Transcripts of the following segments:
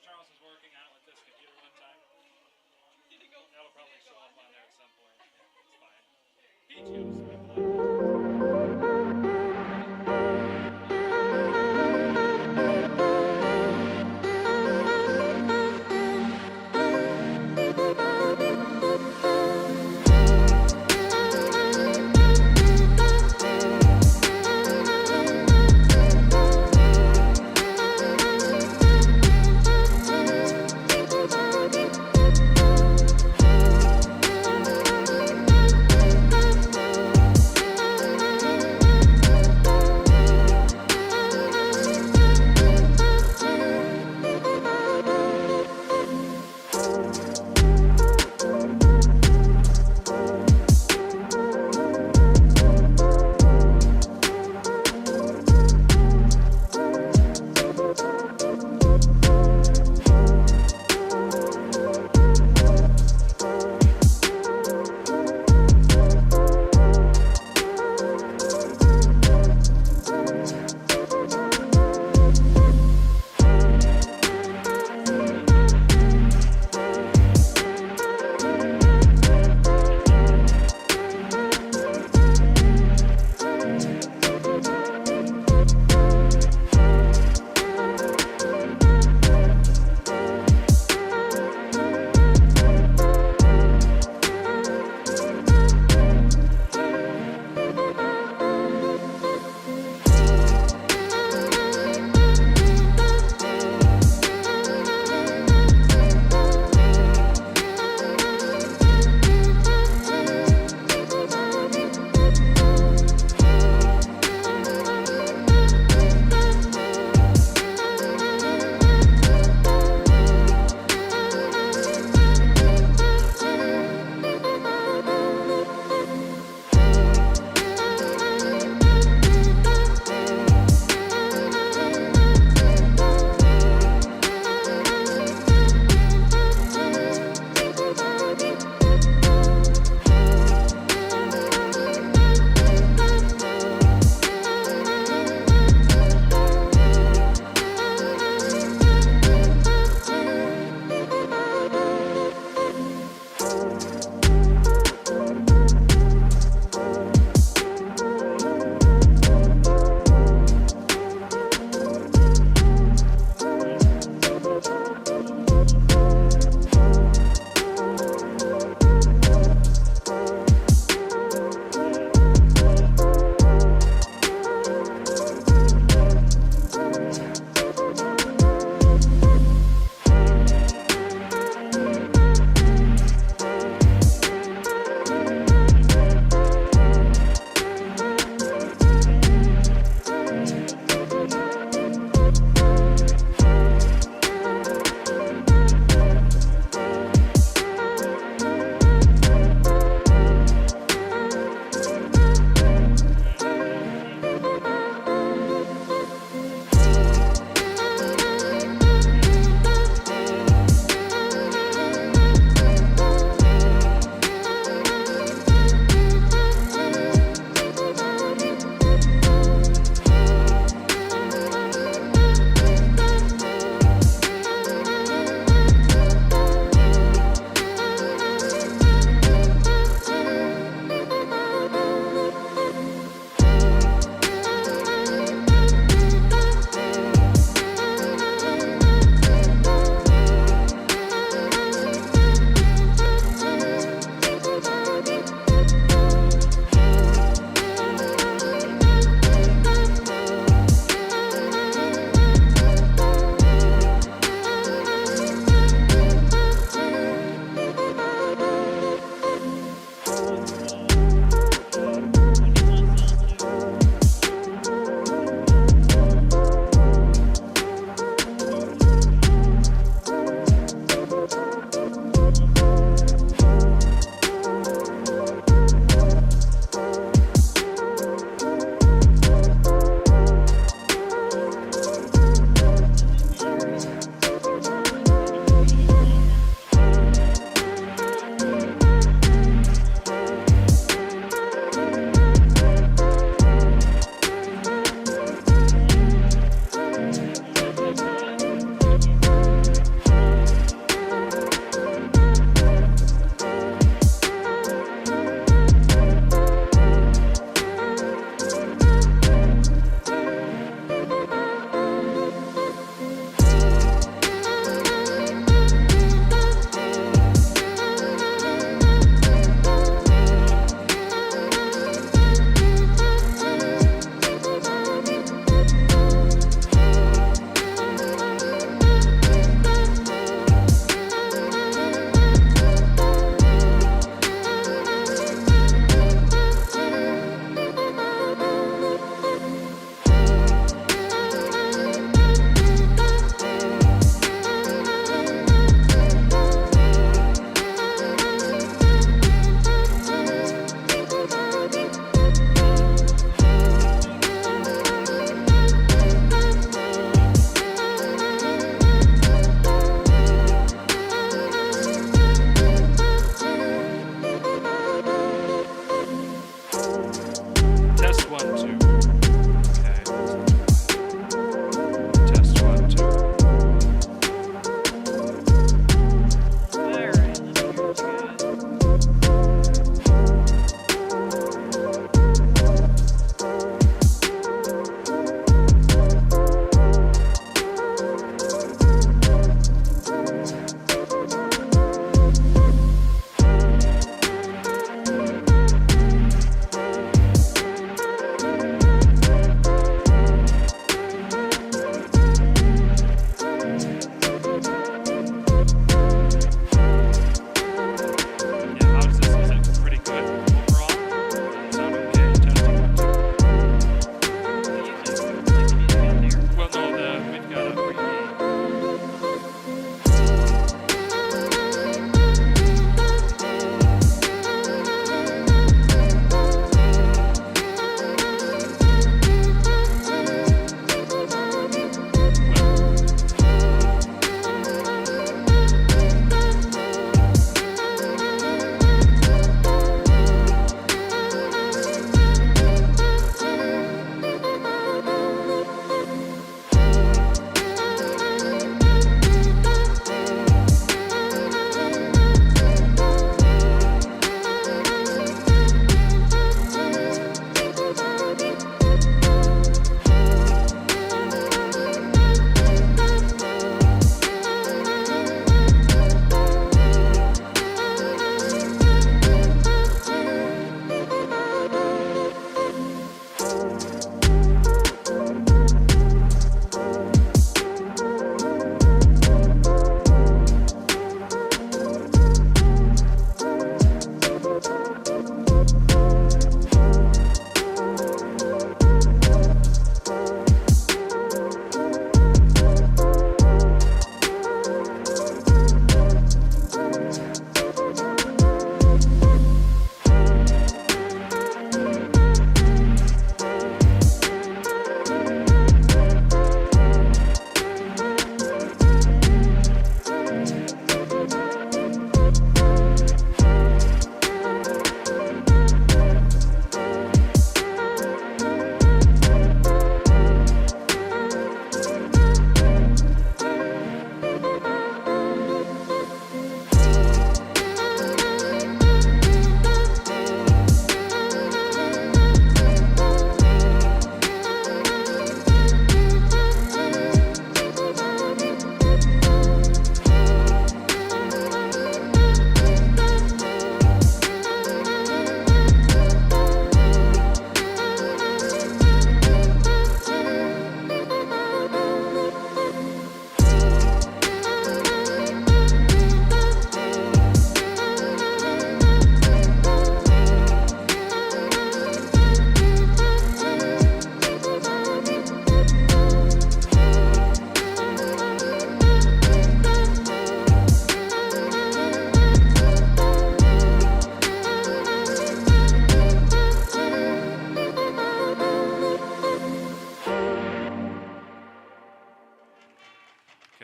Charles was working on it with this computer one time. That'll probably show up on there at some point. It's fine. PTOs.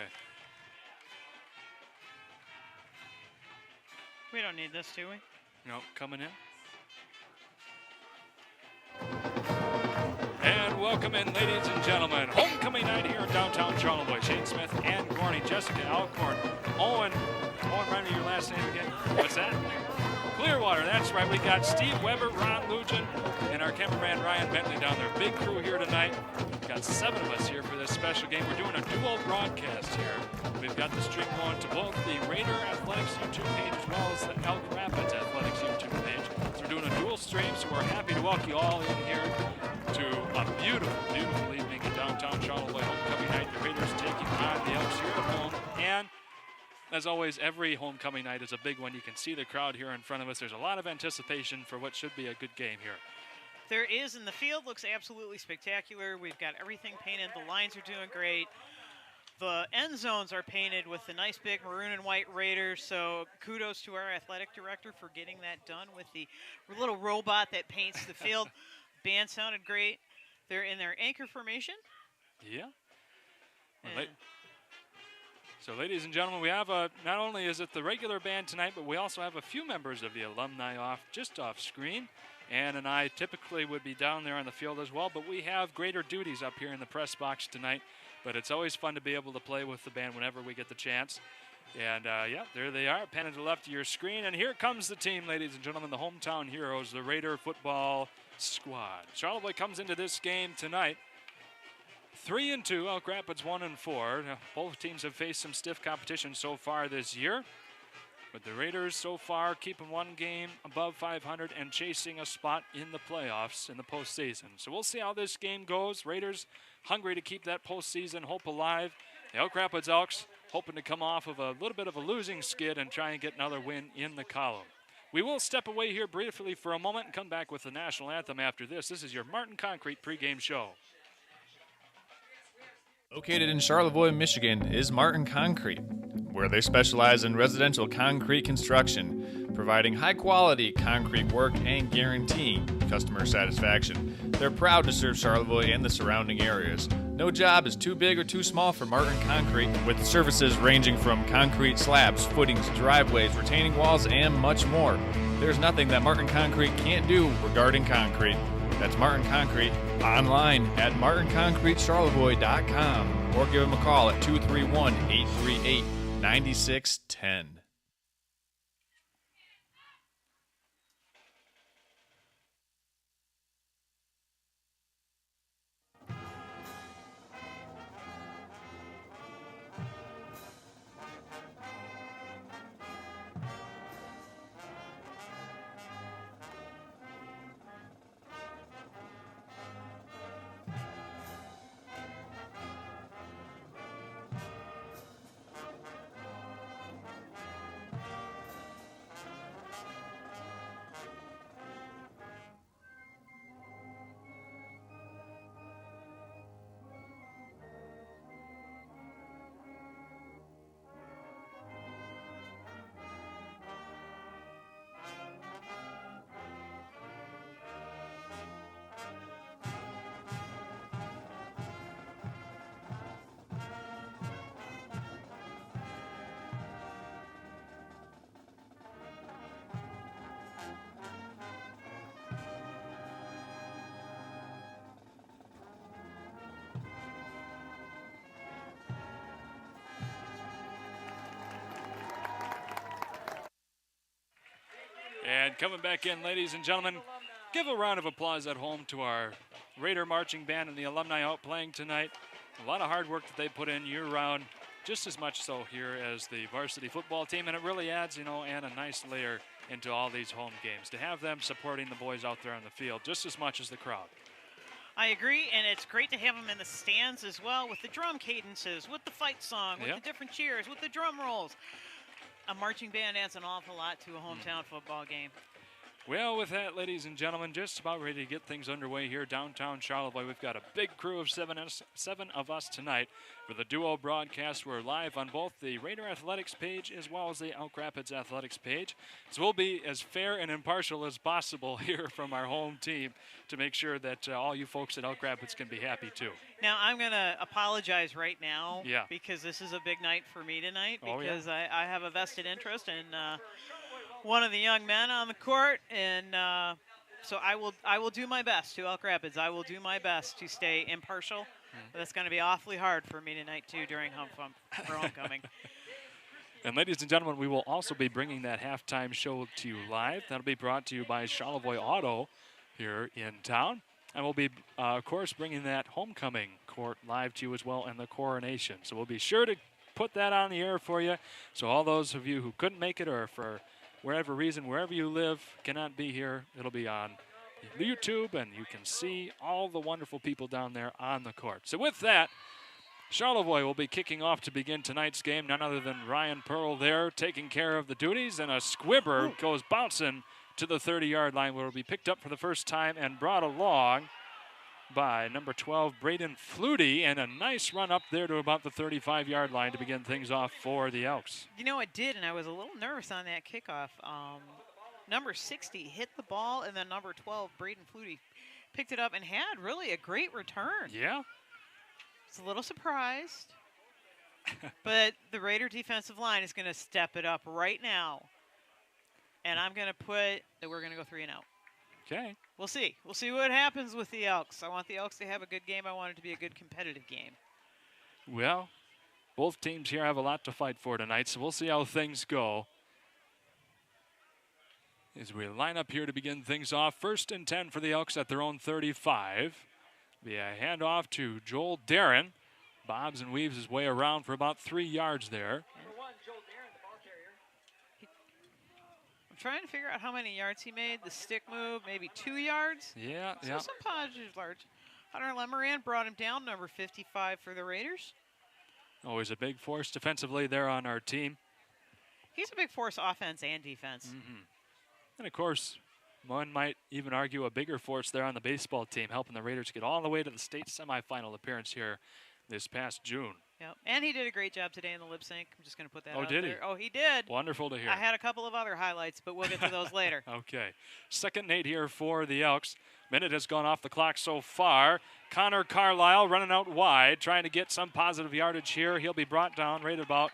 Okay. We don't need this, do we? No, coming in. And welcome in, ladies and gentlemen. Homecoming night here in downtown Charlevoix. Shane Smith, Ann Gorney, Jessica Alcorn, Owen, remind me your last name again. What's that? Clearwater, that's right. We got Steve Weber, Ron Lugin, and our cameraman Ryan Bentley down there. Big crew here tonight. We've got 7 of us here for this special game. We're doing a dual broadcast here. We've got the stream going to both the Raider Athletics YouTube page as well as the Elk Rapids Athletics YouTube page. So we're doing a dual stream, so we're happy to welcome you all in here to a beautiful, beautiful evening in downtown Charlevoix. Homecoming night. The Raiders taking on the Elks here at home. And as always, every homecoming night is a big one. You can see the crowd here in front of us. There's a lot of anticipation for what should be a good game here. There is, and the field looks absolutely spectacular. We've got everything painted. The lines are doing great. The end zones are painted with the nice big maroon and white Raiders, so kudos to our athletic director for getting that done with the little robot that paints the field. Band sounded great. They're in their anchor formation. Yeah. So, ladies and gentlemen, we have not only is it the regular band tonight, but we also have a few members of the alumni just off screen. Ann and I typically would be down there on the field as well, but we have greater duties up here in the press box tonight. But it's always fun to be able to play with the band whenever we get the chance. And, yeah, there they are, penned to the left of your screen. And here comes the team, ladies and gentlemen, the hometown heroes, the Raider football squad. Charlevoix comes into this game tonight 3-2, Elk Rapids 1-4. Now, both teams have faced some stiff competition so far this year. But the Raiders so far keeping one game above 500 and chasing a spot in the playoffs in the postseason. So we'll see how this game goes. Raiders hungry to keep that postseason hope alive. The Elk Rapids Elks hoping to come off of a little bit of a losing skid and try and get another win in the column. We will step away here briefly for a moment and come back with the national anthem after this. This is your Martin Concrete pregame show. Located in Charlevoix, Michigan, is Martin Concrete, where they specialize in residential concrete construction, providing high-quality concrete work and guaranteeing customer satisfaction. They're proud to serve Charlevoix and the surrounding areas. No job is too big or too small for Martin Concrete, with services ranging from concrete slabs, footings, driveways, retaining walls, and much more. There's nothing that Martin Concrete can't do regarding concrete. That's Martin Concrete, online at martinconcretecharlevoix.com or give them a call at 231-838-9610. And coming back in, ladies and gentlemen, give a round of applause at home to our Raider marching band and the alumni out playing tonight. A lot of hard work that they put in year-round, just as much so here as the varsity football team, and it really adds, and a nice layer into all these home games, to have them supporting the boys out there on the field just as much as the crowd. I agree, and it's great to have them in the stands as well with the drum cadences, with the fight song, with the different cheers, with the drum rolls. A marching band adds an awful lot to a hometown football game. Well, with that, ladies and gentlemen, just about ready to get things underway here downtown Charlevoix. We've got a big crew of seven of us tonight for the duo broadcast. We're live on both the Raider Athletics page as well as the Elk Rapids Athletics page. So we'll be as fair and impartial as possible here from our home team to make sure that all you folks at Elk Rapids can be happy too. Now, I'm going to apologize right now Yeah. because this is a big night for me tonight Oh, yeah. because I have a vested interest in one of the young men on the court, and so I will do my best to Elk Rapids. I will do my best to stay impartial. But that's going to be awfully hard for me tonight too during for homecoming. And ladies and gentlemen, we will also be bringing that halftime show to you live. That'll be brought to you by Charlevoix Auto here in town. And we'll be, of course, bringing that homecoming court live to you as well and the coronation. So we'll be sure to put that on the air for you. So all those of you who couldn't make it or for whatever reason, wherever you live, cannot be here, it'll be on YouTube, and you can see all the wonderful people down there on the court. So with that, Charlevoix will be kicking off to begin tonight's game. None other than Ryan Pearl there taking care of the duties, and a squibber goes bouncing to the 30-yard line where it will be picked up for the first time and brought along by number 12, Braden Flutie, and a nice run up there to about the 35-yard line to begin things off for the Elks. You know, it did, and I was a little nervous on that kickoff. Number 60 hit the ball, and then number 12, Braden Flutie, picked it up and had really a great return. Yeah. I was a little surprised, but the Raider defensive line is going to step it up right now, and I'm going to put that we're going to go 3 and out. Okay. We'll see. We'll see what happens with the Elks. I want the Elks to have a good game. I want it to be a good competitive game. Well, both teams here have a lot to fight for tonight, so we'll see how things go. As we line up here to begin things off, 1st and 10 for the Elks at their own 35. Be a handoff to Joel Darren. Bobs and weaves his way around for about 3 yards there. Trying to figure out how many yards he made. The stick move, maybe 2 yards. Yeah, so yeah. some positive large. Hunter Lemoran brought him down, number 55 for the Raiders. Always a big force defensively there on our team. He's a big force offense and defense. Mm-hmm. And, of course, one might even argue a bigger force there on the baseball team, helping the Raiders get all the way to the state semifinal appearance here this past June. Yep. And he did a great job today in the lip sync. I'm just going to put that out did there. he? Oh, he did. Wonderful to hear. I had a couple of other highlights, but we'll get to those later. Okay. 2nd and 8 here for the Elks. Minute has gone off the clock so far. Connor Carlisle running out wide, trying to get some positive yardage here. He'll be brought down right about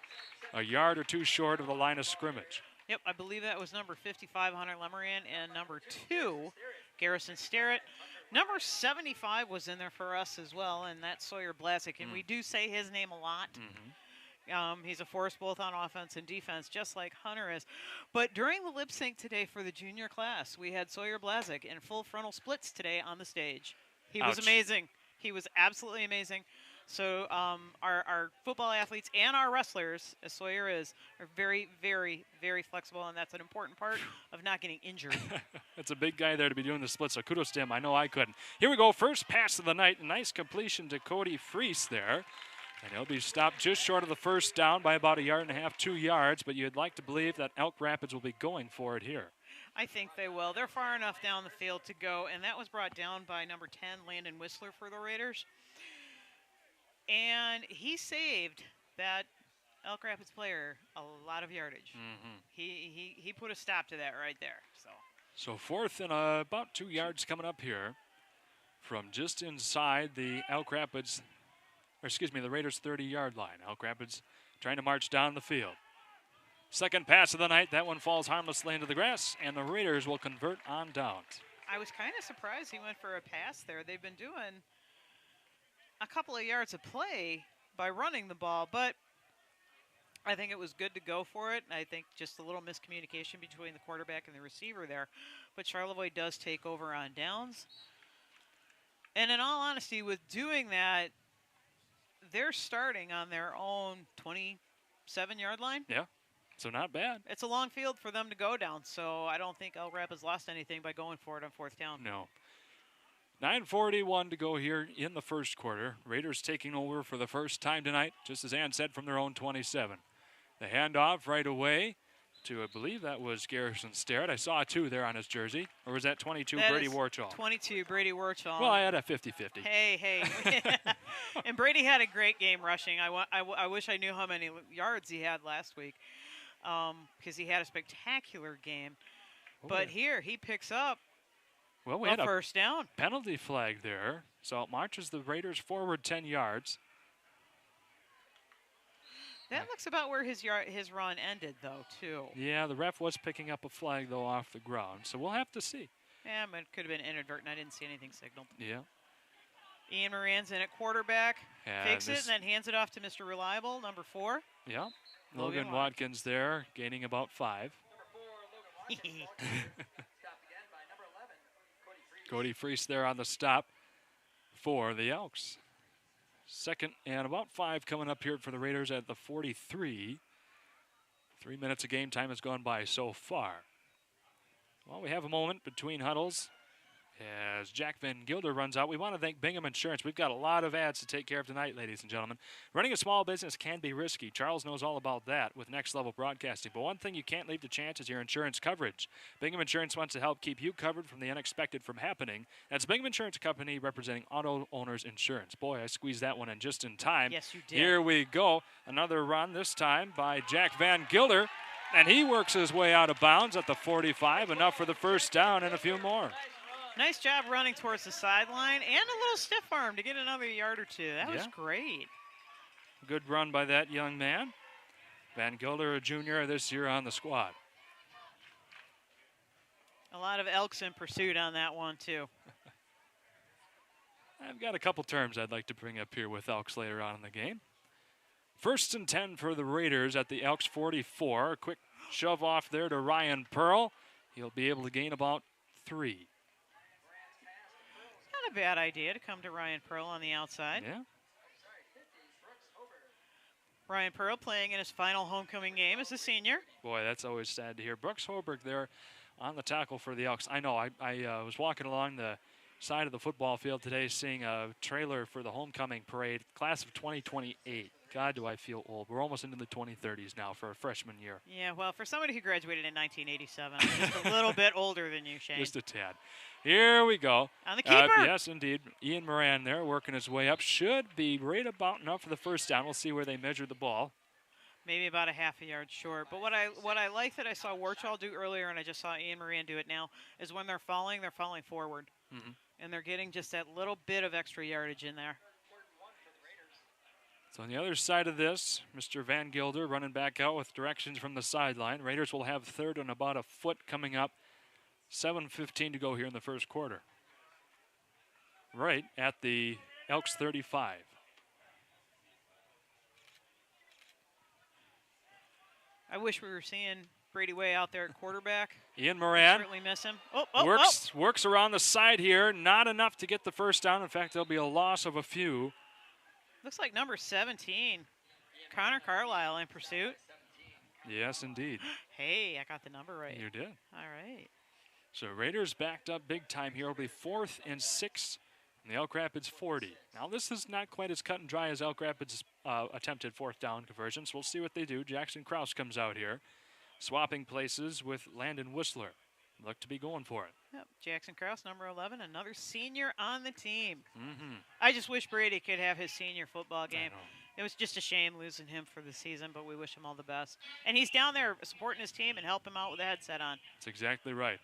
a yard or two short of the line of scrimmage. Yep, I believe that was number 55, Hunter Lemoran, and number 2, Garrison Starrett. Number 75 was in there for us as well, and that's Sawyer Blasick. And we do say his name a lot. Mm-hmm. He's a force both on offense and defense, just like Hunter is. But during the lip sync today for the junior class, we had Sawyer Blasick in full frontal splits today on the stage. He was amazing. He was absolutely amazing. So our football athletes and our wrestlers, as Sawyer is, are very, very, very flexible, and that's an important part of not getting injured. That's a big guy there to be doing the split, so kudos to him. I know I couldn't. Here we go, first pass of the night. Nice completion to Cody Freese there. And he'll be stopped just short of the first down by about 1.5 yards, 2 yards, but you'd like to believe that Elk Rapids will be going for it here. I think they will. They're far enough down the field to go, and that was brought down by number 10, Landon Whistler for the Raiders. And he saved that Elk Rapids player a lot of yardage. Mm-hmm. He put a stop to that right there. So 4th and about 2 yards coming up here from just inside the the Raiders' 30-yard line. Elk Rapids trying to march down the field. Second pass of the night. That one falls harmlessly into the grass, and the Raiders will convert on downs. I was kind of surprised he went for a pass there. They've been doing a couple of yards of play by running the ball, but I think it was good to go for it. I think just a little miscommunication between the quarterback and the receiver there. But Charlevoix does take over on downs. And in all honesty, with doing that, they're starting on their own 27-yard line. Yeah, so not bad. It's a long field for them to go down, so I don't think Elk Rapids lost anything by going for it on 4th down. No. 9:41 to go here in the first quarter. Raiders taking over for the first time tonight, just as Ann said, from their own 27. The handoff right away to, I believe that was Garrison Starrett. I saw 2 there on his jersey. Or was that 22, That Brady is Warchall? 22, Brady Warchall. Well, I had a 50-50. Hey. And Brady had a great game rushing. I wish I knew how many yards he had last week because he had a spectacular game. But here, he picks up Well, we a had a first down. penalty flag there. So it marches the Raiders forward 10 yards. That looks about where his run ended, though, too. Yeah, the ref was picking up a flag, though, off the ground. So we'll have to see. Yeah, but it could have been inadvertent. I didn't see anything signaled. Yeah. Ian Moran's in at quarterback. Yeah, Fakes it and then hands it off to Mr. Reliable, number 4. Yeah. Logan Logan Watkins there, gaining about 5. Cody Freese there on the stop for the Elks. 2nd and about 5 coming up here for the Raiders at the 43. 3 minutes of game time has gone by so far. Well, we have a moment between huddles as Jack Van Gilder runs out. We want to thank Bingham Insurance. We've got a lot of ads to take care of tonight, ladies and gentlemen. Running a small business can be risky. Charles knows all about that with Next Level Broadcasting. But one thing you can't leave to chance is your insurance coverage. Bingham Insurance wants to help keep you covered from the unexpected from happening. That's Bingham Insurance Company representing auto owners insurance. Boy, I squeezed that one in just in time. Yes, you did. Here we go. Another run this time by Jack Van Gilder. And he works his way out of bounds at the 45. Enough for the first down and a few more. Nice job running towards the sideline and a little stiff arm to get another yard or 2. That was great. Good run by that young man. Van Gilder, a junior this year on the squad. A lot of Elks in pursuit on that one, too. I've got a couple terms I'd like to bring up here with Elks later on in the game. 1st and 10 for the Raiders at the Elks 44. A quick shove off there to Ryan Pearl. He'll be able to gain about 3. Not a bad idea to come to Ryan Pearl on the outside. Yeah. Ryan Pearl playing in his final homecoming game as a senior. Boy, that's always sad to hear. Brooks Hoberg there on the tackle for the Elks. I know, I was walking along the side of the football field today seeing a trailer for the homecoming parade, class of 2028. God, do I feel old. We're almost into the 2030s now for a freshman year. Yeah, well, for somebody who graduated in 1987, I'm just a little bit older than you, Shane. Just a tad. Here we go. On the keeper. Yes, indeed. Ian Moran there working his way up. Should be right about enough for the first down. We'll see where they measure the ball. Maybe about a half a yard short. But what I like that I saw Warchall do earlier, and I just saw Ian Moran do it now, is when they're falling forward. Mm-hmm. And they're getting just that little bit of extra yardage in there. So on the other side of this, Mr. Van Gilder running back out with directions from the sideline. Raiders will have 3rd and about a foot coming up. 7:15 to go here in the first quarter. Right at the Elks 35. I wish we were seeing Brady Way out there at quarterback. Ian Moran Certainly miss him. works around the side here. Not enough to get the first down. In fact, there'll be a loss of a few. Looks like number 17, Connor Carlisle in pursuit. Yes, indeed. Hey, I got the number right. You did. All right. So Raiders backed up big time here. It'll be 4th and 6 in the Elk Rapids 40. Now this is not quite as cut and dry as Elk Rapids' attempted 4th down conversions. We'll see what they do. Jackson Krause comes out here, swapping places with Landon Whistler. Look to be going for it. Yep. Jackson Krause, number 11, another senior on the team. Mm-hmm. I just wish Brady could have his senior football game. It was just a shame losing him for the season, but we wish him all the best. And he's down there supporting his team and helping him out with a headset on. That's exactly right.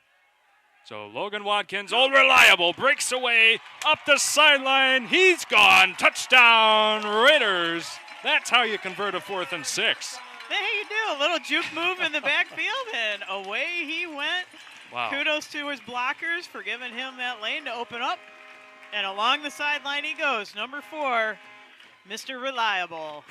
So Logan Watkins, old reliable, breaks away up the sideline. He's gone. Touchdown, Raiders. That's how you convert a 4th and 6. There you do. A little juke move in the backfield, and away he went. Wow. Kudos to his blockers for giving him that lane to open up. And along the sideline he goes. Number 4, Mr. Reliable.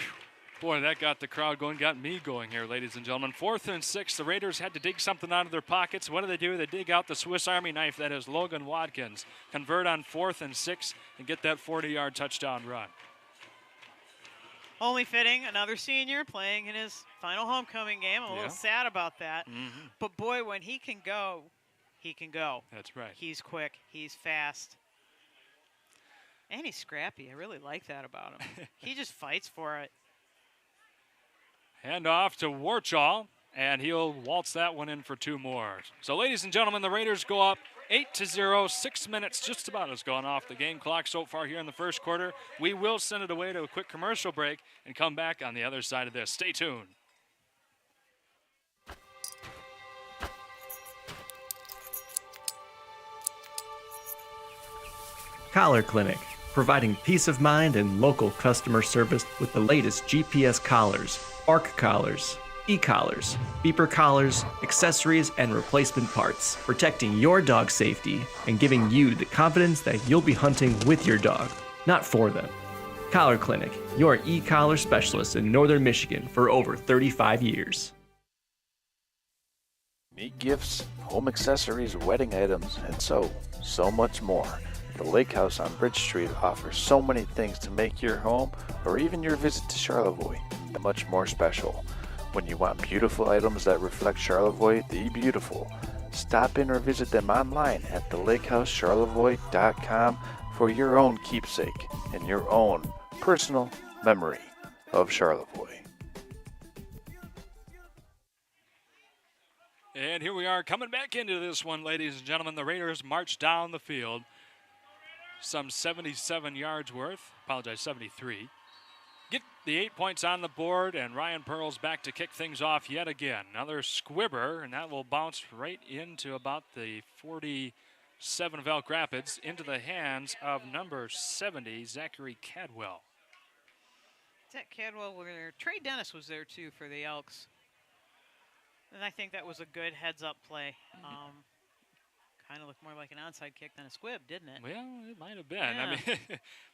Boy, that got the crowd going, got me going here, ladies and gentlemen. 4th and 6, the Raiders had to dig something out of their pockets. What do? They dig out the Swiss Army knife that is Logan Watkins. Convert on 4th and 6 and get that 40-yard touchdown run. Only fitting, another senior playing in his final homecoming game. I'm a little sad about that. Mm-hmm. But boy, when he can go, he can go. That's right. He's quick. He's fast. And he's scrappy. I really like that about him. He just fights for it. Hand off to Warchall. and he'll waltz that one in for 2 more. So, ladies and gentlemen, the Raiders go up 8-0. 6 minutes just about has gone off the game clock so far here in the first quarter. We will send it away to a quick commercial break and come back on the other side of this. Stay tuned. Collar Clinic, providing peace of mind and local customer service with the latest GPS collars, ARC collars, e-collars, beeper collars, accessories, and replacement parts, protecting your dog's safety and giving you the confidence that you'll be hunting with your dog, not for them. Collar Clinic, your e-collar specialist in Northern Michigan for over 35 years. Meat gifts, home accessories, wedding items, and so much more. The Lake House on Bridge Street offers so many things to make your home or even your visit to Charlevoix much more special. When you want beautiful items that reflect Charlevoix the beautiful, stop in or visit them online at thelakehousecharlevoix.com for your own keepsake and your own personal memory of Charlevoix. And here we are coming back into this one, ladies and gentlemen. The Raiders march down the field. Some 77 yards worth. 73. Get the 8 points on the board, and Ryan Pearl's back to kick things off yet again. Another squibber, and that will bounce right into about the 47 of Elk Rapids, into the hands of number 70, Zachary Cadwell. Zach Cadwell, Trey Dennis was there too for the Elks. And I think that was a good heads-up play. Kind of looked more like an onside kick than a squib, didn't it? Well, it might have been. Yeah. I mean,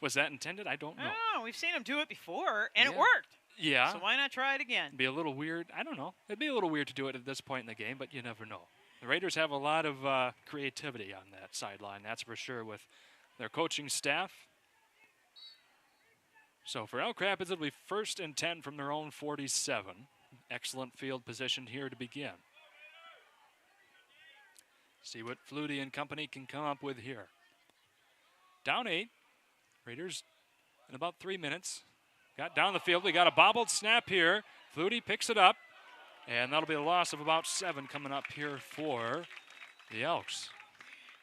was that intended? I don't know. Oh, we've seen him do it before, and Yeah. it worked. Yeah. So why not try it again? It'd be a little weird. I don't know. It'd be a little weird to do it at this point in the game, but you never know. The Raiders have a lot of creativity on that sideline, that's for sure, with their coaching staff. So for Elk Rapids, it'll be 1st and 10 from their own 47. Excellent field position here to begin. See what Flutie and company can come up with here. Down 8. Raiders in about 3 minutes. Got down the field. We got a bobbled snap here. Flutie picks it up. And that'll be a loss of about 7 coming up here for the Elks.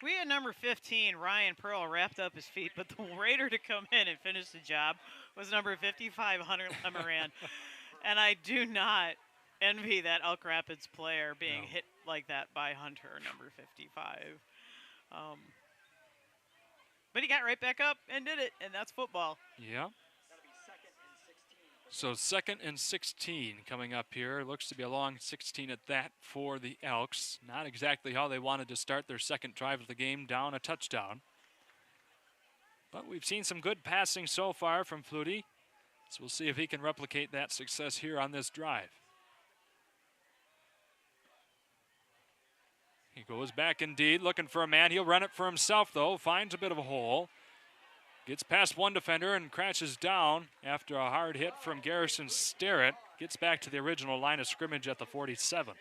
We had number 15, Ryan Pearl, wrapped up his feet, but the Raider to come in and finish the job was number 55, Hunter Lemoran. And I do not envy that Elk Rapids player being hit like that by Hunter, number 55. But he got right back up and did it, and that's football. Yeah. So 2nd and 16 coming up here. Looks to be a long 16 at that for the Elks. Not exactly how they wanted to start their second drive of the game, down a touchdown. But we've seen some good passing so far from Flutie. So we'll see if he can replicate that success here on this drive. He goes back indeed, looking for a man. He'll run it for himself, though. Finds a bit of a hole. Gets past one defender and crashes down after a hard hit from Garrison Sterrett. Gets back to the original line of scrimmage at the 47.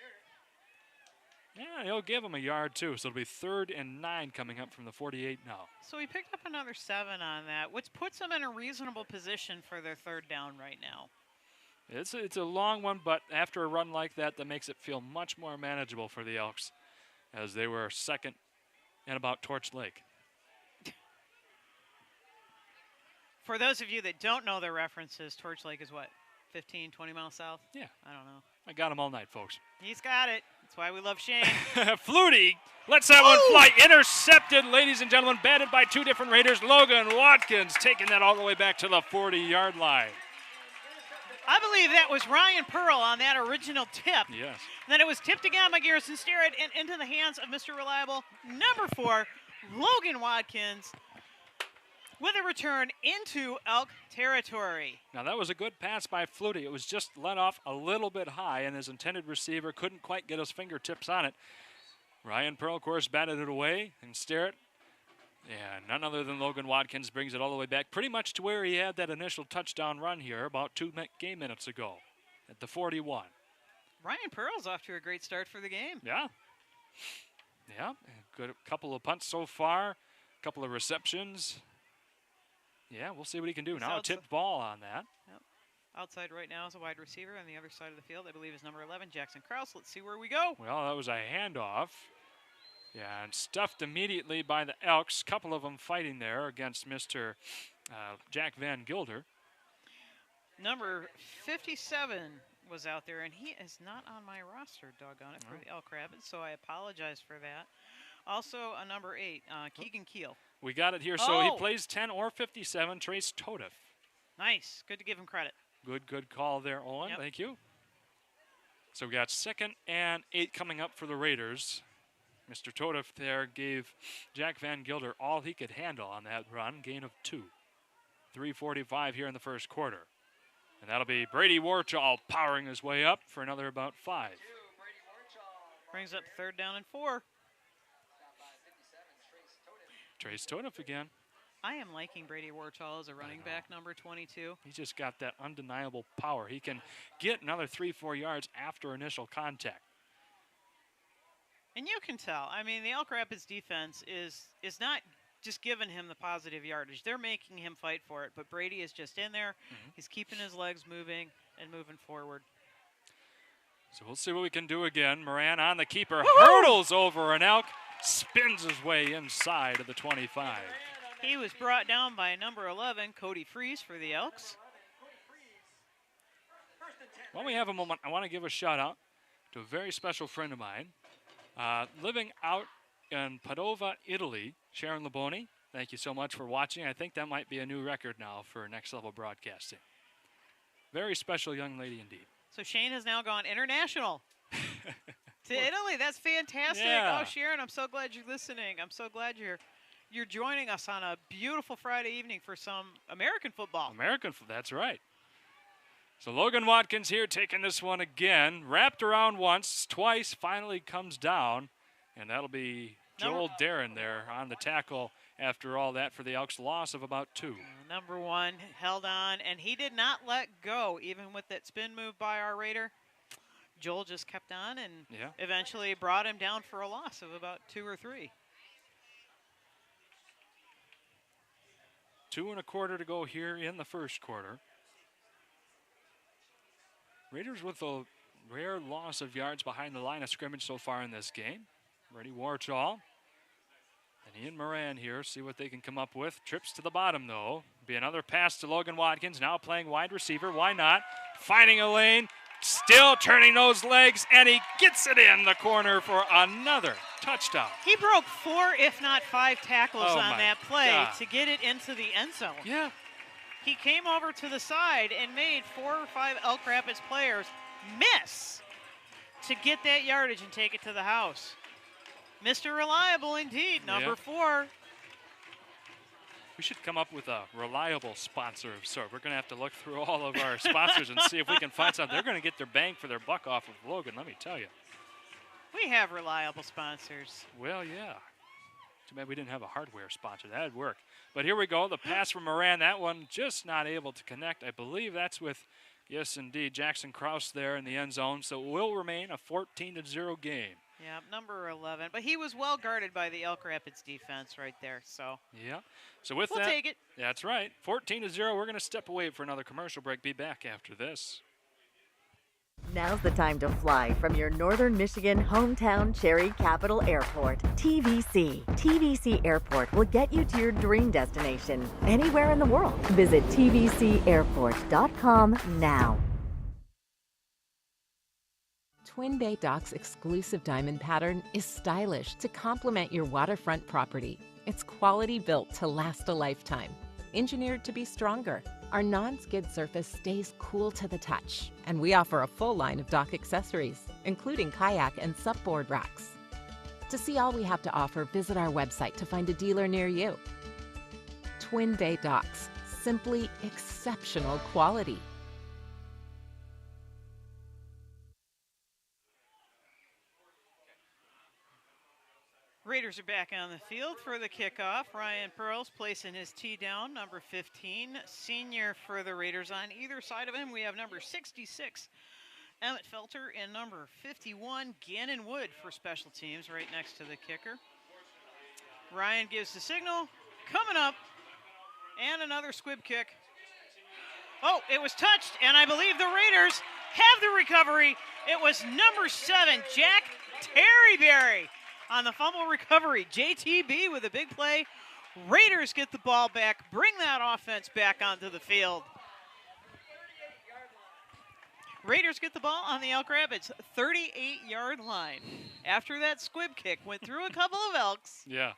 Yeah, he'll give him a yard, too. So it'll be 3rd and 9 coming up from the 48 now. So he picked up another 7 on that, which puts them in a reasonable position for their 3rd down right now. It's a long one, but after a run like that, that makes it feel much more manageable for the Elks, as they were 2nd and about Torch Lake. For those of you that don't know the references, Torch Lake is what, 15, 20 miles south? Yeah. I don't know. I got him all night, folks. He's got it. That's why we love Shane. Flutie lets that one fly. Intercepted, ladies and gentlemen. Batted by 2 different Raiders. Logan Watkins taking that all the way back to the 40-yard line. I believe that was Ryan Pearl on that original tip. Yes. Then it was tipped again by Garrison Sterrett and into the hands of Mr. Reliable, number 4, Logan Watkins, with a return into Elk territory. Now that was a good pass by Flutie. It was just let off a little bit high, and his intended receiver couldn't quite get his fingertips on it. Ryan Pearl, of course, batted it away, and Sterrett, none other than Logan Watkins, brings it all the way back pretty much to where he had that initial touchdown run here about 2 game minutes ago at the 41. Ryan Pearl's off to a great start for the game. Yeah. Yeah, good couple of punts so far, couple of receptions. Yeah, we'll see what he can do. Now a tipped ball on that. Yep. Outside right now is a wide receiver on the other side of the field. I believe is number 11, Jackson Krause. Let's see where we go. Well, that was a handoff. Yeah, and stuffed immediately by the Elks. Couple of them fighting there against Mr. Jack Van Gilder. Number 57 was out there, and he is not on my roster, doggone it, for the Elk Rapids, so I apologize for that. Also, a number 8, Keegan Keel. We got it here. So he plays 10 or 57, Trace Totiff. Nice. Good to give him credit. Good call there, Owen. Yep. Thank you. So we got 2nd and 8 coming up for the Raiders. Mr. Totiff there gave Jack Van Gilder all he could handle on that run, gain of 2. 3:45 here in the first quarter. And that'll be Brady Warchall powering his way up for another about 5. Brings up 3rd down and 4. Trace Totiff again. I am liking Brady Warchall as a running back, number 22. He's just got that undeniable power. He can get another 3-4 yards after initial contact. And you can tell. I mean, the Elk Rapids defense is not just giving him the positive yardage. They're making him fight for it, but Brady is just in there. He's keeping his legs moving and moving forward. So we'll see what we can do again. Moran on the keeper, hurdles over an Elk, spins his way inside of the 25. He was brought down by number 11, Cody Freeze, for the Elks. While we have a moment, I want to give a shout out to a very special friend of mine. Living out in Padova, Italy, Sharon Laboni, thank you so much for watching. I think that might be a new record now for Next Level Broadcasting. Very special young lady indeed. So Shane has now gone international to Italy. That's fantastic. Yeah. Oh, Sharon, I'm so glad you're listening. I'm so glad you're joining us on a beautiful Friday evening for some American football. That's right. So Logan Watkins here taking this one again. Wrapped around once, twice, finally comes down. And that'll be Joel Darren there on the tackle after all that for the Elks' loss of about 2. Number 1 held on, and he did not let go, even with that spin move by our Raider. Joel just kept on and eventually brought him down for a loss of about 2 or 3. 2 1/4 to go here in the first quarter. Raiders with a rare loss of yards behind the line of scrimmage so far in this game. Brady Warchall and Ian Moran here, see what they can come up with. Trips to the bottom, though. Be another pass to Logan Watkins, now playing wide receiver. Why not? Finding a lane, still turning those legs, and he gets it in the corner for another touchdown. He broke 4, if not 5 tackles on that play to get it into the end zone. Yeah. He came over to the side and made 4 or 5 Elk Rapids players miss to get that yardage and take it to the house. Mr. Reliable indeed, number 4. We should come up with a reliable sponsor of sort. We're going to have to look through all of our sponsors and see if we can find something. They're going to get their bang for their buck off of Logan, let me tell you. We have reliable sponsors. Well, yeah. Too bad we didn't have a hardware sponsor. That would work. But here we go. The pass from Moran. That one just not able to connect. I believe that's with, yes, indeed, Jackson Krause there in the end zone. So it will remain a 14-0 game. Yeah, number 11. But he was well guarded by the Elk Rapids defense right there. So yeah. So with we'll that, take it. That's right. 14-0. We're going to step away for another commercial break. Be back after this. Now's the time to fly from your northern Michigan hometown Cherry Capital Airport. TVC. TVC Airport will get you to your dream destination anywhere in the world. Visit tvcairport.com now. Twin Bay Dock's exclusive diamond pattern is stylish to complement your waterfront property. It's quality built to last a lifetime. Engineered to be stronger, our non-skid surface stays cool to the touch, and we offer a full line of dock accessories, including kayak and supboard racks. To see all we have to offer, visit our website to find a dealer near you. Twin Bay Docks, simply exceptional quality. Raiders are back on the field for the kickoff. Ryan Pearls placing his tee down, number 15, senior for the Raiders. On either side of him, we have number 66, Emmett Felter, and number 51, Gannon Wood for special teams right next to the kicker. Ryan gives the signal, coming up, and another squib kick. Oh, it was touched, and I believe the Raiders have the recovery. It was number 7, Jack Terryberry on the fumble recovery. JTB with a big play. Raiders get the ball back, bring that offense back onto the field. Raiders get the ball on the Elk Rapids 38-yard line. After that squib kick went through a couple of Elks. Yeah.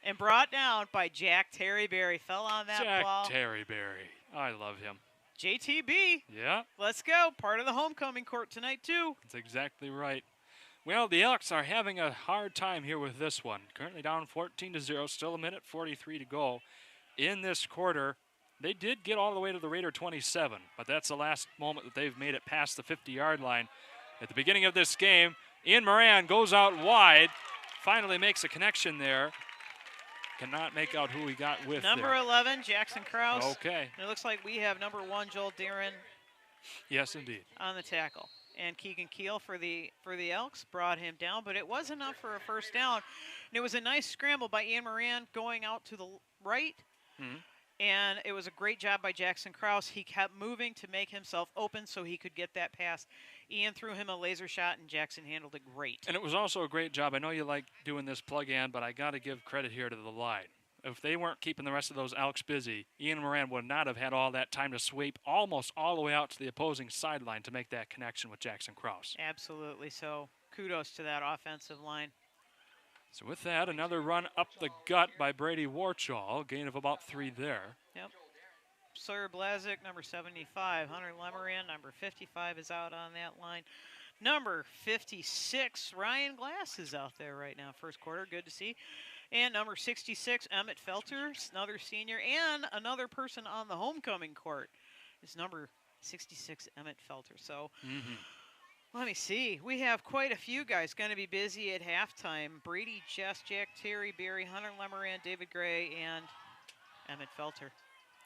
And brought down by Jack Terryberry. Fell on that ball. Jack Terryberry. I love him. JTB. Yeah. Let's go. Part of the homecoming court tonight, too. That's exactly right. Well, the Elks are having a hard time here with this one. Currently down 14-0, still a minute 43 to go in this quarter. They did get all the way to the Raider 27, but that's the last moment that they've made it past the 50-yard line. At the beginning of this game, Ian Moran goes out wide, finally makes a connection there. Cannot make out who he got with Number 11, Jackson Krause. Okay. And it looks like we have number 1, Joel Deeren. Yes, indeed. On the tackle. And Keegan Keel for the Elks brought him down, but it was enough for a first down. And it was a nice scramble by Ian Moran going out to the right. Mm-hmm. And it was a great job by Jackson Krause. He kept moving to make himself open so he could get that pass. Ian threw him a laser shot, and Jackson handled it great. And it was also a great job. I know you like doing this plug-in, but I got to give credit here to the line. If they weren't keeping the rest of those Elks busy, Ian Moran would not have had all that time to sweep almost all the way out to the opposing sideline to make that connection with Jackson Krause. Absolutely. So kudos to that offensive line. So with that, another run up the gut by Brady Warchall, gain of about 3 there. Yep. Sawyer Blazik, number 75. Hunter Lemeran, number 55, is out on that line. Number 56, Ryan Glass is out there right now, first quarter. Good to see. And number 66, Emmett Felter, another senior, and another person on the homecoming court is number 66, Emmett Felter. So let me see. We have quite a few guys going to be busy at halftime. Brady Jess, Jack Terryberry, Hunter Lemeran, David Gray, and Emmett Felter.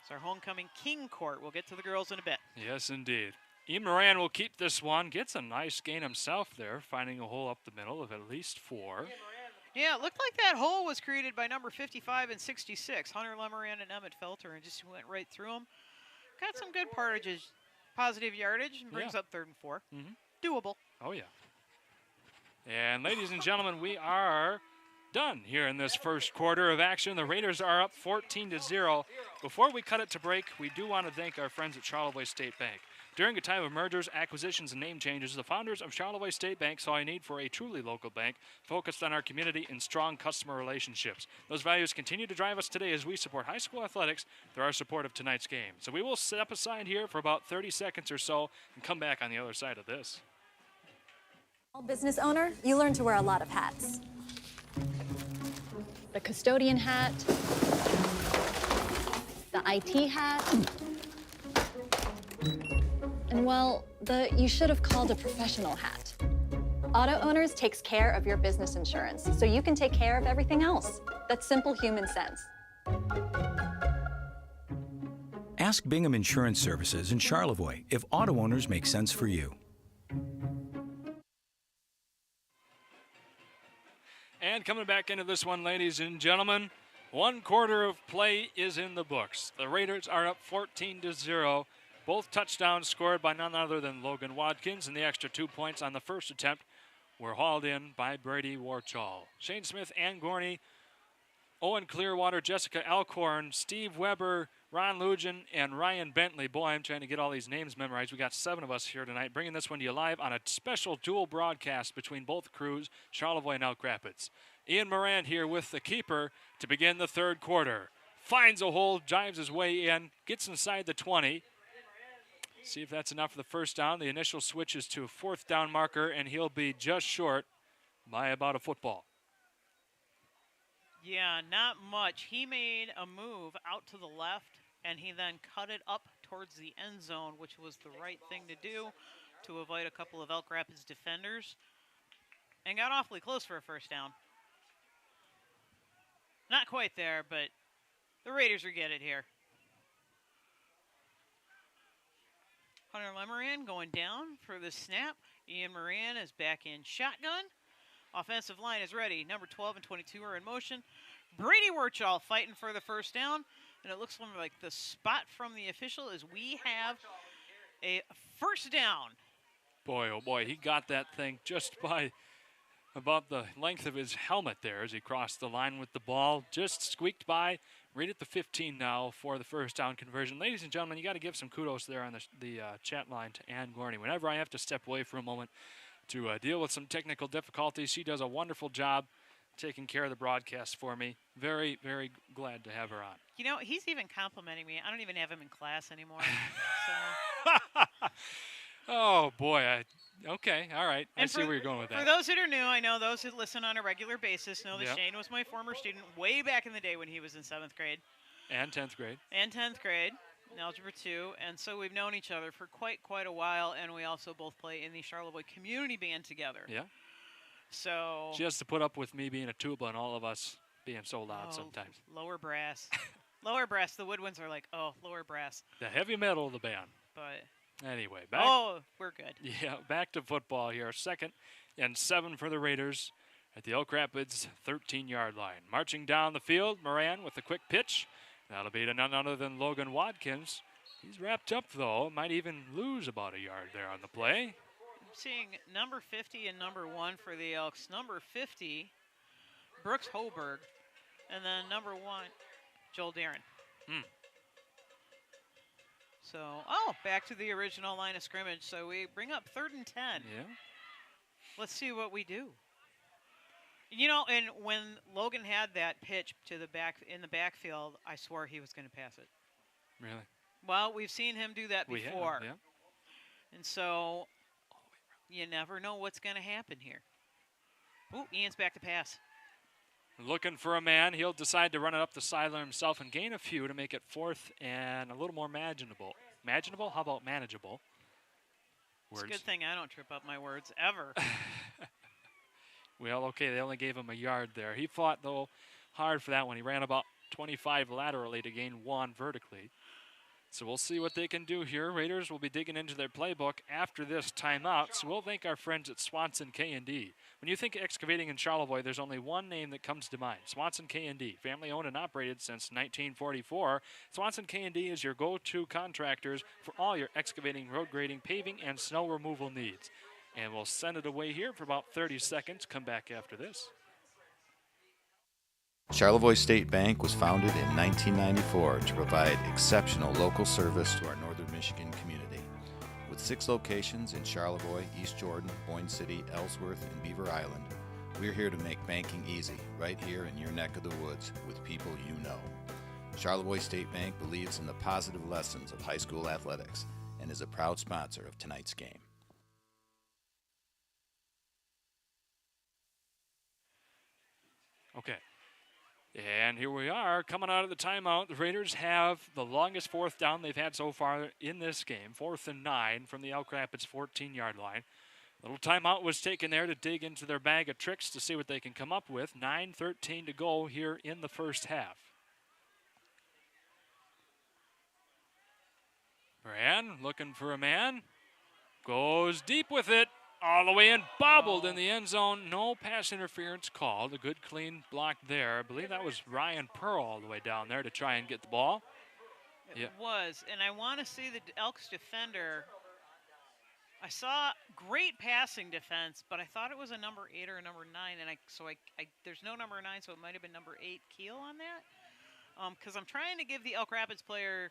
It's our homecoming king court. We'll get to the girls in a bit. Yes, indeed. Ian Moran will keep this one. Gets a nice gain himself there, finding a hole up the middle of at least 4. Yeah, it looked like that hole was created by number 55 and 66, Hunter Lemeran and Emmett Felter, and just went right through them. Got some good positive yardage, and brings up 3rd and 4. Doable. Oh, yeah. And ladies and gentlemen, we are done here in this first quarter of action. The Raiders are up 14-0. Before we cut it to break, we do want to thank our friends at Charlevoix State Bank. During a time of mergers, acquisitions, and name changes, the founders of Charlevoix State Bank saw a need for a truly local bank focused on our community and strong customer relationships. Those values continue to drive us today as we support high school athletics through our support of tonight's game. So we will step aside here for about 30 seconds or so and come back on the other side of this. Business owner, you learn to wear a lot of hats. The custodian hat, the IT hat, and well, the you should have called a professional hat. Auto Owners takes care of your business insurance, so you can take care of everything else. That's simple human sense. Ask Bingham Insurance Services in Charlevoix if auto owners make sense for you. And coming back into this one, ladies and gentlemen, 1 quarter of play is in the books. The Raiders are up 14-0. Both touchdowns scored by none other than Logan Watkins, and the extra 2 points on the first attempt were hauled in by Brady Warchall. Shane Smith, Ann Gorney, Owen Clearwater, Jessica Alcorn, Steve Weber, Ron Lugin, and Ryan Bentley. Boy, I'm trying to get all these names memorized. We got 7 of us here tonight, bringing this one to you live on a special dual broadcast between both crews, Charlevoix and Elk Rapids. Ian Moran here with the keeper to begin the 3rd quarter. Finds a hole, drives his way in, gets inside the 20. See if that's enough for the first down. The initial switch is to a 4th down marker, and he'll be just short by about a football. Yeah, not much. He made a move out to the left, and he then cut it up towards the end zone, which was the right thing to do to avoid a couple of Elk Rapids defenders, and got awfully close for a first down. Not quite there, but the Raiders will get it here. Hunter Lemeran going down for the snap. Ian Moran is back in shotgun. Offensive line is ready. Number 12 and 22 are in motion. Brady Warchall fighting for the first down. And it looks like the spot from the official is we have a first down. Boy, oh boy, he got that thing just by about the length of his helmet there as he crossed the line with the ball. Just squeaked by, right at the 15 now for the first down conversion. Ladies and gentlemen, you got to give some kudos there on the chat line to Ann Gorney. Whenever I have to step away for a moment to deal with some technical difficulties, she does a wonderful job taking care of the broadcast for me. Very, very glad to have her on. You know, he's even complimenting me. I don't even have him in class anymore. So. Oh, boy. Okay, all right. I see where you're going with that. For those that are new, I know those that listen on a regular basis know that Yep. Shane was my former student way back in the day when he was in 7th grade. And 10th grade. And 10th grade, in Algebra 2. And so we've known each other for quite a while, and we also both play in the Charlevoix community band together. Yeah. So She has to put up with me being a tuba and all of us being so loud sometimes. Lower brass. Lower brass. The woodwinds are like, oh, lower brass. The heavy metal of the band. But anyway, back. Oh, we're good. Yeah, back to football here. 2nd and 7 for the Raiders at the Elk Rapids 13-yard line. Marching down the field, Moran with a quick pitch. That'll be to none other than Logan Watkins. He's wrapped up, though. Might even lose about a yard there on the play. I'm seeing number 50 and number 1 for the Elks. Number 50, Brooks Hoberg. And then number 1, Joel Darren. So, back to the original line of scrimmage. So we bring up 3rd and 10. Yeah. Let's see what we do. You know, and when Logan had that pitch to the back in the backfield, I swore he was going to pass it. Really? Well, we've seen him do that We before. have, yeah. And so you never know what's going to happen here. Ooh, Ian's back to pass. Looking for a man. He'll decide to run it up the sideline himself and gain a few to make it 4th and a little more manageable. Manageable? How about manageable? It's Words. a good thing I don't trip up my words ever. Well, okay, they only gave him a yard there. He fought, though, hard for that one. He ran about 25 laterally to gain 1 vertically. So we'll see what they can do here. Raiders will be digging into their playbook after this timeout, so we'll thank our friends at Swanson K&D. When you think excavating in Charlevoix, there's only one name that comes to mind, Swanson K&D. Family owned and operated since 1944, Swanson K&D is your go-to contractors for all your excavating, road grading, paving, and snow removal needs. And we'll send it away here for about 30 seconds. Come back after this. Charlevoix State Bank was founded in 1994 to provide exceptional local service to our northern Michigan community. With 6 locations in Charlevoix, East Jordan, Boyne City, Ellsworth, and Beaver Island, we're here to make banking easy right here in your neck of the woods with people you know. Charlevoix State Bank believes in the positive lessons of high school athletics and is a proud sponsor of tonight's game. Okay. And here we are coming out of the timeout. The Raiders have the longest 4th down they've had so far in this game, 4th and 9 from the Elk Rapids 14-yard line. Little timeout was taken there to dig into their bag of tricks to see what they can come up with. 9:13 to go here in the first half. Moran looking for a man. Goes deep with it. All the way in, bobbled in the end zone. No pass interference called. A good clean block there. I believe that was Ryan Pearl all the way down there to try and get the ball. It was, and I want to see the Elks defender. I saw great passing defense, but I thought it was a number 8 or a number 9, and there's no number 9, so it might have been number 8 Keel on that. Because I'm trying to give the Elk Rapids player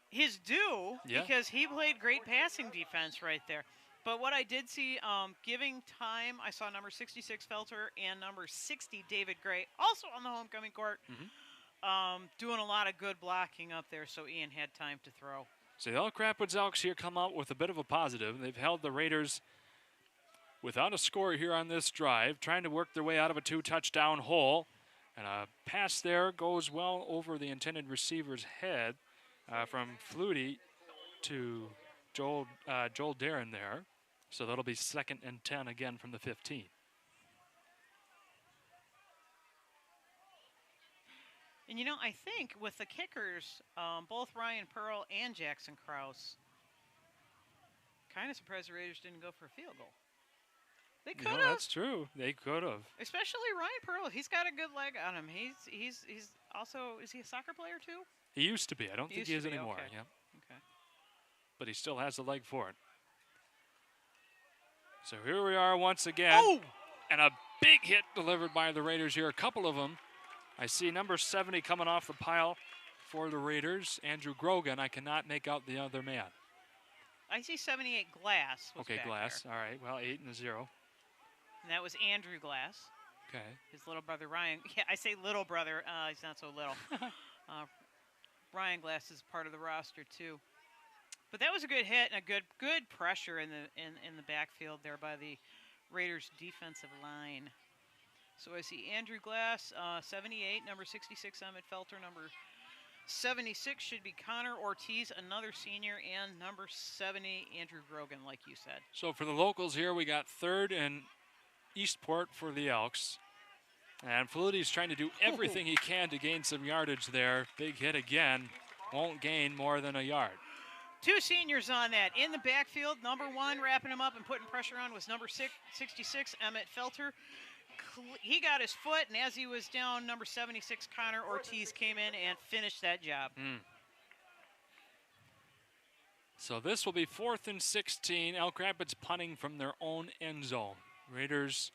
his due, because he played great passing defense right there. But what I did see, giving time, I saw number 66 Felter and number 60 David Gray, also on the homecoming court, doing a lot of good blocking up there, so Ian had time to throw. So the Elk Rapids Elks here come out with a bit of a positive. They've held the Raiders without a score here on this drive, trying to work their way out of a 2-touchdown hole. And a pass there goes well over the intended receiver's head from Flutie to Joel Darren there. So that'll be 2nd and 10 again from the 15. And, you know, I think with the kickers, both Ryan Pearl and Jackson Krause, kind of surprised the Raiders didn't go for a field goal. They could You know, have. that's true. They could have. Especially Ryan Pearl. He's got a good leg on him. He's also, is he a soccer player too? He used to be. I don't think he is anymore. Okay. Yep. Okay. But he still has the leg for it. So here we are once again. Oh! And a big hit delivered by the Raiders here. A couple of them. I see number 70 coming off the pile for the Raiders. Andrew Grogan. I cannot make out the other man. I see 78 Glass. Okay, Glass. There. All right. Well, 8 and a 0. And that was Andrew Glass. Okay. His little brother Ryan. Yeah, I say little brother. He's not so little. Ryan Glass is part of the roster too. But that was a good hit and a good pressure in the backfield there by the Raiders defensive line. So I see Andrew Glass, 78, number 66 Emmett Felter, number 76 should be Connor Ortiz, another senior, and number 70 Andrew Grogan, like you said. So for the locals here, we got 3rd and Eastport for the Elks. And Feluti's trying to do everything he can to gain some yardage there. Big hit again. Won't gain more than a yard. 2 seniors on that. In the backfield, number 1 wrapping him up and putting pressure on was number 66, Emmett Felter. He got his foot, and as he was down, number 76, Connor Ortiz came in and finished that job. So this will be 4th and 16. Elk Rapids punting from their own end zone. Raiders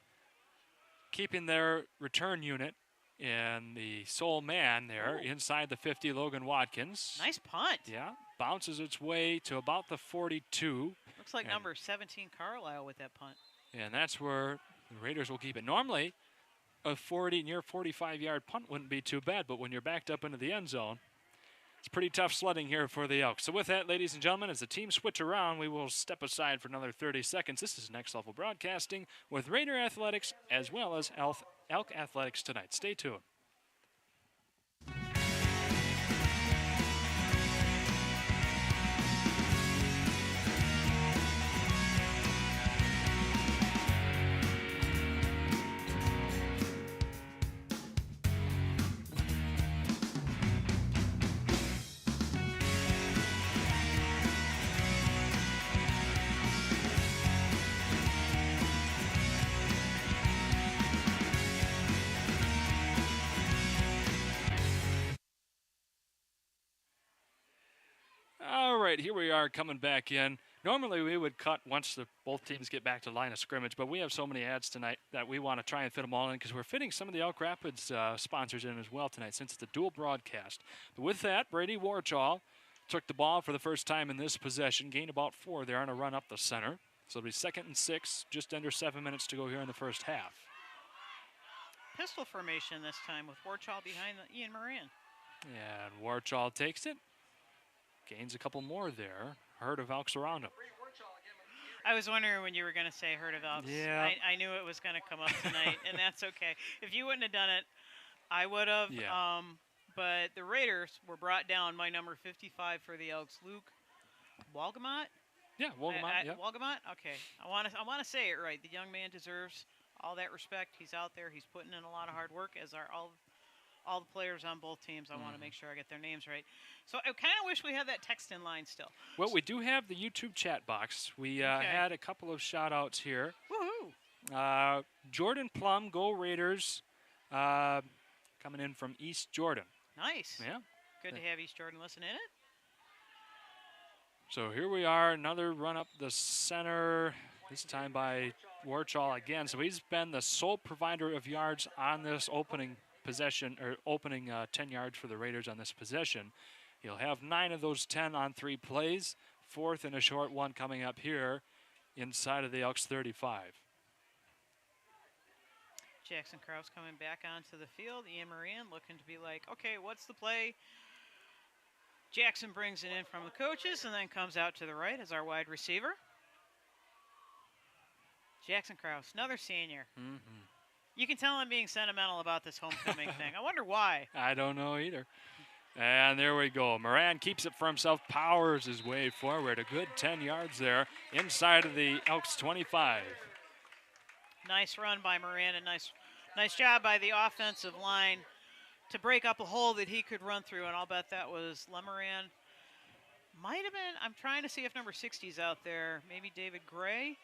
keeping their return unit and the sole man there inside the 50, Logan Watkins. Nice punt. Yeah, bounces its way to about the 42. Looks like number 17, Carlisle, with that punt. And that's where the Raiders will keep it. Normally, a near 45-yard punt wouldn't be too bad, but when you're backed up into the end zone, it's pretty tough sledding here for the Elks. So with that, ladies and gentlemen, as the teams switch around, we will step aside for another 30 seconds. This is Next Level Broadcasting with Raider Athletics as well as Elk Athletics tonight. Stay tuned. Here we are coming back in. Normally we would cut once both teams get back to line of scrimmage, but we have so many ads tonight that we want to try and fit them all in because we're fitting some of the Elk Rapids sponsors in as well tonight since it's a dual broadcast. But with that, Brady Warchall took the ball for the first time in this possession, gained about 4 there on a run up the center. So it'll be 2nd and 6, just under 7 minutes to go here in the first half. Pistol formation this time with Warchall behind Ian Moran. And Warchall takes it. Gains a couple more there. Herd of Elks around him. I was wondering when you were going to say herd of Elks. Yeah. I knew it was going to come up tonight, and that's okay. If you wouldn't have done it, I would have. Yeah. But the Raiders were brought down by number 55 for the Elks, Luke Walgamot. Yeah, Walgamot. Yeah. Walgamot. Okay. I want to say it right. The young man deserves all that respect. He's out there. He's putting in a lot of hard work, as are all the players on both teams. I want to make sure I get their names right. So I kind of wish we had that text in line still. Well, we do have the YouTube chat box. We had a couple of shout-outs here. Woohoo! Jordan Plum, Go Raiders, coming in from East Jordan. Nice. Yeah. Good to have East Jordan listen in it. So here we are, another run up the center, this time by Warchall again. So he's been the sole provider of yards on this opening possession, or opening 10 yards for the Raiders on this possession. He'll have 9 of those 10 on 3 plays. 4th and a short one coming up here inside of the Elks 35. Jackson Krause coming back onto the field. Ian Moran looking to be like, okay, what's the play? Jackson brings it in from the coaches and then comes out to the right as our wide receiver. Jackson Krause, another senior. You can tell I'm being sentimental about this homecoming thing. I wonder why. I don't know either. And there we go. Moran keeps it for himself, powers his way forward. A good 10 yards there inside of the Elks 25. Nice run by Moran, and nice job by the offensive line to break up a hole that he could run through, and I'll bet that was Lemoran. Might have been, I'm trying to see if number 60 is out there. Maybe David Gray.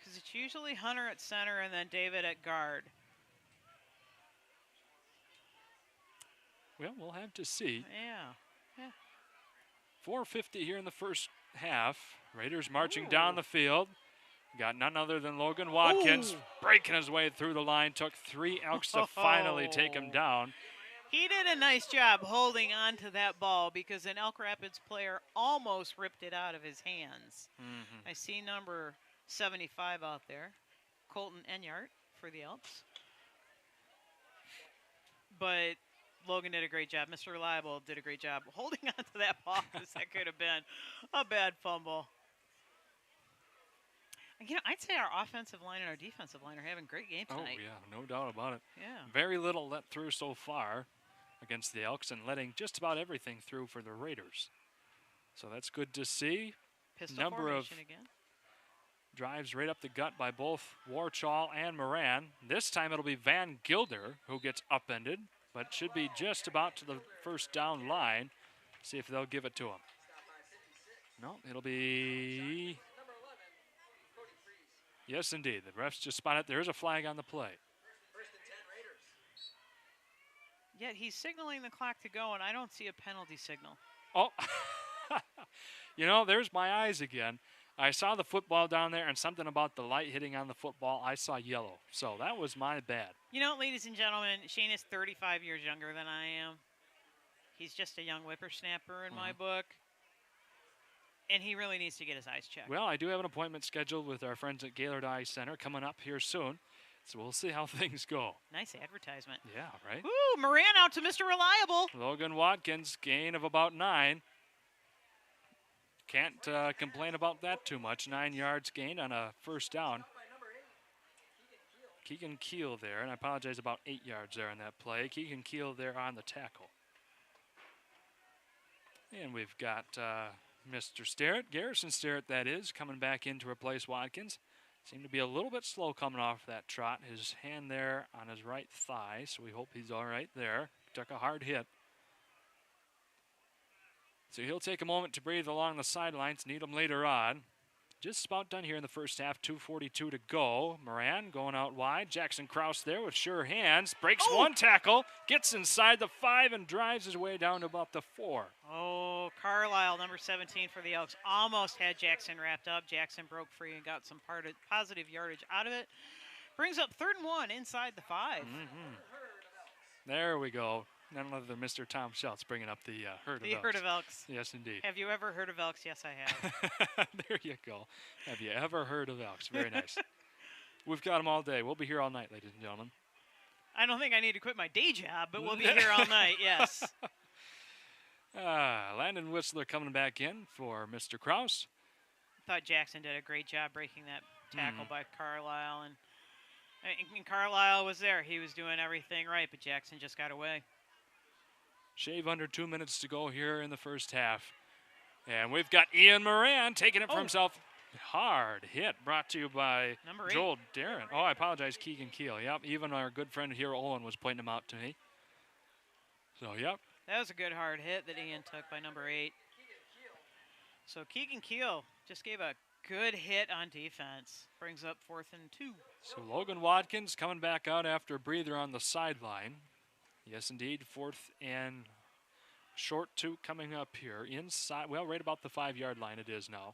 Because it's usually Hunter at center and then David at guard. Well, we'll have to see. Yeah. 4:50 here in the first half. Raiders marching down the field. Got none other than Logan Watkins breaking his way through the line. Took 3 Elks to finally take him down. He did a nice job holding on to that ball because an Elk Rapids player almost ripped it out of his hands. I see number 75 out there, Colton Enyart for the Elks. But Logan did a great job. Mr. Reliable did a great job holding on to that ball because that could have been a bad fumble. You know, I'd say our offensive line and our defensive line are having great games tonight. Oh, yeah, no doubt about it. Yeah. Very little let through so far against the Elks and letting just about everything through for the Raiders. So that's good to see. Pistol Number of formation again. drives right up the gut by both Warchal and Moran. This time it'll be Van Gilder who gets upended, but should be just about to the first down line. See if they'll give it to him. No, it'll be... Yes, indeed. The refs just spotted. There is a flag on the play. Yet he's signaling the clock to go, and I don't see a penalty signal. Oh, you know, there's my eyes again. I saw the football down there and something about the light hitting on the football. I saw yellow. So that was my bad. You know, ladies and gentlemen, Shane is 35 years younger than I am. He's just a young whippersnapper in my book. And he really needs to get his eyes checked. Well, I do have an appointment scheduled with our friends at Gaylord Eye Center coming up here soon. So we'll see how things go. Nice advertisement. Yeah, right? Ooh, Moran out to Mr. Reliable. Logan Watkins, gain of about 9. Can't complain about that too much. 9 yards gained on a first down. Keegan Keel there, and I apologize, about 8 yards there on that play. Keegan Keel there on the tackle. And we've got Mr. Sterrett, Garrison Sterrett that is, coming back in to replace Watkins. Seemed to be a little bit slow coming off that trot. His hand there on his right thigh, so we hope he's all right there. Took a hard hit. So he'll take a moment to breathe along the sidelines. Need him later on. Just about done here in the first half. 2:42 to go. Moran going out wide. Jackson Krause there with sure hands. Breaks one tackle. Gets inside the 5 and drives his way down to about the 4. Oh, Carlisle, number 17 for the Elks, almost had Jackson wrapped up. Jackson broke free and got some positive yardage out of it. Brings up 3rd and 1 inside the 5. There we go. None other than Mr. Tom Schultz bringing up the herd of Elks. The herd of Elks. Yes, indeed. Have you ever heard of Elks? Yes, I have. There you go. Have you ever heard of Elks? Very nice. We've got them all day. We'll be here all night, ladies and gentlemen. I don't think I need to quit my day job, but we'll be here all night, yes. Landon Whistler coming back in for Mr. Krause. Thought Jackson did a great job breaking that tackle by Carlisle. And Carlisle was there. He was doing everything right, but Jackson just got away. Shave under 2 minutes to go here in the first half. And we've got Ian Moran taking it for himself. Hard hit brought to you by number 8. Joel Darren. Oh, I apologize, Keegan Keel. Yep, even our good friend here, Owen, was pointing him out to me. So, yep. That was a good hard hit that Ian took by number 8. So Keegan Keel just gave a good hit on defense. Brings up 4th and 2. So Logan Watkins coming back out after a breather on the sideline. Yes, indeed, 4th and short 2 coming up here. Inside, well, right about the 5-yard line it is now.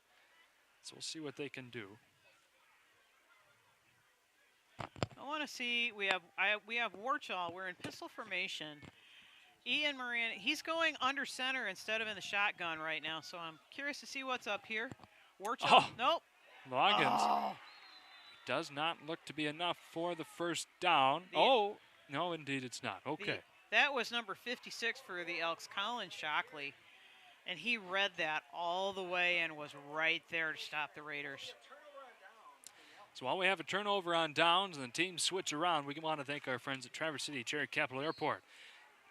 So we'll see what they can do. I want to see, we have Warchal. We're in pistol formation. Ian Moran, he's going under center instead of in the shotgun right now, so I'm curious to see what's up here. Warchal, nope. Loggins does not look to be enough for the first down. No, indeed it's not. Okay. That was number 56 for the Elks, Colin Shockley, and he read that all the way and was right there to stop the Raiders. So while we have a turnover on downs and the teams switch around, we want to thank our friends at Traverse City Cherry Capital Airport.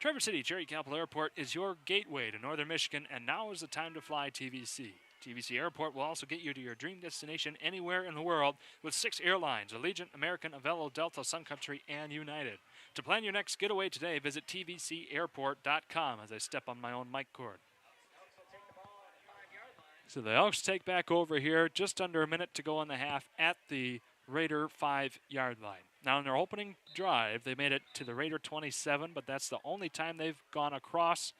Traverse City Cherry Capital Airport is your gateway to northern Michigan, and now is the time to fly TVC. TVC Airport will also get you to your dream destination anywhere in the world with 6 airlines: Allegiant, American, Avelo, Delta, Sun Country, and United. To plan your next getaway today, visit tvcairport.com as I step on my own mic cord. So the Elks take back over here, just under a minute to go in the half at the Raider 5-yard line. Now, in their opening drive, they made it to the Raider 27, but that's the only time they've gone across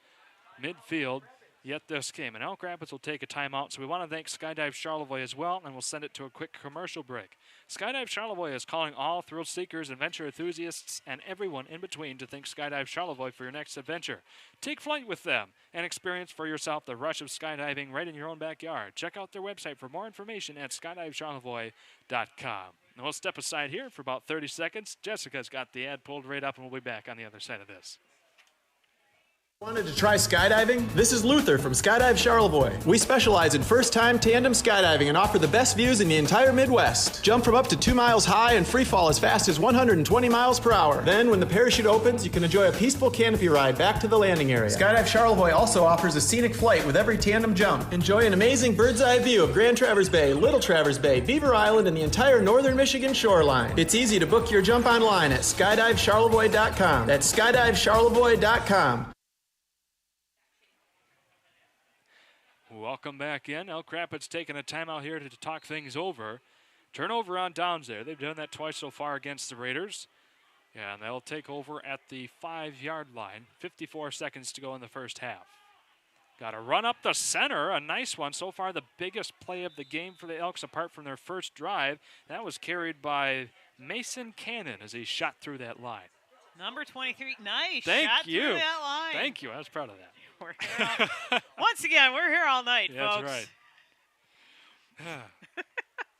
midfield yet this game. And Elk Rapids will take a timeout, so we want to thank Skydive Charlevoix as well, and we'll send it to a quick commercial break. Skydive Charlevoix is calling all thrill seekers, adventure enthusiasts, and everyone in between to thank Skydive Charlevoix for your next adventure. Take flight with them and experience for yourself the rush of skydiving right in your own backyard. Check out their website for more information at skydivecharlevoix.com. And we'll step aside here for about 30 seconds. Jessica's got the ad pulled right up, and we'll be back on the other side of this. Wanted to try skydiving? This is Luther from Skydive Charlevoix. We specialize in first-time tandem skydiving and offer the best views in the entire Midwest. Jump from up to 2 miles high and free fall as fast as 120 miles per hour. Then, when the parachute opens, you can enjoy a peaceful canopy ride back to the landing area. Skydive Charlevoix also offers a scenic flight with every tandem jump. Enjoy an amazing bird's-eye view of Grand Traverse Bay, Little Traverse Bay, Beaver Island, and the entire northern Michigan shoreline. It's easy to book your jump online at skydivecharlevoix.com. That's skydivecharlevoix.com. Welcome back in. Elk Rapids taking a timeout here to talk things over. Turnover on downs there. They've done that twice so far against the Raiders. Yeah, and they'll take over at the 5-yard line. 54 seconds to go in the first half. Got a run up the center. A nice one. So far the biggest play of the game for the Elks apart from their first drive. That was carried by Mason Cannon as he shot through that line. Number 23. Nice. Thank shot you. Through that line. Thank you. I was proud of that. We're here once again, we're here all night, yeah, folks. That's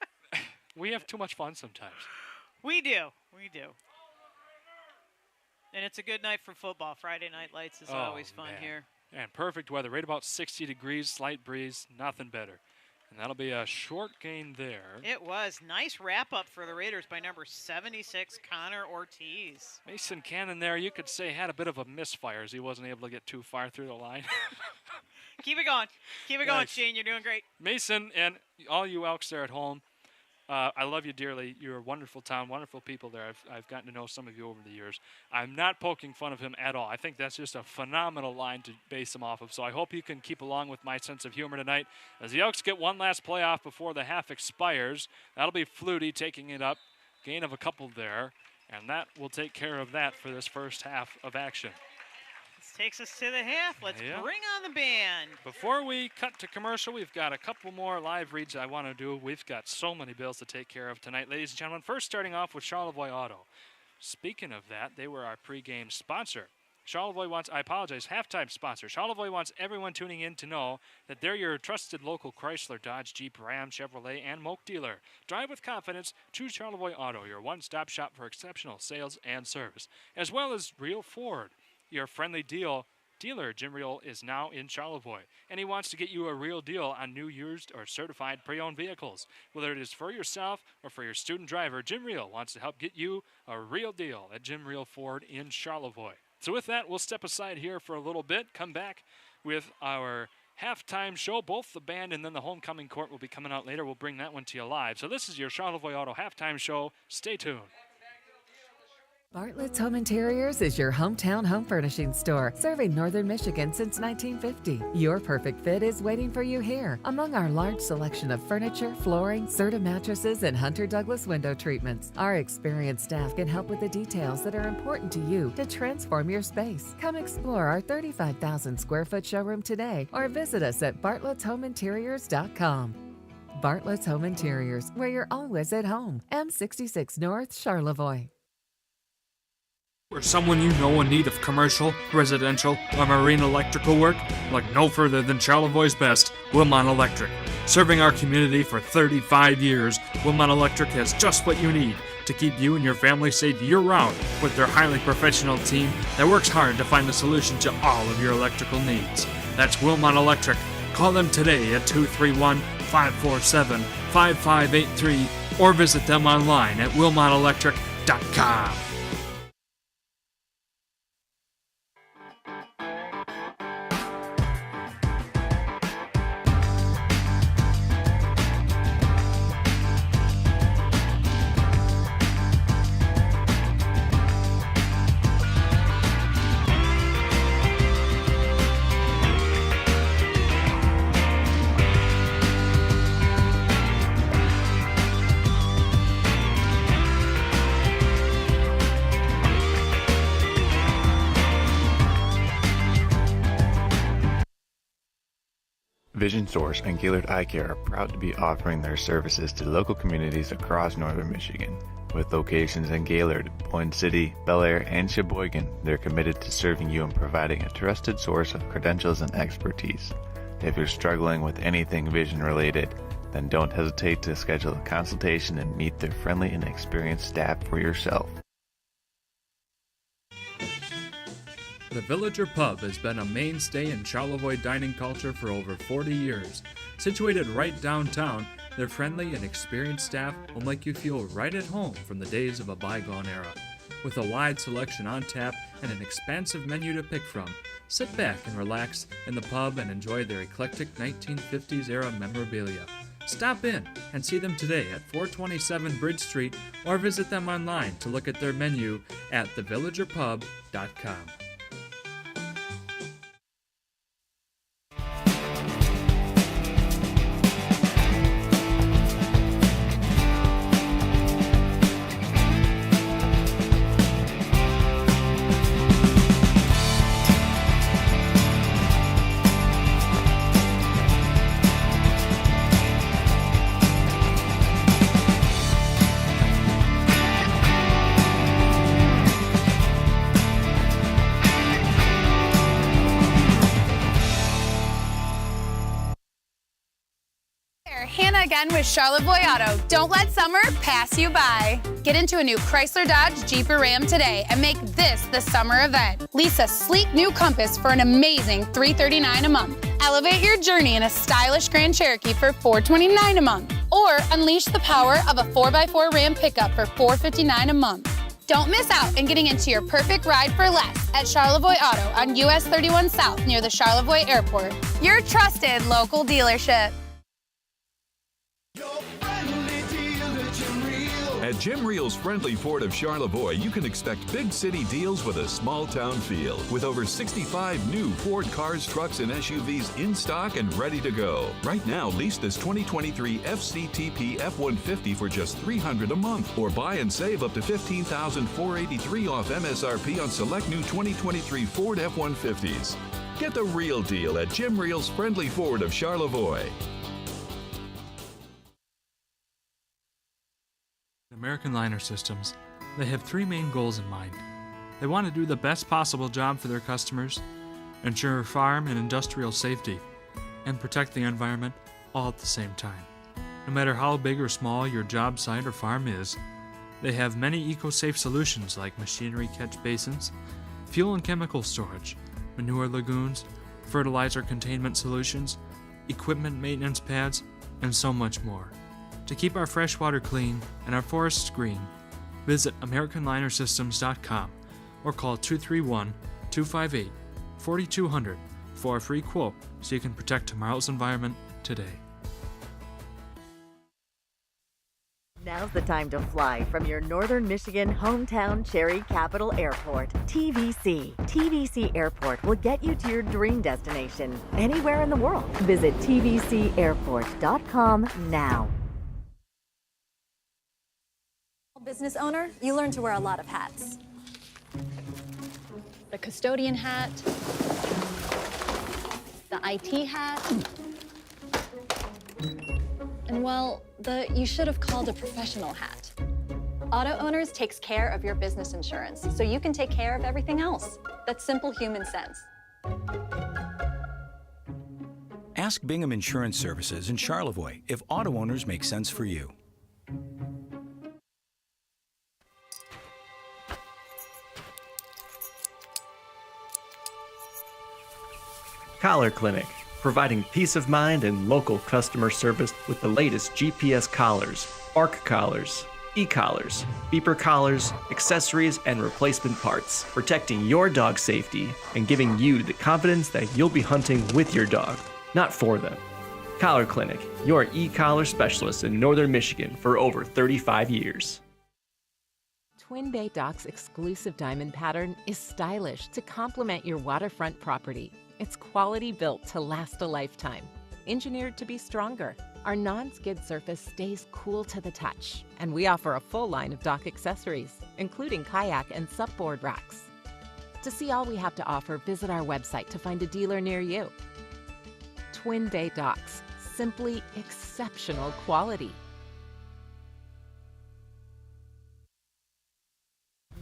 right. We have too much fun sometimes. We do. We do. And it's a good night for football. Friday Night Lights is always fun here. And perfect weather. Right about 60 degrees, slight breeze, nothing better. And that'll be a short gain there. It was. Nice wrap-up for the Raiders by number 76, Connor Ortiz. Mason Cannon there, you could say, had a bit of a misfire as he wasn't able to get too far through the line. Keep it going. Keep it going, Shane. You're doing great. Mason and all you Elks there at home, I love you dearly. You're a wonderful town, wonderful people there. I've gotten to know some of you over the years. I'm not poking fun of him at all. I think that's just a phenomenal line to base him off of. So I hope you can keep along with my sense of humor tonight. As the Elks get one last playoff before the half expires, that'll be Flutie taking it up. Gain of a couple there. And that will take care of that for this first half of action. This takes us to the half. Let's bring on the band. Before we cut to commercial, we've got a couple more live reads I want to do. We've got so many bills to take care of tonight, ladies and gentlemen. First, starting off with Charlevoix Auto. Speaking of that, they were our pregame sponsor. Halftime sponsor. Charlevoix wants everyone tuning in to know that they're your trusted local Chrysler, Dodge, Jeep, Ram, Chevrolet, and Moke dealer. Drive with confidence. Choose Charlevoix Auto, your one-stop shop for exceptional sales and service, as well as Real Ford. Your friendly dealer, Jim Real, is now in Charlevoix, and he wants to get you a real deal on new, used, or certified pre-owned vehicles. Whether it is for yourself or for your student driver, Jim Real wants to help get you a real deal at Jim Real Ford in Charlevoix. So with that, we'll step aside here for a little bit, come back with our halftime show. Both the band and then the homecoming court will be coming out later. We'll bring that one to you live. So this is your Charlevoix Auto halftime show. Stay tuned. Bartlett's Home Interiors is your hometown home furnishing store, serving northern Michigan since 1950. Your perfect fit is waiting for you here. Among our large selection of furniture, flooring, Serta mattresses, and Hunter Douglas window treatments, our experienced staff can help with the details that are important to you to transform your space. Come explore our 35,000 square foot showroom today or visit us at bartlettshomeinteriors.com. Bartlett's Home Interiors, where you're always at home. M66 North, Charlevoix. Or someone you know in need of commercial, residential, or marine electrical work? Look no further than Charlevoix's best, Wilmot Electric. Serving our community for 35 years, Wilmot Electric has just what you need to keep you and your family safe year-round with their highly professional team that works hard to find a solution to all of your electrical needs. That's Wilmot Electric. Call them today at 231-547-5583 or visit them online at wilmotelectric.com. Vision Source and Gaylord Eye Care are proud to be offering their services to local communities across northern Michigan. With locations in Gaylord, Boyne City, Bel Air, and Sheboygan, they're committed to serving you and providing a trusted source of credentials and expertise. If you're struggling with anything vision related, then don't hesitate to schedule a consultation and meet their friendly and experienced staff for yourself. The Villager Pub has been a mainstay in Charlevoix dining culture for over 40 years. Situated right downtown, their friendly and experienced staff will make you feel right at home from the days of a bygone era. With a wide selection on tap and an expansive menu to pick from, sit back and relax in the pub and enjoy their eclectic 1950s era memorabilia. Stop in and see them today at 427 Bridge Street or visit them online to look at their menu at thevillagerpub.com. Hannah again with Charlevoix Auto. Don't let summer pass you by. Get into a new Chrysler, Dodge, Jeep, or Ram today and make this the summer event. Lease a sleek new Compass for an amazing $339 a month. Elevate your journey in a stylish Grand Cherokee for $429 a month. Or unleash the power of a 4x4 Ram pickup for $459 a month. Don't miss out on getting into your perfect ride for less at Charlevoix Auto on US 31 South near the Charlevoix Airport. Your trusted local dealership. At Jim Reel's Friendly Ford of Charlevoix, you can expect big city deals with a small town feel. With over 65 new Ford cars, trucks, and SUVs in stock and ready to go. Right now, lease this 2023 FCTP F-150 for just $300 a month. Or buy and save up to $15,483 off MSRP on select new 2023 Ford F-150s. Get the real deal at Jim Reel's Friendly Ford of Charlevoix. American Liner Systems, they have three main goals in mind. They want to do the best possible job for their customers, ensure farm and industrial safety, and protect the environment all at the same time. No matter how big or small your job site or farm is, they have many eco-safe solutions like machinery catch basins, fuel and chemical storage, manure lagoons, fertilizer containment solutions, equipment maintenance pads, and so much more. To keep our fresh water clean and our forests green, visit AmericanLinerSystems.com or call 231-258-4200 for a free quote so you can protect tomorrow's environment today. Now's the time to fly from your northern Michigan hometown Cherry Capital Airport, TVC. TVC Airport will get you to your dream destination anywhere in the world. Visit tvcairport.com now. Business owner, you learn to wear a lot of hats. The custodian hat, the IT hat, and well, you should have called a professional hat. Auto Owners takes care of your business insurance, so you can take care of everything else. That's simple human sense. Ask Bingham Insurance Services in Charlevoix if auto owners make sense for you. Collar Clinic, providing peace of mind and local customer service with the latest GPS collars, ARC collars, e-collars, beeper collars, accessories, and replacement parts, protecting your dog's safety and giving you the confidence that you'll be hunting with your dog, not for them. Collar Clinic, your e-collar specialist in northern Michigan for over 35 years. Twin Bay Dock's exclusive diamond pattern is stylish to complement your waterfront property. It's quality built to last a lifetime. Engineered to be stronger, our non-skid surface stays cool to the touch. And we offer a full line of dock accessories, including kayak and supboard racks. To see all we have to offer, visit our website to find a dealer near you. Twin Bay Docks. Simply exceptional quality.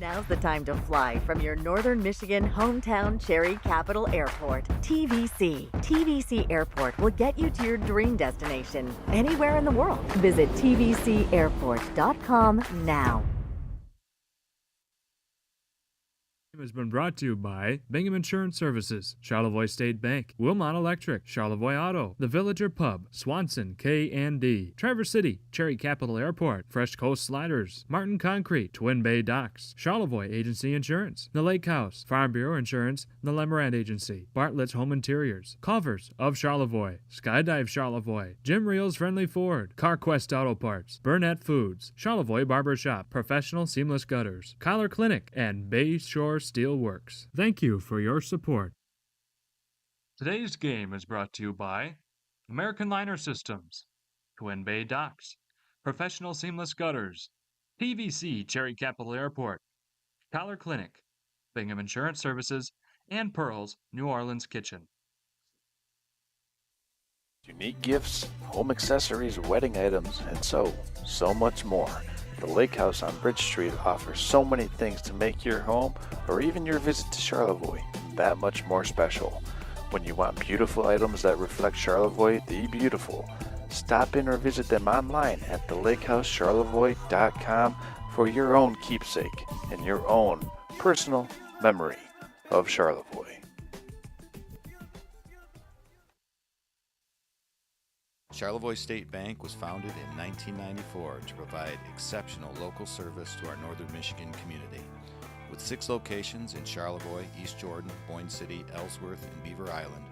Now's the time to fly from your northern Michigan hometown Cherry Capital Airport. TVC. TVC Airport will get you to your dream destination anywhere in the world. Visit tvcairport.com now. Has been brought to you by Bingham Insurance Services, Charlevoix State Bank, Wilmot Electric, Charlevoix Auto, The Villager Pub, Swanson K&D, Traverse City, Cherry Capital Airport, Fresh Coast Sliders, Martin Concrete, Twin Bay Docks, Charlevoix Agency Insurance, The Lake House, Farm Bureau Insurance, The Lemarant Agency, Bartlett's Home Interiors, Culvers of Charlevoix, Skydive Charlevoix, Jim Reel's Friendly Ford, CarQuest Auto Parts, Burnett Foods, Charlevoix Barber Shop, Professional Seamless Gutters, Collar Clinic, and Bay Shore Steel Works. Thank you for your support. Today's game is brought to you by American Liner Systems, Twin Bay Docks, Professional Seamless Gutters, PVC Cherry Capital Airport, Collar Clinic, Bingham Insurance Services, and Pearl's New Orleans Kitchen. Unique gifts, home accessories, wedding items, and so much more. The Lake House on Bridge Street offers so many things to make your home or even your visit to Charlevoix that much more special. When you want beautiful items that reflect Charlevoix the beautiful, stop in or visit them online at thelakehousecharlevoix.com for your own keepsake and your own personal memory of Charlevoix. Charlevoix State Bank was founded in 1994 to provide exceptional local service to our northern Michigan community. With 6 locations in Charlevoix, East Jordan, Boyne City, Ellsworth, and Beaver Island,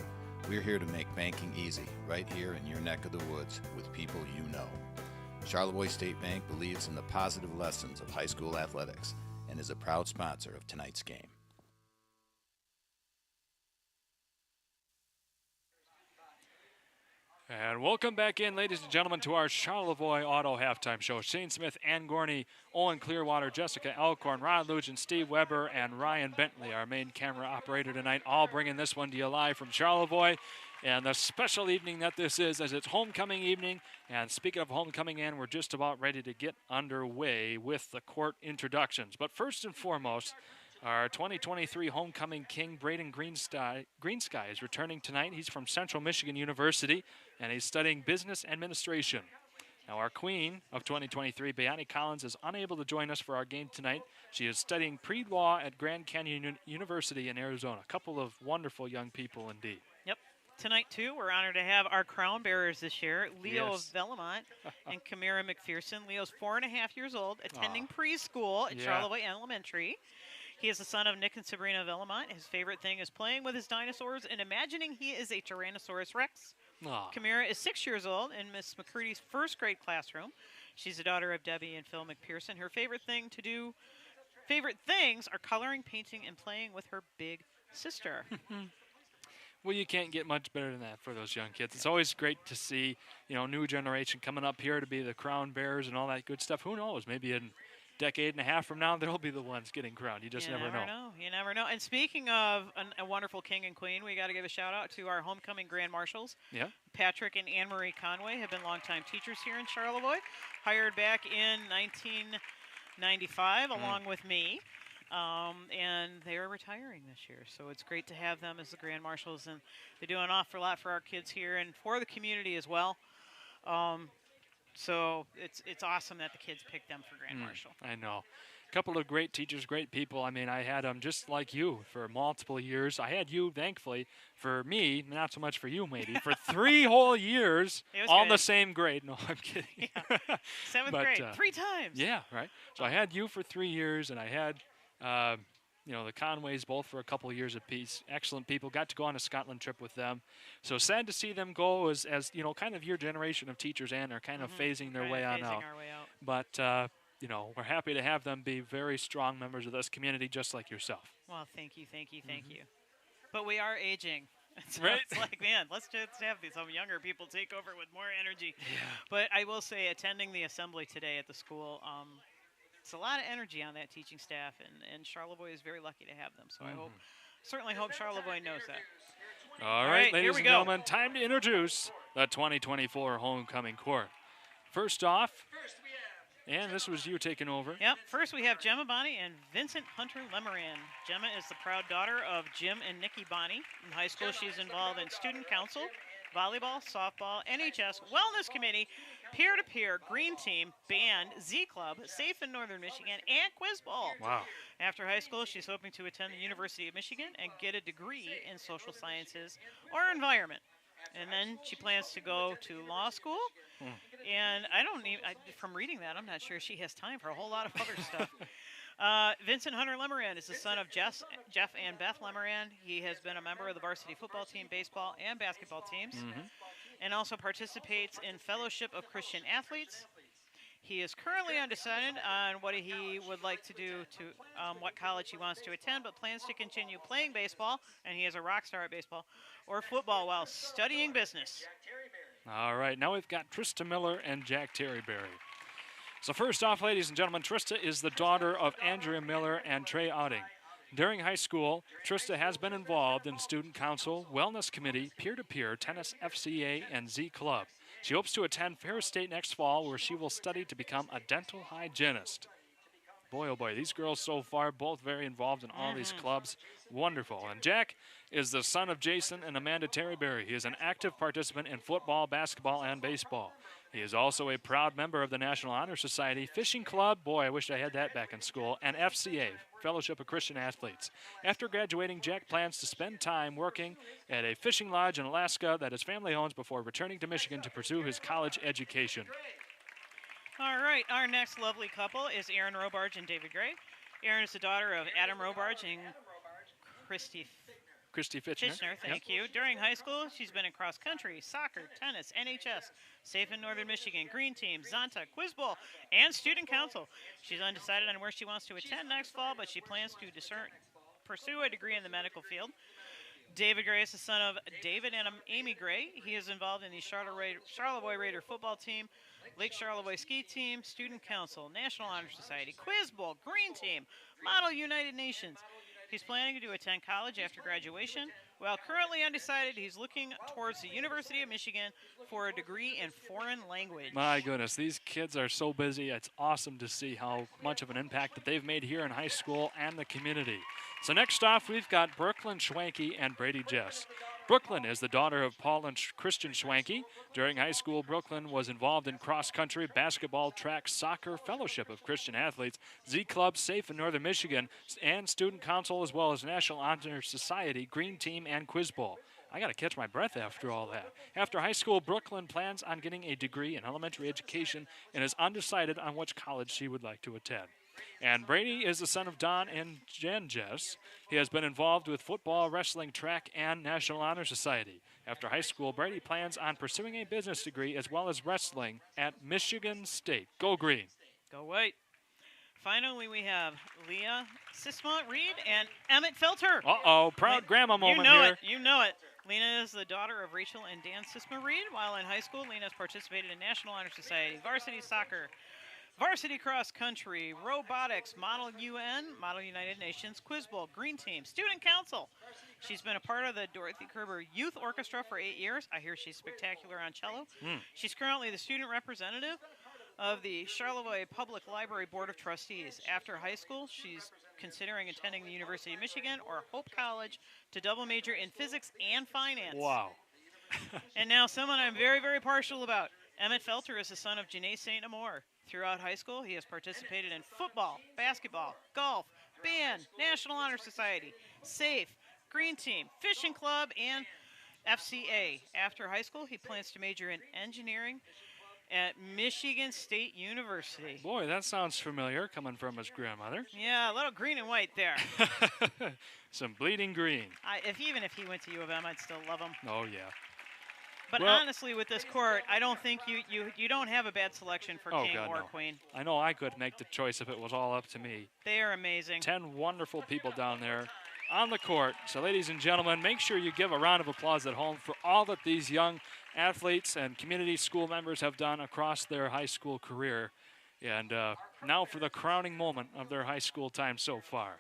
we're here to make banking easy right here in your neck of the woods with people you know. Charlevoix State Bank believes in the positive lessons of high school athletics and is a proud sponsor of tonight's game. And welcome back in, ladies and gentlemen, to our Charlevoix Auto Halftime Show. Shane Smith, Ann Gorney, Owen Clearwater, Jessica Elkhorn, Rod Lujan, Steve Weber, and Ryan Bentley, our main camera operator tonight, all bringing this one to you live from Charlevoix. And the special evening that this is, as it's homecoming evening. And speaking of homecoming, Ann, we're just about ready to get underway with the court introductions. But first and foremost, our 2023 homecoming king, Braden Greensky, is returning tonight. He's from Central Michigan University, and he's studying business administration. Now, our queen of 2023, Bayani Collins, is unable to join us for our game tonight. She is studying pre-law at Grand Canyon University in Arizona. A couple of wonderful young people indeed. Yep. Tonight, too, we're honored to have our crown bearers this year, Leo of Vellamont and Kamira McPherson. Leo's 4.5 years old, attending preschool at Charlevoix Elementary. He is the son of Nick and Sabrina Vellamont. His favorite thing is playing with his dinosaurs and imagining he is a Tyrannosaurus Rex. Kamira is 6 years old in Miss McCurdy's first grade classroom. She's the daughter of Debbie and Phil McPherson. Her favorite things are coloring, painting, and playing with her big sister. Well, you can't get much better than that for those young kids. It's always great to see, new generation coming up here to be the crown bearers and all that good stuff. Who knows? Maybe in decade and a half from now, they'll be the ones getting crowned. You just never know. You never know. And speaking of a wonderful king and queen, we got to give a shout out to our homecoming grand marshals. Yeah. Patrick and Anne Marie Conway have been longtime teachers here in Charlevoix, hired back in 1995 along with me. And they are retiring this year, so it's great to have them as the grand marshals, and they do an awful lot for our kids here and for the community as well. So it's awesome that the kids picked them for Grand Marshal. I know. A couple of great teachers, great people. I mean, I had them just like you for multiple years. I had you, thankfully, for me, not so much for you maybe, for 3 whole years, all in the same grade. No, I'm kidding. Yeah. 7th grade, 3 times. Yeah, right. So I had you for 3 years, and I had the Conways both for a couple of years apiece. Excellent people. Got to go on a Scotland trip with them. So sad to see them go as kind of your generation of teachers and are kind of phasing their way on out. But, we're happy to have them be very strong members of this community just like yourself. Well, thank you. But we are aging. So right. It's like, man, let's just have some younger people take over with more energy. Yeah. But I will say, attending the assembly today at the school, it's a lot of energy on that teaching staff, and Charlevoix is very lucky to have them. So I certainly hope Charlevoix knows that. All right, here ladies we and go. gentlemen, time to introduce the 2024 homecoming court. First off, and this was you taking over. Yep. First, we have Gemma Bonney and Vincent Hunter Lemoran. Gemma is the proud daughter of Jim and Nikki Bonney. In high school, she's involved in student council, volleyball, softball, NHS, wellness committee, peer-to-peer, green team, band, Z Club, Safe in Northern Michigan, and quiz ball. Wow. After high school, she's hoping to attend the University of Michigan and get a degree in social sciences or environment. And then she plans to go to law school. And from reading that, I'm not sure she has time for a whole lot of other stuff. Vincent Hunter Lemoran is the son of Jeff and Beth Lemoran. He has been a member of the varsity football team, baseball, and basketball teams, and also participates in Fellowship of Christian Athletes. He is currently undecided on what he would like to do what college he wants to attend, but plans to continue playing baseball, and he is a rock star at baseball, or football while studying business. All right, now we've got Trista Miller and Jack Terryberry. So first off, ladies and gentlemen, Trista is the daughter of Andrea Miller and Trey Outing. During high school, Trista has been involved in student council, wellness committee, peer-to-peer, tennis FCA, and Z Club. She hopes to attend Ferris State next fall, where she will study to become a dental hygienist. Boy, oh boy, these girls so far, both very involved in all these clubs. Wonderful. And Jack is the son of Jason and Amanda Terryberry. He is an active participant in football, basketball, and baseball. He is also a proud member of the National Honor Society, Fishing Club, boy, I wish I had that back in school, and FCA, Fellowship of Christian Athletes. After graduating, Jack plans to spend time working at a fishing lodge in Alaska that his family owns before returning to Michigan to pursue his college education. All right, our next lovely couple is Erin Robarge and David Gray. Erin is the daughter of Adam Robarge and Christy Fitchner, thank you. During high school, she's been in cross country, soccer, tennis, NHS, Safe in Northern Michigan, green team, Zonta, quiz bowl, and student council. She's undecided on where she wants to attend next fall, but she plans to pursue a degree in the medical field. David Gray is the son of David and Amy Gray. He is involved in the Charlevoix Raider football team, Lake Charlevoix ski team, student council, National Honor Society, quiz bowl, green team, Model United Nations. He's planning to attend college after graduation. While currently undecided, he's looking towards the University of Michigan for a degree in foreign language. My goodness, these kids are so busy. It's awesome to see how much of an impact that they've made here in high school and the community. So next off, we've got Brooklyn Schwanke and Brady Jess. Brooklyn is the daughter of Paul and Christian Schwanke. During high school, Brooklyn was involved in cross-country, basketball, track, soccer, Fellowship of Christian Athletes, Z Club, Safe in Northern Michigan, and Student Council, as well as National Honor Society, Green Team, and Quiz Bowl. I got to catch my breath after all that. After high school, Brooklyn plans on getting a degree in elementary education and is undecided on which college she would like to attend. And Brady is the son of Don and Jen Jess. He has been involved with football, wrestling, track, and National Honor Society. After high school, Brady plans on pursuing a business degree as well as wrestling at Michigan State. Go Green. Go White. Finally, we have Leah Sismont-Reed and Emmett Felter. Uh-oh, proud grandma moment here. You know it. Lena is the daughter of Rachel and Dan Sismont-Reed. While in high school, Lena has participated in National Honor Society, varsity soccer, varsity cross country, robotics, Model UN, Model United Nations, Quiz Bowl, Green Team, Student Council. She's been a part of the Dorothy Kerber Youth Orchestra for 8 years. I hear she's spectacular on cello. She's currently the student representative of the Charlevoix Public Library Board of Trustees. After high school, she's considering attending the University of Michigan or Hope College to double major in physics and finance. Wow. And now someone I'm very, very partial about. Emmett Felter is the son of Janae St. Amour. Throughout high school, he has participated in football, basketball, golf, band, National Honor Society, SAFE, Green Team, Fishing Club, and FCA. After high school, he plans to major in engineering at Michigan State University. Boy, that sounds familiar coming from his grandmother. Yeah, a little green and white there. Some bleeding green. Even if he went to U of M, I'd still love him. Oh, yeah. But well, honestly, with this court, I don't think you don't have a bad selection for King or Queen. I know I could make the choice if it was all up to me. They are amazing. 10 wonderful people down there on the court. So, ladies and gentlemen, make sure you give a round of applause at home for all that these young athletes and community school members have done across their high school career. And now for the crowning moment of their high school time so far.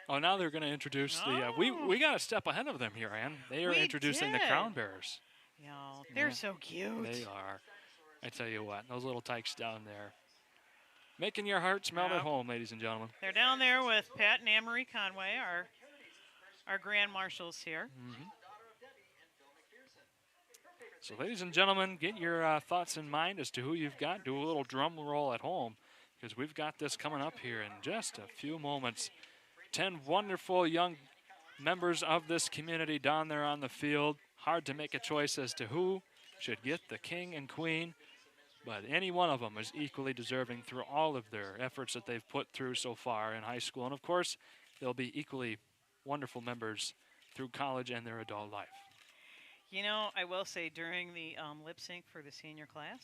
Oh, now they're going to introduce the. We got a step ahead of them here, Ann. They are introducing the Crown Bearers. Yeah, they're so cute. They are. I tell you what, those little tykes down there, making your heart smell at home, ladies and gentlemen. They're down there with Pat and Anne-Marie Conway, our grand marshals here. Mm-hmm. So, ladies and gentlemen, get your thoughts in mind as to who you've got. Do a little drum roll at home, because we've got this coming up here in just a few moments. 10 wonderful young members of this community down there on the field. Hard to make a choice as to who should get the king and queen, but any one of them is equally deserving through all of their efforts that they've put through so far in high school. And, of course, they'll be equally wonderful members through college and their adult life. You know, I will say during the lip sync for the senior class,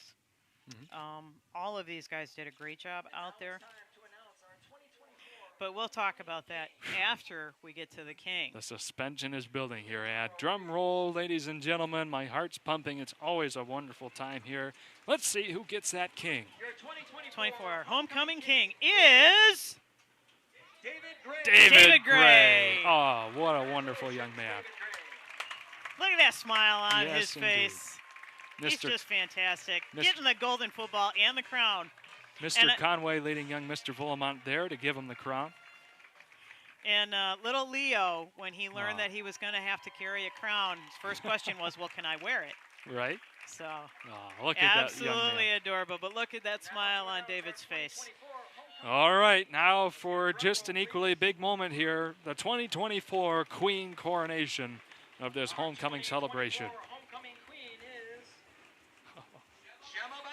all of these guys did a great job out there. But we'll talk about that after we get to the king. The suspension is building here, Ad. Drum roll, ladies and gentlemen. My heart's pumping. It's always a wonderful time here. Let's see who gets that king. Your 2024 homecoming king is David Gray. Oh, what a wonderful young man. Look at that smile on his indeed. face. He's just fantastic. Mr. Getting the golden football and the crown. Mr. Conway leading young Mr. Villamont there to give him the crown. And little Leo, when he learned that he was going to have to carry a crown, his first question was, well, can I wear it? Right. So look at that young absolutely man. Adorable. But look at that smile on David's face. All right, now for just an equally big moment here, the 2024 Queen coronation of this homecoming celebration.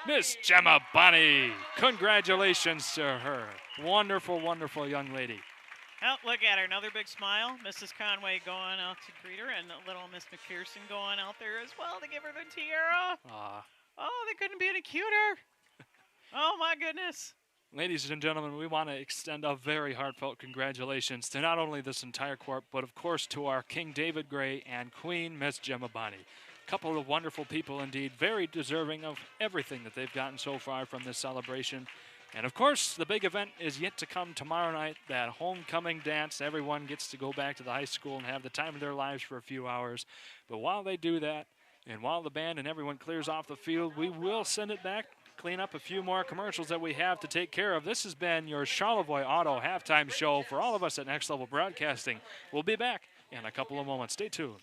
Miss Gemma Bonney. Congratulations to her. Wonderful, wonderful young lady. Oh, look at her. Another big smile. Mrs. Conway going out to greet her, and little Miss McPherson going out there as well to give her the tiara. Oh, they couldn't be any cuter. Oh, my goodness. Ladies and gentlemen, we want to extend a very heartfelt congratulations to not only this entire corps, but of course to our King David Gray and Queen Miss Gemma Bonney. Couple of wonderful people indeed, very deserving of everything that they've gotten so far from this celebration. And of course, the big event is yet to come tomorrow night, that homecoming dance. Everyone gets to go back to the high school and have the time of their lives for a few hours. But while they do that, and while the band and everyone clears off the field, we will send it back, clean up a few more commercials that we have to take care of. This has been your Charlevoix Auto halftime show for all of us at Next Level Broadcasting. We'll be back in a couple of moments. Stay tuned.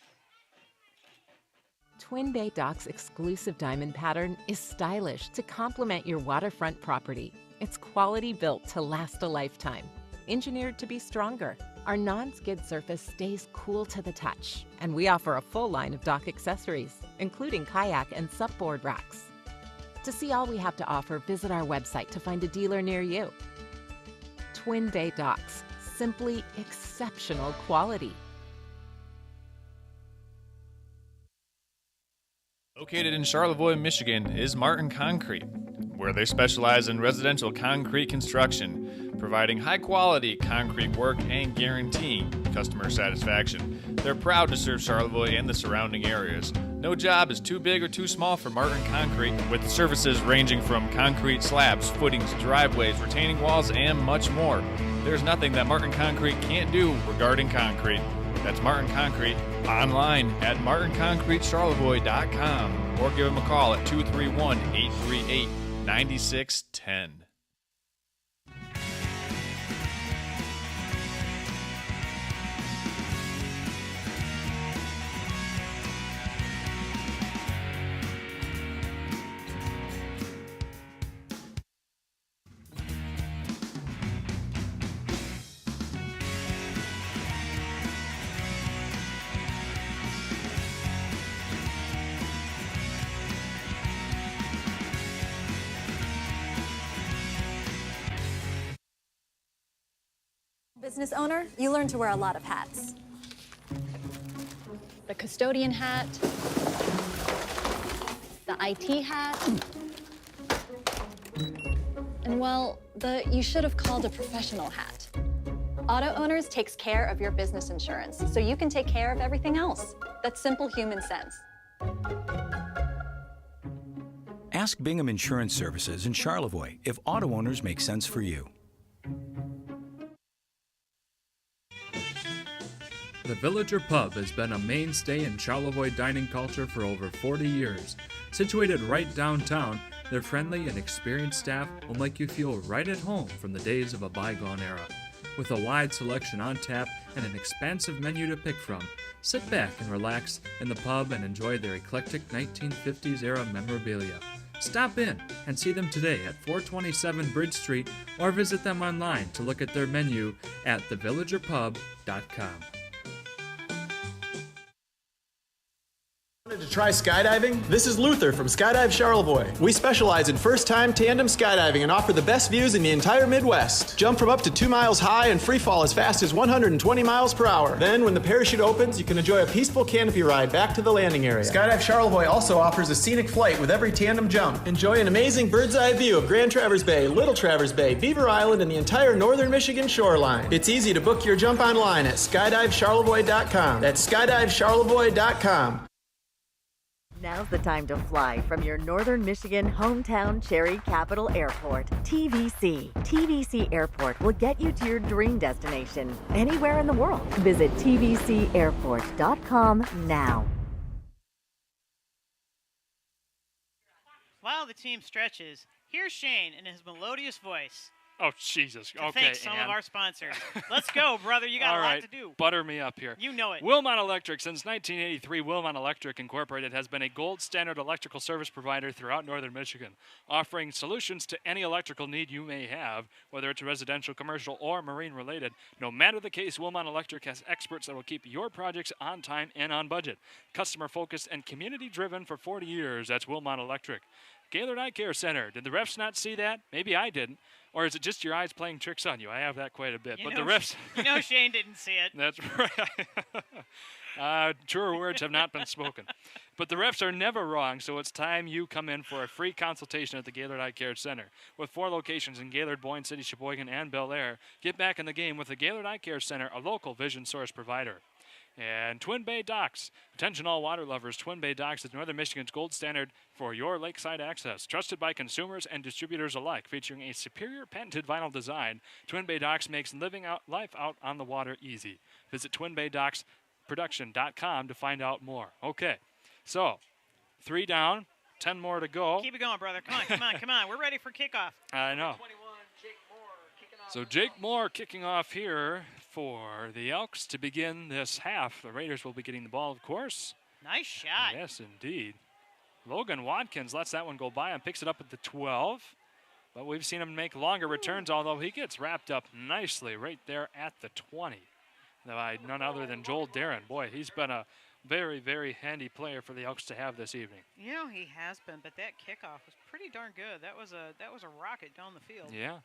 Twin Bay Dock's exclusive diamond pattern is stylish to complement your waterfront property. It's quality built to last a lifetime. Engineered to be stronger, our non-skid surface stays cool to the touch, and we offer a full line of dock accessories, including kayak and supboard racks. To see all we have to offer, visit our website to find a dealer near you. Twin Bay Docks, simply exceptional quality. Located in Charlevoix, Michigan, is Martin Concrete, where they specialize in residential concrete construction, providing high-quality concrete work and guaranteeing customer satisfaction. They're proud to serve Charlevoix and the surrounding areas. No job is too big or too small for Martin Concrete, with services ranging from concrete slabs, footings, driveways, retaining walls, and much more. There's nothing that Martin Concrete can't do regarding concrete. That's Martin Concrete, online at martinconcretecharlevoix.com, or give them a call at 231-838-9610. Business owner, you learn to wear a lot of hats. The custodian hat, the IT hat, and well, you should have called a professional hat. Auto Owners takes care of your business insurance, so you can take care of everything else. That's simple human sense. Ask Bingham Insurance Services in Charlevoix if auto owners make sense for you. The Villager Pub has been a mainstay in Charlevoix dining culture for over 40 years. Situated right downtown, their friendly and experienced staff will make you feel right at home from the days of a bygone era. With a wide selection on tap and an expansive menu to pick from, sit back and relax in the pub and enjoy their eclectic 1950s era memorabilia. Stop in and see them today at 427 Bridge Street or visit them online to look at their menu at thevillagerpub.com. Wanted to try skydiving? This is Luther from Skydive Charlevoix. We specialize in first-time tandem skydiving and offer the best views in the entire Midwest. Jump from up to 2 miles high and free fall as fast as 120 miles per hour. Then, when the parachute opens, you can enjoy a peaceful canopy ride back to the landing area. Skydive Charlevoix also offers a scenic flight with every tandem jump. Enjoy an amazing bird's-eye view of Grand Traverse Bay, Little Traverse Bay, Beaver Island, and the entire northern Michigan shoreline. It's easy to book your jump online at skydivecharlevoix.com. That's skydivecharlevoix.com. Now's the time to fly from your northern Michigan hometown Cherry Capital Airport, TVC. TVC Airport will get you to your dream destination anywhere in the world. Visit tvcairport.com now. While the team stretches, here's Shane in his melodious voice. Oh, Jesus. To Okay, thank some of our sponsors. Let's go, brother. You got All a right, lot to do. Butter me up here. You know it. Wilmot Electric. Since 1983, Wilmot Electric Incorporated has been a gold standard electrical service provider throughout northern Michigan, offering solutions to any electrical need you may have, whether it's residential, commercial, or marine related. No matter the case, Wilmot Electric has experts that will keep your projects on time and on budget. Customer focused and community driven for 40 years. That's Wilmot Electric. Gaylord Eye Care Center. Did the refs not see that? Maybe I didn't. Or is it just your eyes playing tricks on you? I have that quite a bit. But the refs... You know Shane didn't see it. That's right. Truer words have not been spoken. But the refs are never wrong, so it's time you come in for a free consultation at the Gaylord Eye Care Center. With 4 locations in Gaylord, Boyne City, Sheboygan, and Bel Air, get back in the game with the Gaylord Eye Care Center, a local vision source provider. And Twin Bay Docks. Attention all water lovers, Twin Bay Docks is Northern Michigan's gold standard for your lakeside access. Trusted by consumers and distributors alike, featuring a superior patented vinyl design, Twin Bay Docks makes living life out on the water easy. Visit twinbaydocksproduction.com to find out more. Okay, so 3 down, 10 more to go. Keep it going, brother. Come on, come on, come on. We're ready for kickoff. I know. So Jake Moore kicking off here for the Elks to begin this half. The Raiders will be getting the ball, of course. Nice shot. Yes, indeed. Logan Watkins lets that one go by and picks it up at the 12. But we've seen him make longer returns, although he gets wrapped up nicely right there at the 20. By none other than Joel Darren. Boy, he's been a very, very handy player for the Elks to have this evening. You know, he has been, but that kickoff was pretty darn good. That was a rocket down the field. Yeah.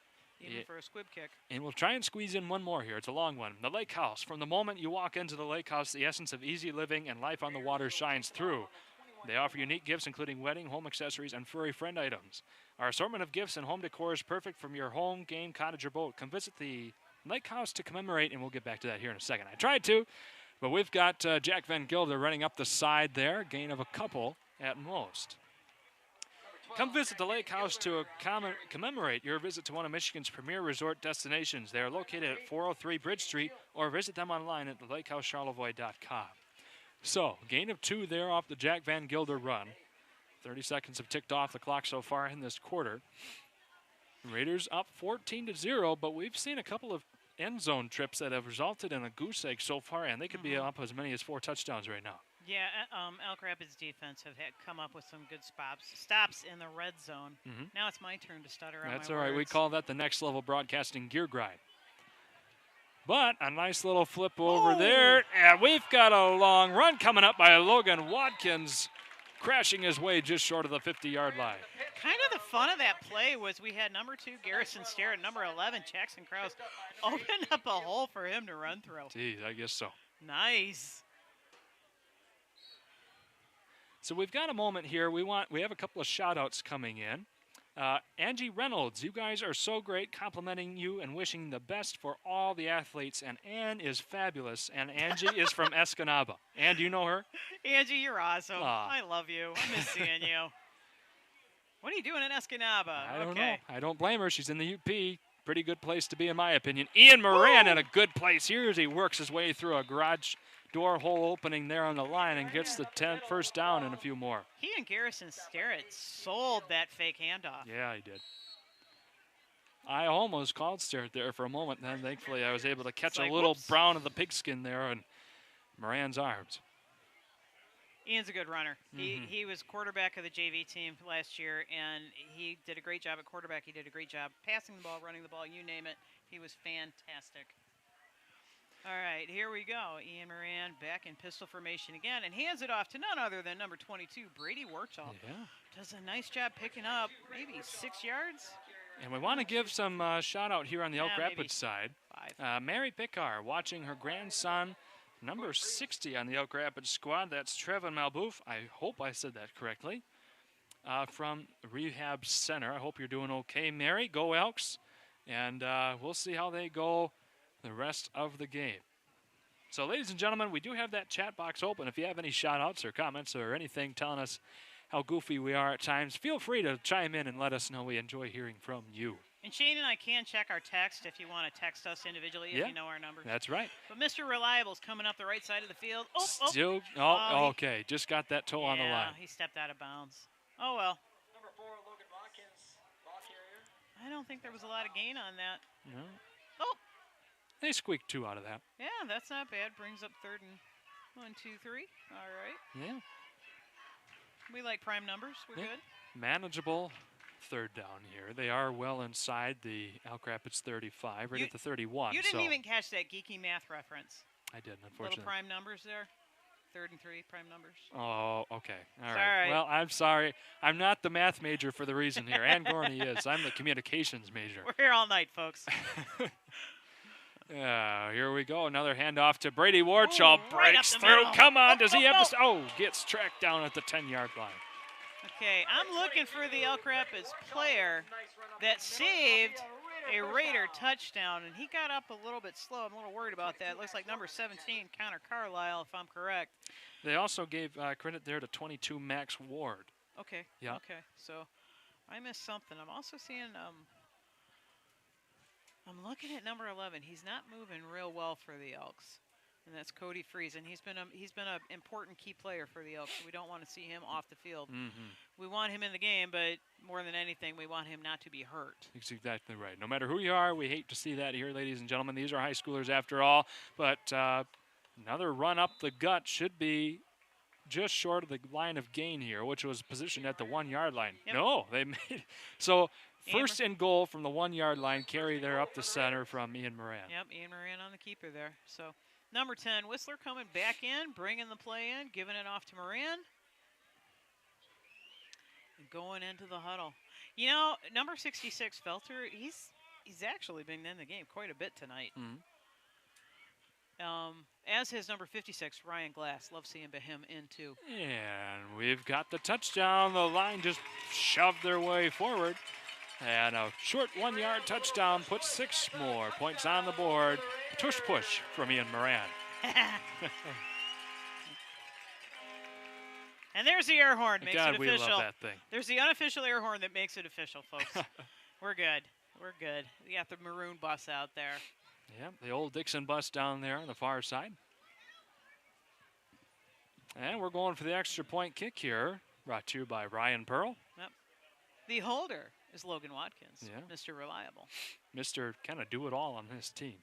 Even for a squib kick. And we'll try and squeeze in one more here. It's a long one. The Lake House. From the moment you walk into the Lake House, the essence of easy living and life on the water shines through. They offer unique gifts, including wedding, home accessories, and furry friend items. Our assortment of gifts and home decor is perfect from your home, game, cottage, or boat. Come visit the Lake House to commemorate, and we'll get back to that here in a second. I tried to, but we've got Jack Van Gilder running up the side there. Gain of a couple at most. Come visit the Lake House to commemorate your visit to one of Michigan's premier resort destinations. They are located at 403 Bridge Street, or visit them online at thelakehousecharlevoix.com. So, gain of 2 there off the Jack Van Gilder run. 30 seconds have ticked off the clock so far in this quarter. Raiders up 14-0, but we've seen a couple of end zone trips that have resulted in a goose egg so far, and they could be up as many as 4 touchdowns right now. Yeah, Elk Rapids defense have come up with some good stops in the red zone. Now it's my turn to stutter on my words. That's all right. We call that the next level broadcasting gear grind. But a nice little flip over there, and we've got a long run coming up by Logan Watkins, crashing his way just short of the 50-yard line. Kind of the fun of that play was we had number 2 Garrison Starrett, number 11 Jackson Krause, open up a hole for him to run through. Geez, I guess so. Nice. So we've got a moment here. We have a couple of shout-outs coming in. Angie Reynolds, you guys are so great, complimenting you and wishing the best for all the athletes. And Ann is fabulous, and Angie is from Escanaba. Ann, do you know her? Angie, you're awesome. I love you. I miss seeing you. What are you doing in Escanaba? I don't know. I don't blame her. She's in the UP. pretty good place to be, in my opinion. Ian Moran in a good place here as he works his way through a garage door hole opening there on the line and gets the first down and a few more. He and Garrison Sterrett sold that fake handoff. Yeah, he did. I almost called Sterrett there for a moment, then thankfully I was able to catch a little brown of the pigskin there in Moran's arms. Ian's a good runner. He was quarterback of the JV team last year, and he did a great job at quarterback. He did a great job passing the ball, running the ball, you name it. He was fantastic. All right, here we go. Ian Moran back in pistol formation again and hands it off to none other than number 22, Brady Warchall. Yeah. Does a nice job picking up maybe 6 yards. And we want to give some shout out here on the Elk Rapids side. 5. Mary Pickar watching her grandson, number 60 on the Elk Rapids squad. That's Trevin Malbouf. I hope I said that correctly. From Rehab Center. I hope you're doing okay, Mary. Go Elks. And we'll see how they go the rest of the game. So, ladies and gentlemen, we do have that chat box open. If you have any shout-outs or comments or anything telling us how goofy we are at times, feel free to chime in and let us know. We enjoy hearing from you. And Shane and I can check our text if you want to text us individually if you know our numbers. That's right. But Mr. Reliable's coming up the right side of the field. Okay. Just got that toe on the line. He stepped out of bounds. Oh, well. Number 4, Logan Watkins, ball carrier. I don't think there was a lot of gain on that. No. Oh. They squeaked 2 out of that. Yeah, that's not bad. Brings up 3rd and 1, 2, 3. All right. Yeah. We like prime numbers. We're good. Manageable 3rd down here. They are well inside the Elk Rapids 35, right at the 31. You didn't even catch that geeky math reference. I didn't, unfortunately. Little prime numbers there. 3rd and 3 prime numbers. Oh, okay. All right. Well, I'm sorry. I'm not the math major for the reason here. Ann Gorney is. I'm the communications major. We're here all night, folks. Yeah, here we go. Another handoff to Brady Warchall. Breaks through. Middle. Come on. Does he have this? Oh, gets tracked down at the 10-yard line. Okay, I'm looking for the Elk Rapids player that saved a Raider touchdown, and he got up a little bit slow. I'm a little worried about that. It looks like number 17, Connor Carlisle, if I'm correct. They also gave credit there to 22, Max Ward. Okay. Yeah. Okay, so I missed something. I'm also seeing I'm looking at number 11. He's not moving real well for the Elks, and that's Cody Friesen. He's been an important key player for the Elks. So we don't want to see him off the field. We want him in the game, but more than anything, we want him not to be hurt. That's exactly right. No matter who you are, we hate to see that here, ladies and gentlemen. These are high schoolers after all, but another run up the gut should be just short of the line of gain here, which was positioned at the 1-yard line. Yep. No, they made so. First and goal from the 1-yard line, carry there up the center from Ian Moran. Yep, Ian Moran on the keeper there. So number 10, Whistler coming back in, bringing the play in, giving it off to Moran. And going into the huddle. You know, number 66, Felter, he's actually been in the game quite a bit tonight. As his number 56, Ryan Glass. Love seeing him in too. And we've got the touchdown. The line just shoved their way forward. And a short 1-yard touchdown puts 6 more points on the board. Tush push from Ian Moran. And there's the air horn, makes God, it we official. love that thing. There's the unofficial air horn that makes it official, folks. We're good. We're good. We got the maroon bus out there. Yep, the old Dixon bus down there on the far side. And we're going for the extra point kick here, brought to you by Ryan Pearl. Yep. The holder is Logan Watkins, Yeah. Mr. Reliable. Mr. kind of do-it-all on this team.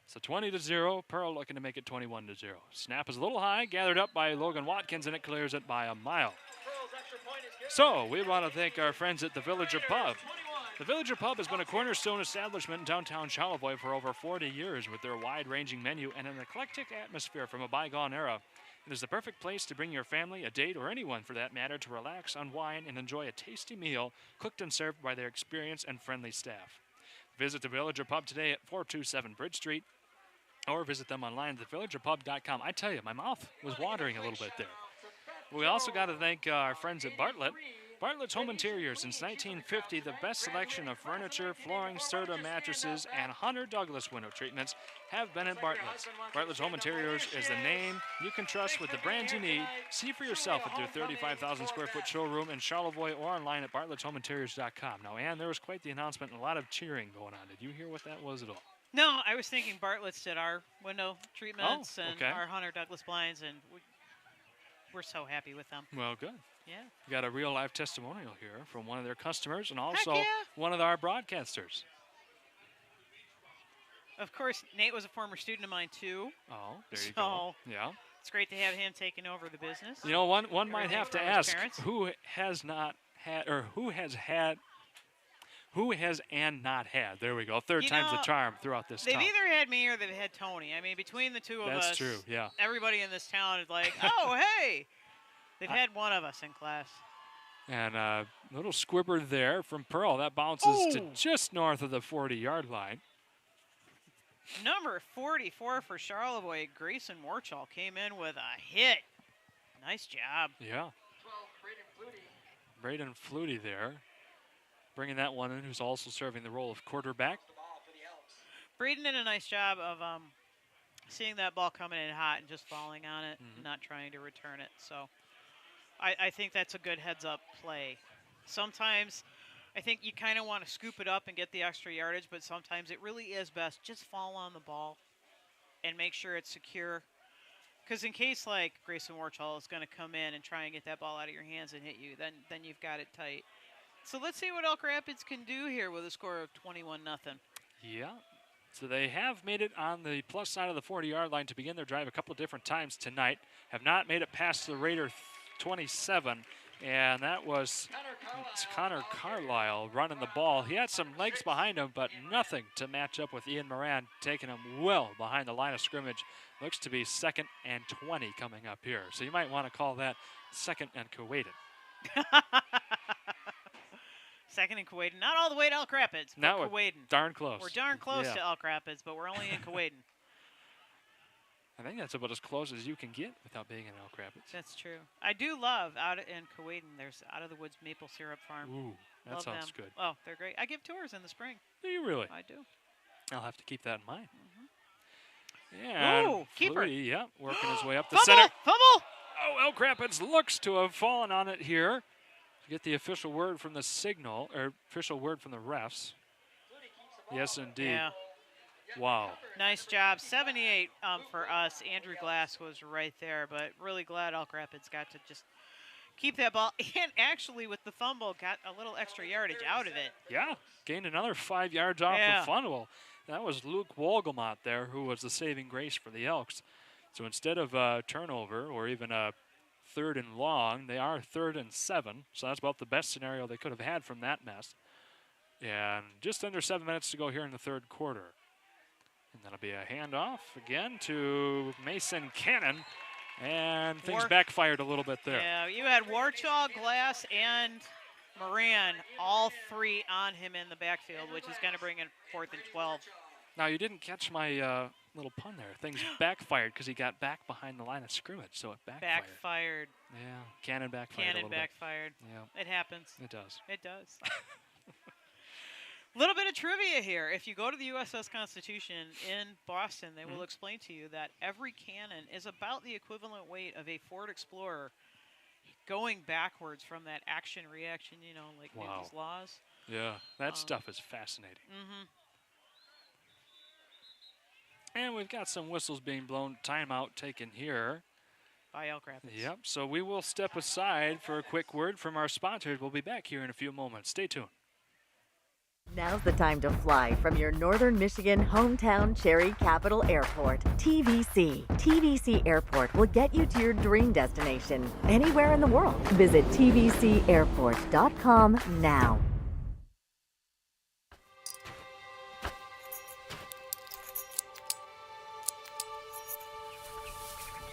So 20-0, Pearl looking to make it 21-0. Snap is a little high, gathered up by Logan Watkins, and it clears it by a mile. So we want to thank our friends at the Villager Pub. The Villager Pub has been a cornerstone establishment in downtown Charlevoix for over 40 years with their wide-ranging menu and an eclectic atmosphere from a bygone era. It is the perfect place to bring your family, a date, or anyone for that matter to relax, unwind, and enjoy a tasty meal cooked and served by their experienced and friendly staff. Visit the Villager Pub today at 427 Bridge Street or visit them online at thevillagerpub.com. I tell you, my mouth was watering a little bit there. We also got to thank our friends at Bartlett. Bartlett's Home Interiors. Since 1950, the best selection of furniture, flooring, Serta mattresses, and Hunter Douglas window treatments have been at Bartlett's. Bartlett's Home Interiors is the name you can trust with the brands you need. See for yourself at their 35,000 square foot showroom in Charlevoix or online at bartlettshomeinteriors.com. Now, Ann, there was quite the announcement and a lot of cheering going on. Did you hear what that was at all? No, I was thinking Bartlett's did our window treatments and okay. our Hunter Douglas blinds, and we're so happy with them. Well, good. Yeah. We got a real live testimonial here from one of their customers and also yeah. one of our broadcasters. Of course, Nate was a former student of mine, too. Oh, there you go. Yeah. It's great to have him taking over the business. You know, one might have to ask, parents. who has and not had, there we go, third time's the charm throughout this They've town. either had me or they've had Tony. I mean, between the two of us. That's true, yeah. Everybody in this town is like, oh, hey. They've had one of us in class. And a little squibber there from Pearl. That bounces to just north of the 40-yard line. Number 44 for Charlevoix, Grayson Warchall came in with a hit. Nice job. Yeah. Braden Flutie there, bringing that one in, who's also serving the role of quarterback. Braden did a nice job of seeing that ball coming in hot and just falling on it, not trying to return it. So I think that's a good heads-up play. Sometimes I think you kind of want to scoop it up and get the extra yardage, but sometimes it really is best just fall on the ball and make sure it's secure. Because in case like Grayson Warchall is going to come in and try and get that ball out of your hands and hit you, then you've got it tight. So let's see what Elk Rapids can do here with a score of 21-0. Yeah. So they have made it on the plus side of the 40-yard line to begin their drive a couple of different times tonight. Have not made it past the Raider 27, and that was Connor Carlisle running the ball. He had some legs behind him, but nothing to match up with Ian Moran, taking him well behind the line of scrimmage. Looks to be 2nd and 20 coming up here. So you might want to call that 2nd and Kuwaitan. 2nd and Kuwaitan. Not all the way to Elk Rapids, but now Kuwaitan. Darn close. We're darn close to Elk Rapids, but we're only in Kuwaitan. I think that's about as close as you can get without being in Elk Rapids. That's true. I do love out in Kuwaitan. There's Out of the Woods Maple Syrup Farm. Ooh, that love sounds them. good. Oh, they're great. I give tours in the spring. Do you really? I do. I'll have to keep that in mind. Yeah. Ooh, keeper. Yeah, working his way up the Fumble, center. Fumble! Oh, Elk Rapids looks to have fallen on it here. To get the official word from the signal, or official word from the refs. Yes, indeed. Yeah. Wow. Nice job. 78 for us. Andrew Glass was right there, but really glad Elk Rapids got to just keep that ball. And actually, with the fumble, got a little extra yardage out of it. Yeah, gained another 5 yards off the fumble. That was Luke Wolgamott there, who was the saving grace for the Elks. So instead of a turnover or even a 3rd and long, they are 3rd and 7. So that's about the best scenario they could have had from that mess. And just under 7 minutes to go here in the 3rd quarter. And that'll be a handoff again to Mason Cannon. And things backfired a little bit there. Yeah, you had Warchall, Glass, and Moran, all 3 on him in the backfield, which is going to bring in 4th and 12. Now, you didn't catch my little pun there. Things backfired because he got back behind the line of scrimmage, so it backfired. Backfired. Yeah, Cannon backfired a little backfired. bit. Yeah. It happens. It does. It does. Little bit of trivia here. If you go to the USS Constitution in Boston, they will explain to you that every cannon is about the equivalent weight of a Ford Explorer going backwards from that action-reaction, you know, like Newton's laws. Yeah, that stuff is fascinating. And we've got some whistles being blown, timeout taken here. By Elk Rapids. Yep, so we will step aside for a quick word from our sponsors. We'll be back here in a few moments. Stay tuned. Now's the time to fly from your Northern Michigan hometown Cherry Capital Airport, TVC. TVC Airport will get you to your dream destination anywhere in the world. Visit tvcairport.com now.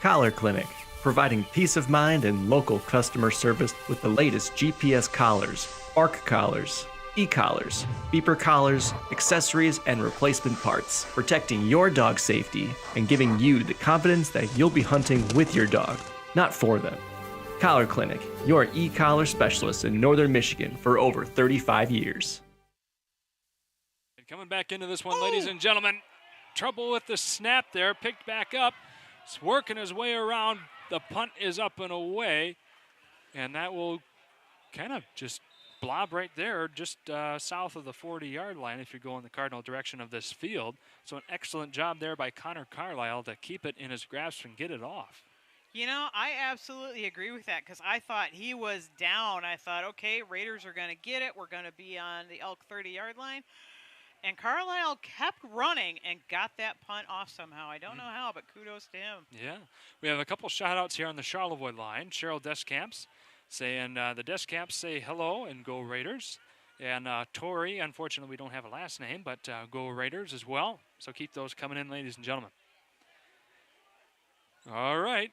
Collar Clinic, providing peace of mind and local customer service with the latest GPS collars, ARC collars, e-collars, beeper collars, accessories, and replacement parts, protecting your dog's safety and giving you the confidence that you'll be hunting with your dog, not for them. Collar Clinic, your e-collar specialist in Northern Michigan for over 35 years. And coming back into this one, ladies and gentlemen, trouble with the snap there, picked back up. He's working his way around. The punt is up and away, and that will kind of just blob right there, just south of the 40-yard line if you're going the cardinal direction of this field. So an excellent job there by Connor Carlisle to keep it in his grasp and get it off. You know, I absolutely agree with that because I thought he was down. I thought, okay, Raiders are going to get it. We're going to be on the Elk 30-yard line. And Carlisle kept running and got that punt off somehow. I don't know how, but kudos to him. Yeah. We have a couple shout-outs here on the Charlevoix line. Cheryl Descamps saying the Descamps say hello and go Raiders. And Tori, unfortunately, we don't have a last name, but go Raiders as well. So keep those coming in, ladies and gentlemen. All right.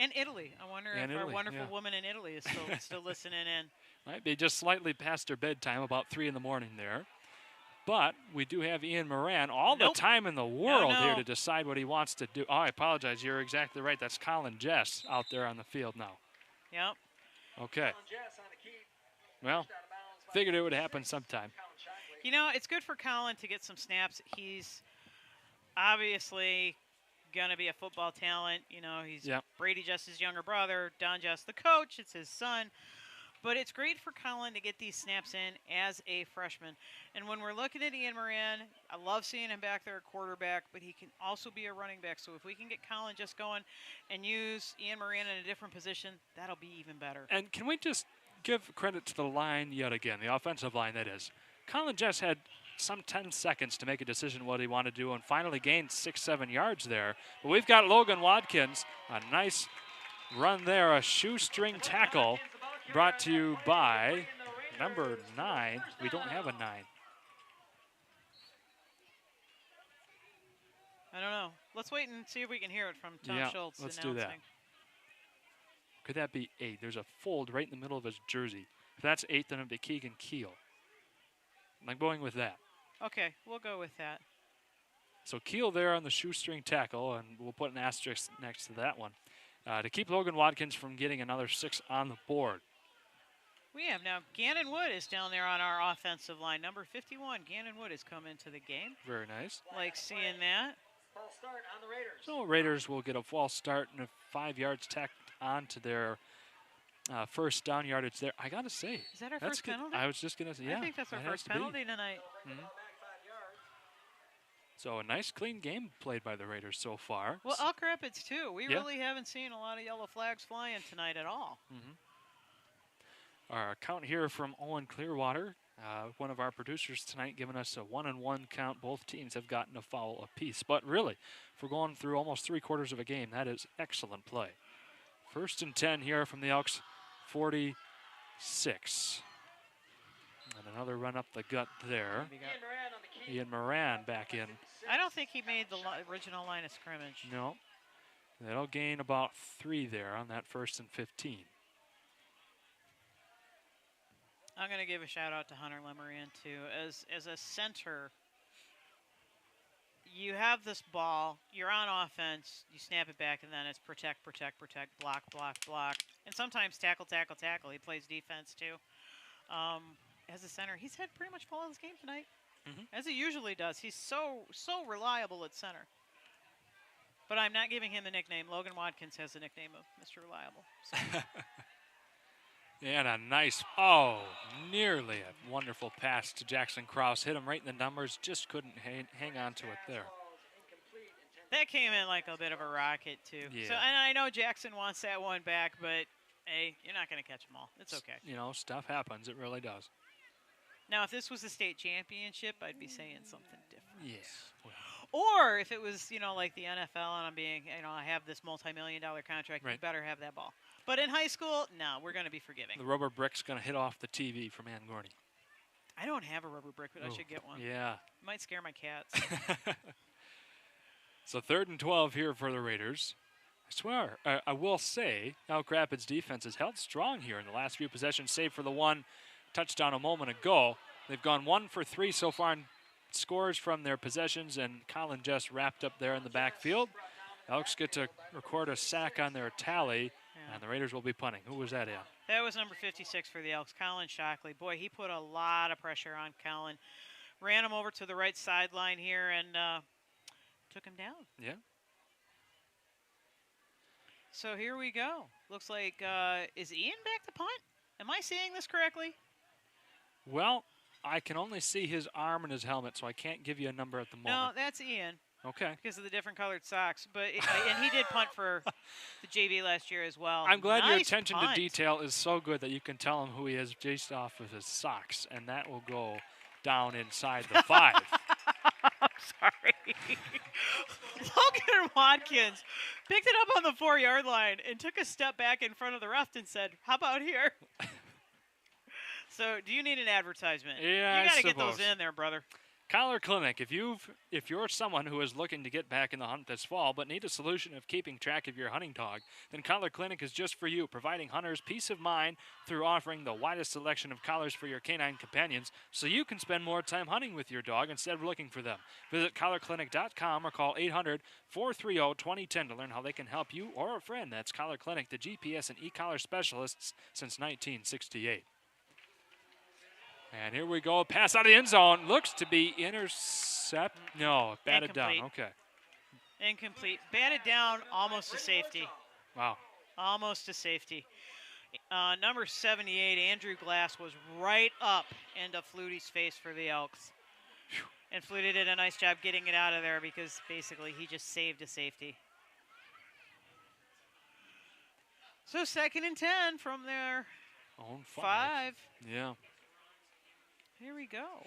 And Italy. I wonder if our wonderful woman in Italy is still listening in. Might be just slightly past her bedtime, about 3 in the morning there. But we do have Ian Moran all the time in the world here to decide what he wants to do. Oh, I apologize. You're exactly right. That's Colin Jess out there on the field now. Yep. Okay. Well, figured it would happen sometime. You know, it's good for Colin to get some snaps. He's obviously going to be a football talent. You know, he's Brady Jess's younger brother, Don Jess the coach. It's his son. But it's great for Colin to get these snaps in as a freshman. And when we're looking at Ian Moran, I love seeing him back there at quarterback, but he can also be a running back. So if we can get Colin just going and use Ian Moran in a different position, that'll be even better. And can we just give credit to the line yet again, the offensive line that is. Colin Jess had some 10 seconds to make a decision what he wanted to do and finally gained 6-7 yards there. But we've got Logan Watkins, a nice run there, a shoestring tackle. Brought to you by number 9. We don't have a 9. I don't know. Let's wait and see if we can hear it from Tom Schultz. Let's announcing. do that. Could that be 8? There's a fold right in the middle of his jersey. If that's 8, then it'd be Keegan Keel. I'm going with that. Okay, we'll go with that. So Keel there on the shoestring tackle, and we'll put an asterisk next to that one to keep Logan Watkins from getting another 6 on the board. We have now Gannon Wood is down there on our offensive line. Number 51, Gannon Wood has come into the game. Very nice. Like seeing that. False start on the Raiders. So Raiders will get a false start and 5 yards tacked onto their first down yardage there. I got to say. Is that our first penalty? I was just going to say, yeah. I think that's our first penalty tonight. So a nice, clean game played by the Raiders so far. Well, Elk Rapids, too. We really haven't seen a lot of yellow flags flying tonight at all. Our count here from Owen Clearwater, one of our producers tonight, giving us a 1-1 count. Both teams have gotten a foul apiece. But really, if we're going through almost 3/4 of a game, that is excellent play. 1st and 10 here from the Elks, 46. And another run up the gut there. Ian Moran back in. I don't think he made the original line of scrimmage. No. They'll gain about 3 there on that 1st and 15. I'm going to give a shout out to Hunter Lemoran too. As a center, you have this ball, you're on offense, you snap it back, and then it's protect, protect, protect, block, block, block. And sometimes tackle, tackle, tackle. He plays defense too. As a center, he's had pretty much flawless game tonight. As he usually does. He's so reliable at center. But I'm not giving him the nickname. Logan Watkins has the nickname of Mr. Reliable. So. And a nice, nearly a wonderful pass to Jackson Krause. Hit him right in the numbers, just couldn't hang on to it there. That came in like a bit of a rocket, too. Yeah. So, and I know Jackson wants that one back, but, hey, you're not going to catch them all. It's okay. You know, stuff happens. It really does. Now, if this was a state championship, I'd be saying something different. Yeah. Or if it was, like the NFL and I'm being, I have this multi-million-dollar contract, you better have that ball. But in high school, no, we're going to be forgiving. The rubber brick's going to hit off the TV from Ann Gorney. I don't have a rubber brick, but I should get one. Yeah. Might scare my cats. So 3rd and 12 here for the Raiders. I swear, I will say, Elk Rapids defense has held strong here in the last few possessions, save for the one touchdown a moment ago. They've gone 1 for 3 so far in scores from their possessions, and Colin just wrapped up there in the backfield. Elks get to record a sack on their tally, Yeah. And the Raiders will be punting. Who was that in? That was number 56 for the Elks, Colin Shockley. Boy, he put a lot of pressure on Colin. Ran him over to the right sideline here and took him down. Yeah. So here we go. Looks like, is Ian back to punt? Am I seeing this correctly? Well, I can only see his arm and his helmet, so I can't give you a number at the moment. No, that's Ian. Okay. Because of the different colored socks. But and he did punt for the JV last year as well. I'm glad your Nice attention punt. to detail is so good that you can tell him who he is based off of his socks, and that will go down inside the 5. I'm sorry. Logan Watkins picked it up on the 4-yard line and took a step back in front of the ref and said, "How about here?" So, do you need an advertisement? Yeah, you got I to get those suppose. in there, brother. Collar Clinic, if you're someone who is looking to get back in the hunt this fall but need a solution of keeping track of your hunting dog, then Collar Clinic is just for you, providing hunters peace of mind through offering the widest selection of collars for your canine companions so you can spend more time hunting with your dog instead of looking for them. Visit collarclinic.com or call 800-430-2010 to learn how they can help you or a friend. That's Collar Clinic, the GPS and e-collar specialists since 1968. And here we go. Pass out of the end zone. Looks to be intercept. No, batted down. Incomplete. Okay. Incomplete. Batted down, almost a safety. Wow. Almost a safety. Number 78, Andrew Glass, was right up into Flutie's face for the Elks. And Flutie did a nice job getting it out of there because basically he just saved a safety. So 2nd and 10 from their Own 5. Yeah. Here we go.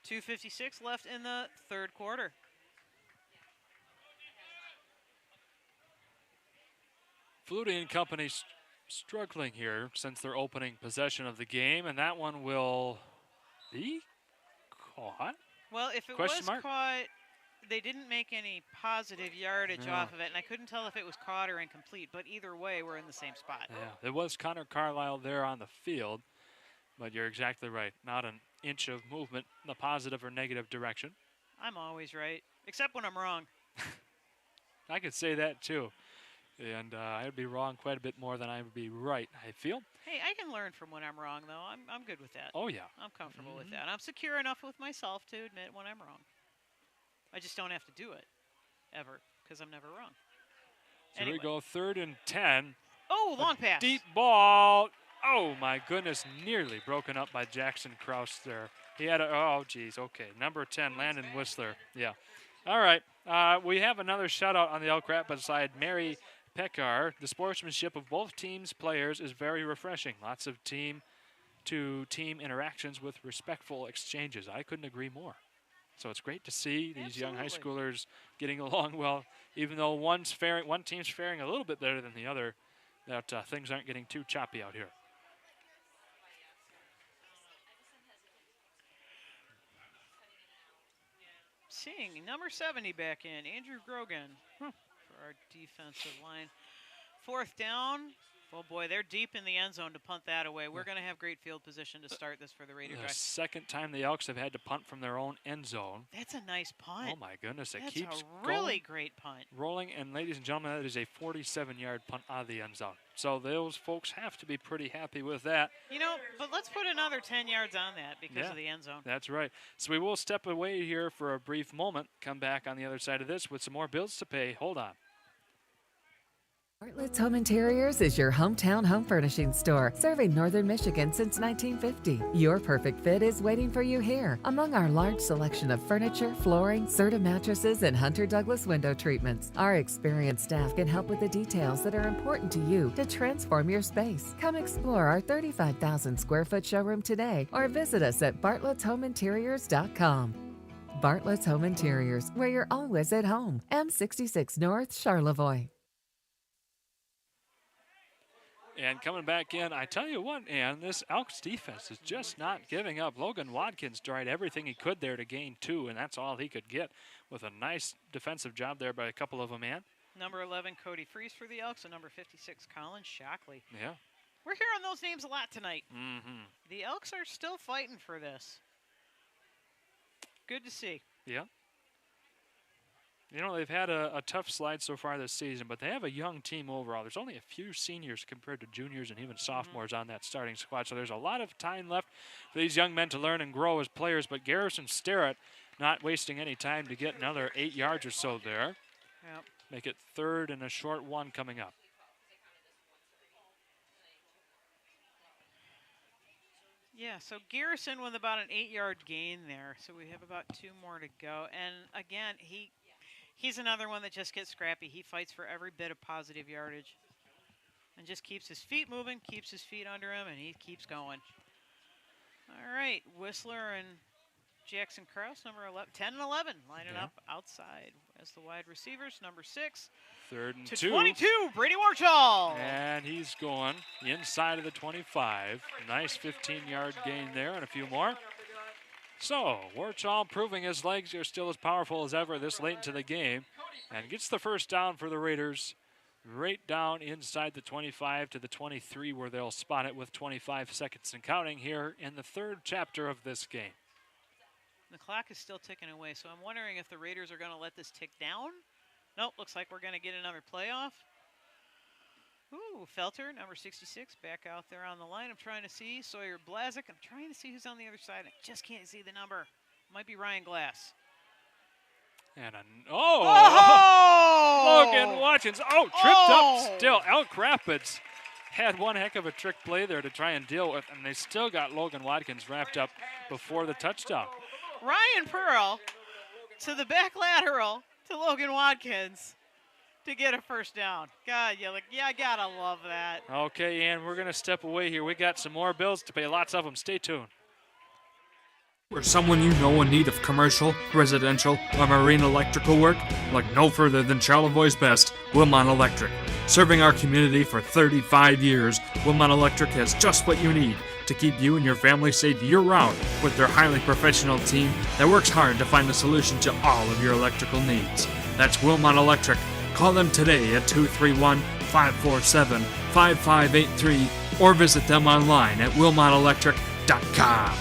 2:56 left in the 3rd quarter. Flutie and company struggling here since their opening possession of the game, and that one will be caught. Well, if it Question was mark? caught, they didn't make any positive yardage Yeah. off of it, and I couldn't tell if it was caught or incomplete, but either way, we're in the same spot. Yeah, there was Connor Carlisle there on the field, but you're exactly right. Not an inch of movement in the positive or negative direction. I'm always right, except when I'm wrong. I could say that too. And I'd be wrong quite a bit more than I would be right, I feel. Hey, I can learn from when I'm wrong, though. I'm good with that. Oh, yeah. I'm comfortable with that. I'm secure enough with myself to admit when I'm wrong. I just don't have to do it, ever, because I'm never wrong. So here we go, 3rd and 10. Oh, long pass. Deep ball. Oh, my goodness, nearly broken up by Jackson Kraus there. He had a, oh, geez, okay. Number 10, Landon Whistler. Yeah. All right. We have another shutout on the Elk Rapids side. Mary Pekar. The sportsmanship of both teams' players is very refreshing. Lots of team-to-team interactions with respectful exchanges. I couldn't agree more. So it's great to see these young high schoolers getting along well, even though one team's faring a little bit better than the other, that things aren't getting too choppy out here. Seeing number 70 back in, Andrew Grogan for our defensive line. 4th down. Oh, boy, they're deep in the end zone to punt that away. We're going to have great field position to start this for the Raider The drive. second time the Elks have had to punt from their own end zone. That's a nice punt. Oh, my goodness. It That's keeps a really great punt. rolling. And, ladies and gentlemen, that is a 47-yard punt out of the end zone. So those folks have to be pretty happy with that. You know, but let's put another 10 yards on that because of the end zone. That's right. So we will step away here for a brief moment, come back on the other side of this with some more bills to pay. Hold on. Bartlett's Home Interiors is your hometown home furnishing store, serving Northern Michigan since 1950. Your perfect fit is waiting for you here. Among our large selection of furniture, flooring, Serta mattresses, and Hunter Douglas window treatments, our experienced staff can help with the details that are important to you to transform your space. Come explore our 35,000 square foot showroom today or visit us at bartlettshomeinteriors.com. Bartlett's Home Interiors, where you're always at home. M66 North, Charlevoix. And coming back in, I tell you what, Ann, this Elks defense is just not giving up. Logan Watkins tried everything he could there to gain 2, and that's all he could get with a nice defensive job there by a couple of them, Ann. Number 11, Cody Freese for the Elks, and number 56, Colin Shockley. Yeah. We're hearing those names a lot tonight. Mm-hmm. The Elks are still fighting for this. Good to see. Yeah. You know, they've had a tough slide so far this season, but they have a young team overall. There's only a few seniors compared to juniors and even sophomores on that starting squad, so there's a lot of time left for these young men to learn and grow as players. But Garrison Starrett not wasting any time to get another 8 yards or so there. Yep. Make it 3rd and a short 1 coming up. Yeah, so Garrison with about an 8-yard gain there. So we have about 2 more to go. And again, he's another one that just gets scrappy. He fights for every bit of positive yardage and just keeps his feet moving, keeps his feet under him, and he keeps going. All right, Whistler and Jackson Krause, number 10 and 11, lining up outside as the wide receivers. Number 6. 3rd and to 2. 22, Brady Warchall. And he's going inside of the 25. Nice 15-yard gain there and a few more. So, Warchall proving his legs are still as powerful as ever this late into the game and gets the first down for the Raiders right down inside the 25 to the 23 where they'll spot it with 25 seconds and counting here in the 3rd chapter of this game. The clock is still ticking away, so I'm wondering if the Raiders are going to let this tick down. Nope, looks like we're going to get another playoff. Ooh, Felter, number 66, back out there on the line. I'm trying to see Sawyer Blazik. I'm trying to see who's on the other side. I just can't see the number. Might be Ryan Glass. And Logan Watkins. Tripped up still. Elk Rapids had one heck of a trick play there to try and deal with, and they still got Logan Watkins wrapped up before the touchdown. Ryan Pearl to the back lateral to Logan Watkins to get a first down. God, I gotta love that. Okay, Ann, we're gonna step away here. We got some more bills to pay, lots of them. Stay tuned. Or someone you know in need of commercial, residential, or marine electrical work? Look no further than Charlevoix's best, Wilmot Electric. Serving our community for 35 years, Wilmot Electric has just what you need to keep you and your family safe year-round with their highly professional team that works hard to find a solution to all of your electrical needs. That's Wilmot Electric. Call them today at 231-547-5583 or visit them online at wilmotelectric.com.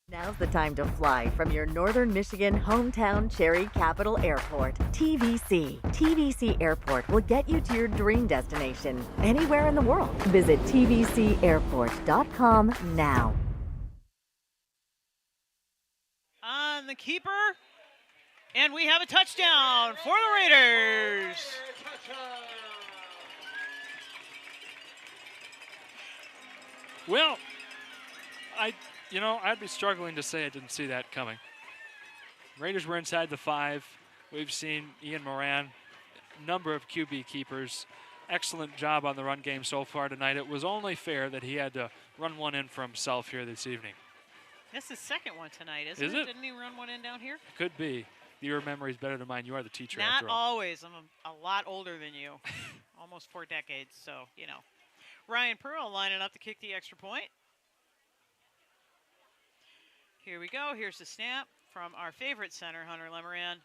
Now's the time to fly from your Northern Michigan hometown Cherry Capital Airport, TVC. TVC Airport will get you to your dream destination anywhere in the world. Visit tvcairport.com now. On the keeper, and we have a touchdown for the Raiders. Well, I'd be struggling to say I didn't see that coming. Raiders were inside the 5. We've seen Ian Moran, number of QB keepers. Excellent job on the run game so far tonight. It was only fair that he had to run one in for himself here this evening. This is his second one tonight, isn't Is it? Didn't he run one in down here? Could be. Your memory's better than mine. You are the teacher Not after all. always. I'm a lot older than you. Almost 4 decades, so, Ryan Pearl lining up to kick the extra point. Here we go. Here's the snap from our favorite center, Hunter Lemoran.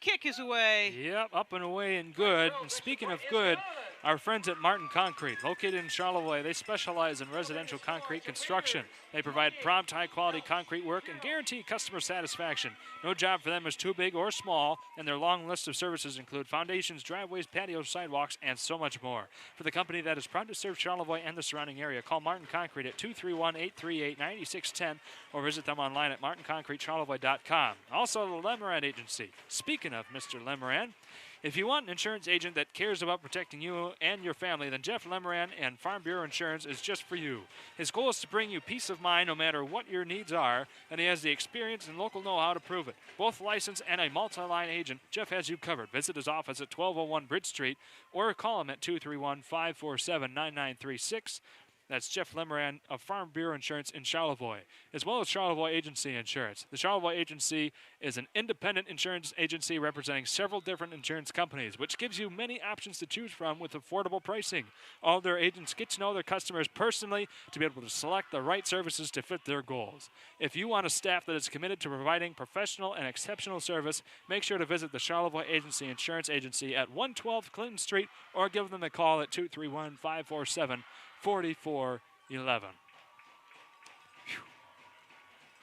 Kick is away. Yep, up and away and good. And speaking of good, our friends at Martin Concrete, located in Charlevoix, they specialize in residential concrete construction. They provide prompt, high-quality concrete work and guarantee customer satisfaction. No job for them is too big or small, and their long list of services include foundations, driveways, patios, sidewalks, and so much more. For the company that is proud to serve Charlevoix and the surrounding area, call Martin Concrete at 231-838-9610 or visit them online at martinconcretecharlevoix.com. Also, the Lemoran Agency. Speaking of Mr. Lemoran, If you want an insurance agent that cares about protecting you and your family, then Jeff Lemoran and Farm Bureau Insurance is just for you. His goal is to bring you peace of mind no matter what your needs are, and he has the experience and local know-how to prove it. Both licensed and a multi-line agent, Jeff has you covered. Visit his office at 1201 Bridge Street or call him at 231-547-9936. That's Jeff Lemoran of Farm Bureau Insurance in Charlevoix, as well as Charlevoix Agency Insurance. The Charlevoix Agency is an independent insurance agency representing several different insurance companies, which gives you many options to choose from with affordable pricing. All their agents get to know their customers personally to be able to select the right services to fit their goals. If you want a staff that is committed to providing professional and exceptional service, make sure to visit the Charlevoix Agency Insurance Agency at 112 Clinton Street or give them a call at 231-547-4411.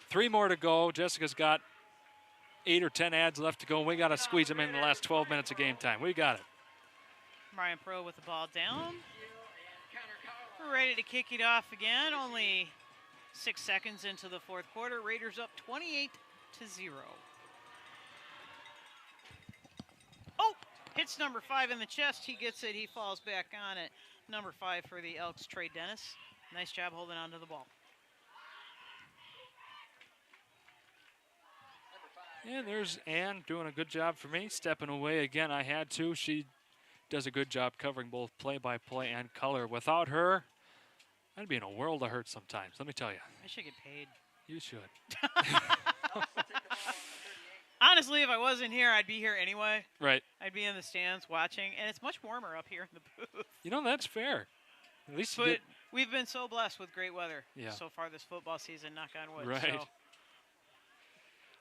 3 more to go. Jessica's got 8 or 10 ads left to go. We got to squeeze them in the last 12 minutes of game time. We got it. Ryan Pro with the ball down. We're ready to kick it off again. Only 6 seconds into the fourth quarter. Raiders up 28-0. Oh, hits number 5 in the chest. He gets it. He falls back on it. Number 5 for the Elks, Trey Dennis. Nice job holding on to the ball. And there's Ann doing a good job for me, stepping away again. I had to. She does a good job covering both play-by-play and color. Without her, I'd be in a world of hurt sometimes, let me tell you. I should get paid. You should. Honestly, if I wasn't here, I'd be here anyway. Right. I'd be in the stands watching, and it's much warmer up here in the booth. You know, that's fair. At least but you get... we've been so blessed with great weather so far this football season, knock on wood. Right. So.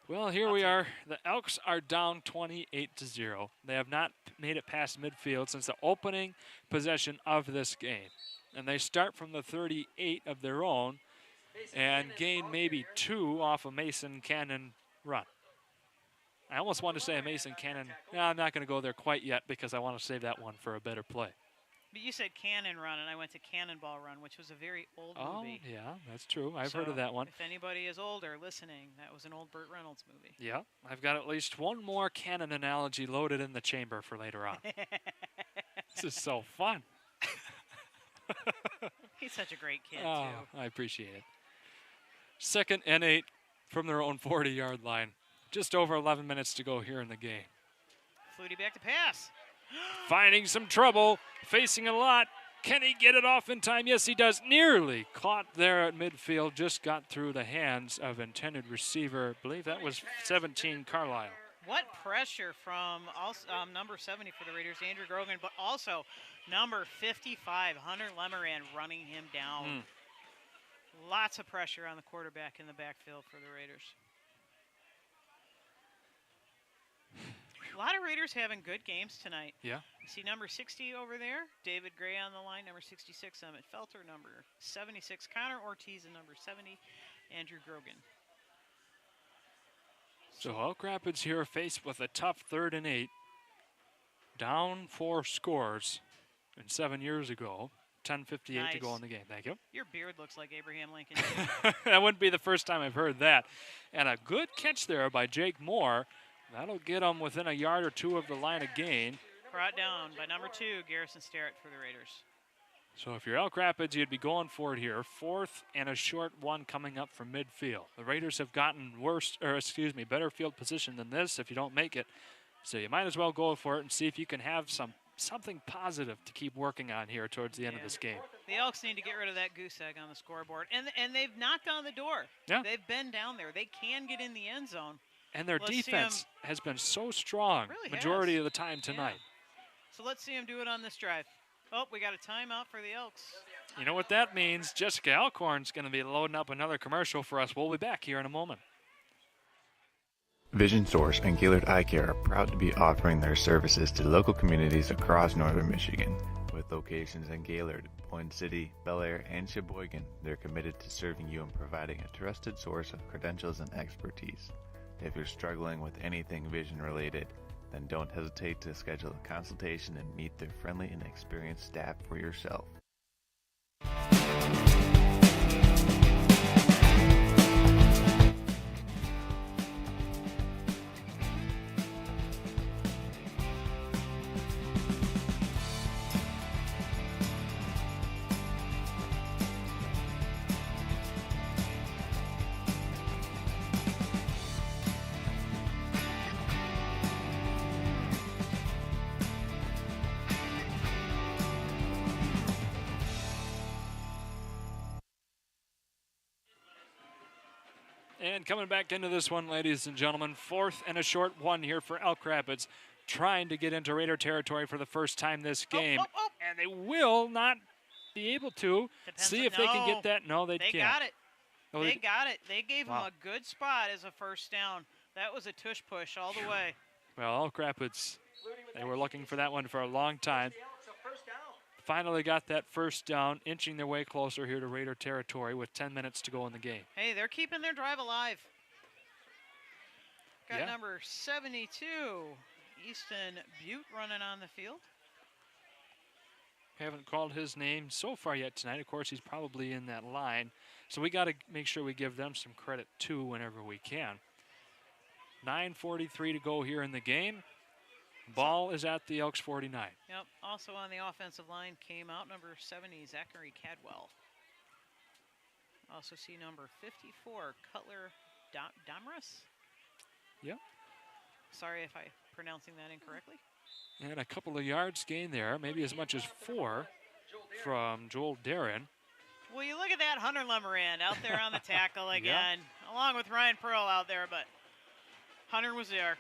Well, here we are. The Elks are down 28-0. They have not made it past midfield since the opening possession of this game. And they start from the 38 of their own and gain maybe 2 off a Mason Cannon run. I almost want to say a Mason Cannon. No, I'm not going to go there quite yet because I want to save that one for a better play. But you said Cannon Run, and I went to Cannonball Run, which was a very old movie. Oh, yeah, that's true. I've heard of that one. If anybody is older listening, that was an old Burt Reynolds movie. Yeah, I've got at least one more Cannon analogy loaded in the chamber for later on. This is so fun. He's such a great kid, oh, too. I appreciate it. 2nd and 8 from their own 40-yard line. Just over 11 minutes to go here in the game. Flutie back to pass. Finding some trouble, facing a lot. Can he get it off in time? Yes, he does. Nearly caught there at midfield. Just got through the hands of intended receiver. I believe that was 17, Carlisle. What pressure from number 70 for the Raiders, Andrew Grogan, but also number 55, Hunter Lemoran, running him down. Lots of pressure on the quarterback in the backfield for the Raiders. A lot of Raiders having good games tonight. Yeah. You see number 60 over there, David Gray on the line, number 66, Emmett Felter, number 76, Connor Ortiz, and number 70, Andrew Grogan. So Elk Rapids here faced with a tough 3rd and 8. Down 4 scores and 7 years ago. 10:58 to go in the game. Thank you. Your beard looks like Abraham Lincoln. That wouldn't be the first time I've heard that. And a good catch there by Jake Moore. That'll get them within a yard or 2 of the line of gain. Brought down by number 2, Garrison Starrett for the Raiders. So if you're Elk Rapids, you'd be going for it here. 4th and a short one coming up from midfield. The Raiders have gotten better field position than this if you don't make it. So you might as well go for it and see if you can have something positive to keep working on here towards the end of this game. The Elks need to get rid of that goose egg on the scoreboard. And they've knocked on the door. Yeah. They've been down there. They can get in the end zone. And their defense has been so strong majority of the time tonight. Yeah. So let's see them do it on this drive. Oh, we got a timeout for the Elks. You know what that means? Jessica Alcorn's going to be loading up another commercial for us. We'll be back here in a moment. Vision Source and Gaylord Eye Care are proud to be offering their services to local communities across northern Michigan. With locations in Gaylord, Boyne City, Bel Air, and Sheboygan, they're committed to serving you and providing a trusted source of credentials and expertise. If you're struggling with anything vision related, then don't hesitate to schedule a consultation and meet their friendly and experienced staff for yourself. And coming back into this one, ladies and gentlemen, 4th and a short one here for Elk Rapids, trying to get into Raider territory for the first time this game. And they will not be able to. See if they can get that. No, they can't. They got it. Oh, they got it. They gave Wow. him a good spot as a first down. That was a tush push all the way. Well, Elk Rapids, they were looking for that one for a long time. Finally got that first down, inching their way closer here to Raider territory with 10 minutes to go in the game. Hey, they're keeping their drive alive. Got Yeah. number 72, Easton Butte, running on the field. Haven't called his name so far yet tonight. Of course, he's probably in that line. So we got to make sure we give them some credit, too, whenever we can. 9:43 to go here in the game. Ball is at the Elks 49. Yep. Also on the offensive line came out number 70, Zachary Cadwell. Also see number 54, Cutler Damras. Yep. Sorry if I'm pronouncing that incorrectly. And a couple of yards gained there, maybe as much as 4 from Joel Darren. Well, you look at that, Hunter Lemoran out there on the tackle again, along with Ryan Pearl out there, but Hunter was there.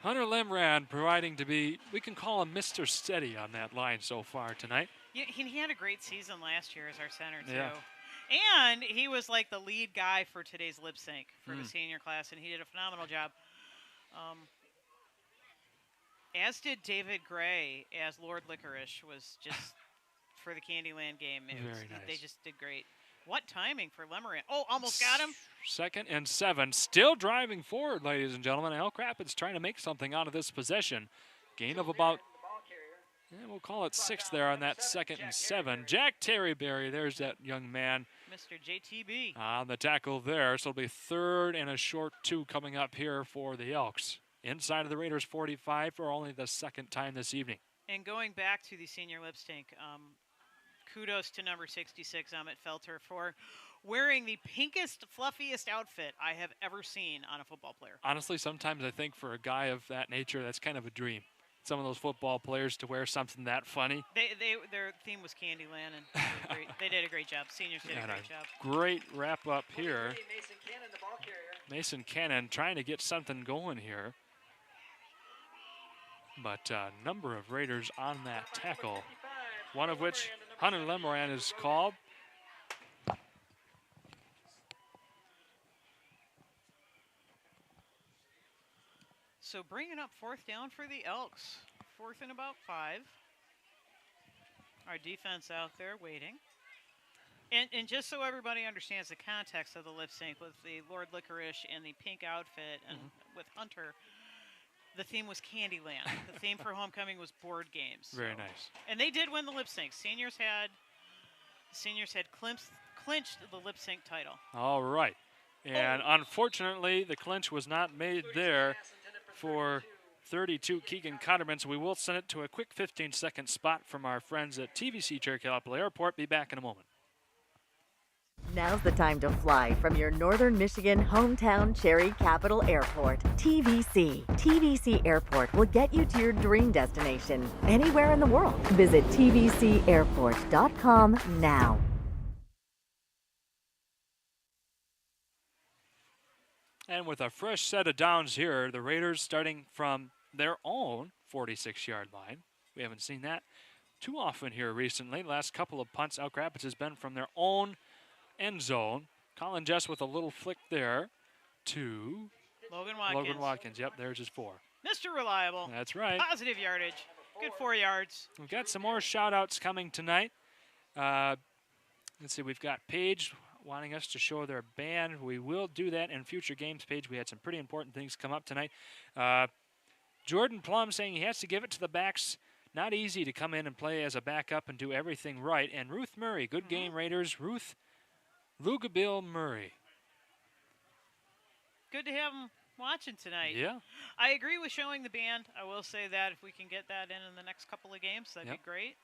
Hunter Lemrad providing to be, we can call him Mr. Steady on that line so far tonight. Yeah, he had a great season last year as our center, too. Yeah. And he was like the lead guy for today's lip sync for the senior class, and he did a phenomenal job. As did David Gray as Lord Licorice, was just for the Candyland game. Very nice. They just did great. What timing for Lemoran. Oh, almost got him. 2nd and 7, still driving forward, ladies and gentlemen. Elk Rapids trying to make something out of this possession. Gain of about, we'll call it 6 there on that 2nd and 7. Jack Terryberry, there's that young man. Mr. JTB. On the tackle there, so it'll be 3rd and a short 2 coming up here for the Elks. Inside of the Raiders 45 for only the 2nd time this evening. And going back to the senior lip sync, kudos to number 66, Amit Felter, for wearing the pinkest, fluffiest outfit I have ever seen on a football player. Honestly, sometimes I think for a guy of that nature, that's kind of a dream. Some of those football players to wear something that funny. Their theme was Candyland, and they did a great job. Seniors did a great job. Great wrap up here. Mason Cannon trying to get something going here. But a number of Raiders on that tackle, one of which Hunter Lemoran is called. So bringing up 4th down for the Elks. 4th and about 5. Our defense out there waiting. And just so everybody understands the context of the lip sync with the Lord Licorice and the pink outfit and with Hunter, the theme was Candyland. The theme for homecoming was board games. Very nice. And they did win the lip sync. Seniors had clinched the lip sync title. All right. And unfortunately, the clinch was not made there for 32 Keegan Cotterman, so we will send it to a quick 15-second spot from our friends at TVC Cherokee Airport. Be back in a moment. Now's the time to fly from your northern Michigan hometown Cherry Capital Airport. TVC. TVC Airport will get you to your dream destination anywhere in the world. Visit tvcairport.com now. And with a fresh set of downs here, the Raiders starting from their own 46-yard line. We haven't seen that too often here recently. Last couple of punts, Elk Rapids has been from their own end zone. Colin Jess with a little flick there to Logan Watkins. Watkins. Yep, there's his 4. Mr. Reliable. That's right. Positive yardage. Good 4 yards. We've got some more shout-outs coming tonight. Let's see, we've got Paige wanting us to show their band. We will do that in future games, Paige. We had some pretty important things come up tonight. Jordan Plum saying he has to give it to the backs. Not easy to come in and play as a backup and do everything right. And Ruth Murray, good game, Raiders. Ruth Lugabil Murray. Good to have him watching tonight. Yeah. I agree with showing the band. I will say that if we can get that in the next couple of games, that'd be great.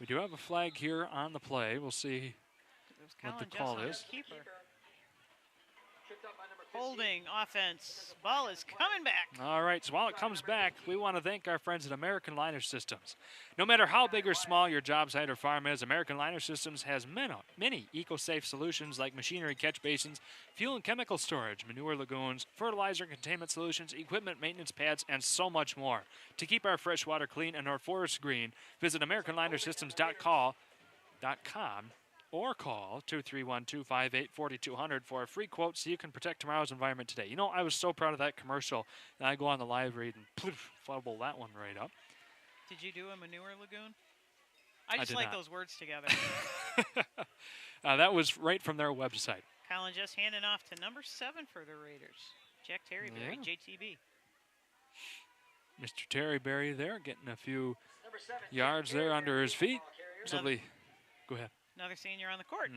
We do have a flag here on the play. We'll see what the call is. Keeper. Tripped up by number holding offense. Ball is coming back. All right, so while it comes back, we want to thank our friends at American Liner Systems. No matter how big or small your job site or farm is, American Liner Systems has many eco-safe solutions like machinery catch basins, fuel and chemical storage, manure lagoons, fertilizer containment solutions, equipment maintenance pads, and so much more. To keep our fresh water clean and our forests green, visit AmericanLinerSystems.com or call 231-258-4200 for a free quote so you can protect tomorrow's environment today. You know, I was so proud of that commercial, and I go on the live read and poof, fumble that one right up. Did you do a manure lagoon? I just did like not. those words together. That was right from their website. Colin just handing off to number 7 for the Raiders. Jack Terryberry, JTB. Mr. Terryberry there getting a few yards there under his feet. So go ahead. Another senior on the court.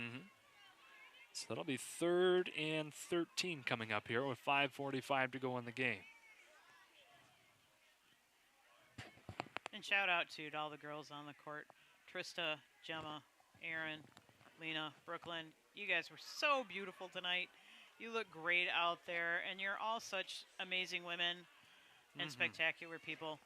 So that'll be 3rd and 13 coming up here with 5:45 to go in the game. And shout out to all the girls on the court. Trista, Gemma, Aaron, Lena, Brooklyn. You guys were so beautiful tonight. You look great out there, and you're all such amazing women and spectacular people.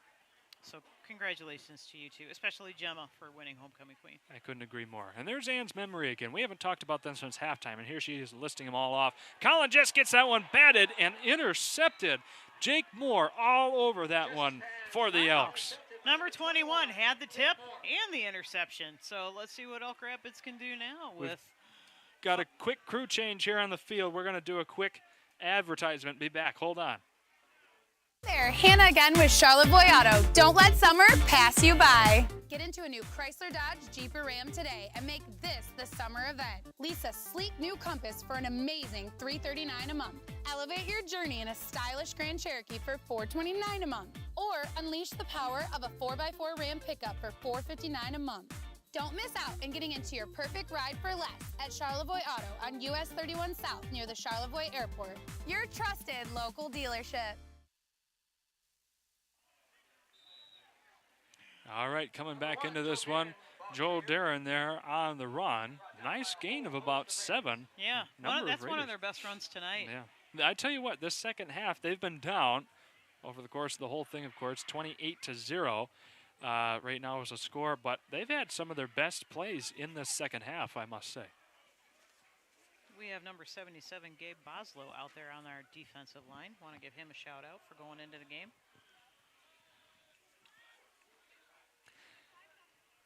So congratulations to you two, especially Gemma for winning Homecoming Queen. I couldn't agree more. And there's Ann's memory again. We haven't talked about them since halftime, and here she is listing them all off. Colin just gets that one batted and intercepted. Jake Moore all over that one for the Elks. Number 21 had the tip and the interception. So let's see what Elk Rapids can do now with. Got a quick crew change here on the field. We're going to do a quick advertisement. Be back. Hold on. There, Hannah again with Charlevoix Auto. Don't let summer pass you by. Get into a new Chrysler Dodge Jeep or Ram today and make this the summer event. Lease a sleek new Compass for an amazing $339 a month. Elevate your journey in a stylish Grand Cherokee for $429 a month. Or unleash the power of a 4x4 Ram pickup for $459 a month. Don't miss out on getting into your perfect ride for less at Charlevoix Auto on US 31 South near the Charlevoix Airport. Your trusted local dealership. All right, coming back into this one, Joel Darren there on the run. Nice gain of about 7. Yeah, that's one of their best runs tonight. Yeah, I tell you what, this second half, they've been down over the course of the whole thing, of course, 28-0. Right now is a score, but they've had some of their best plays in the second half, I must say. We have number 77, Gabe Boslow, out there on our defensive line. Want to give him a shout out for going into the game.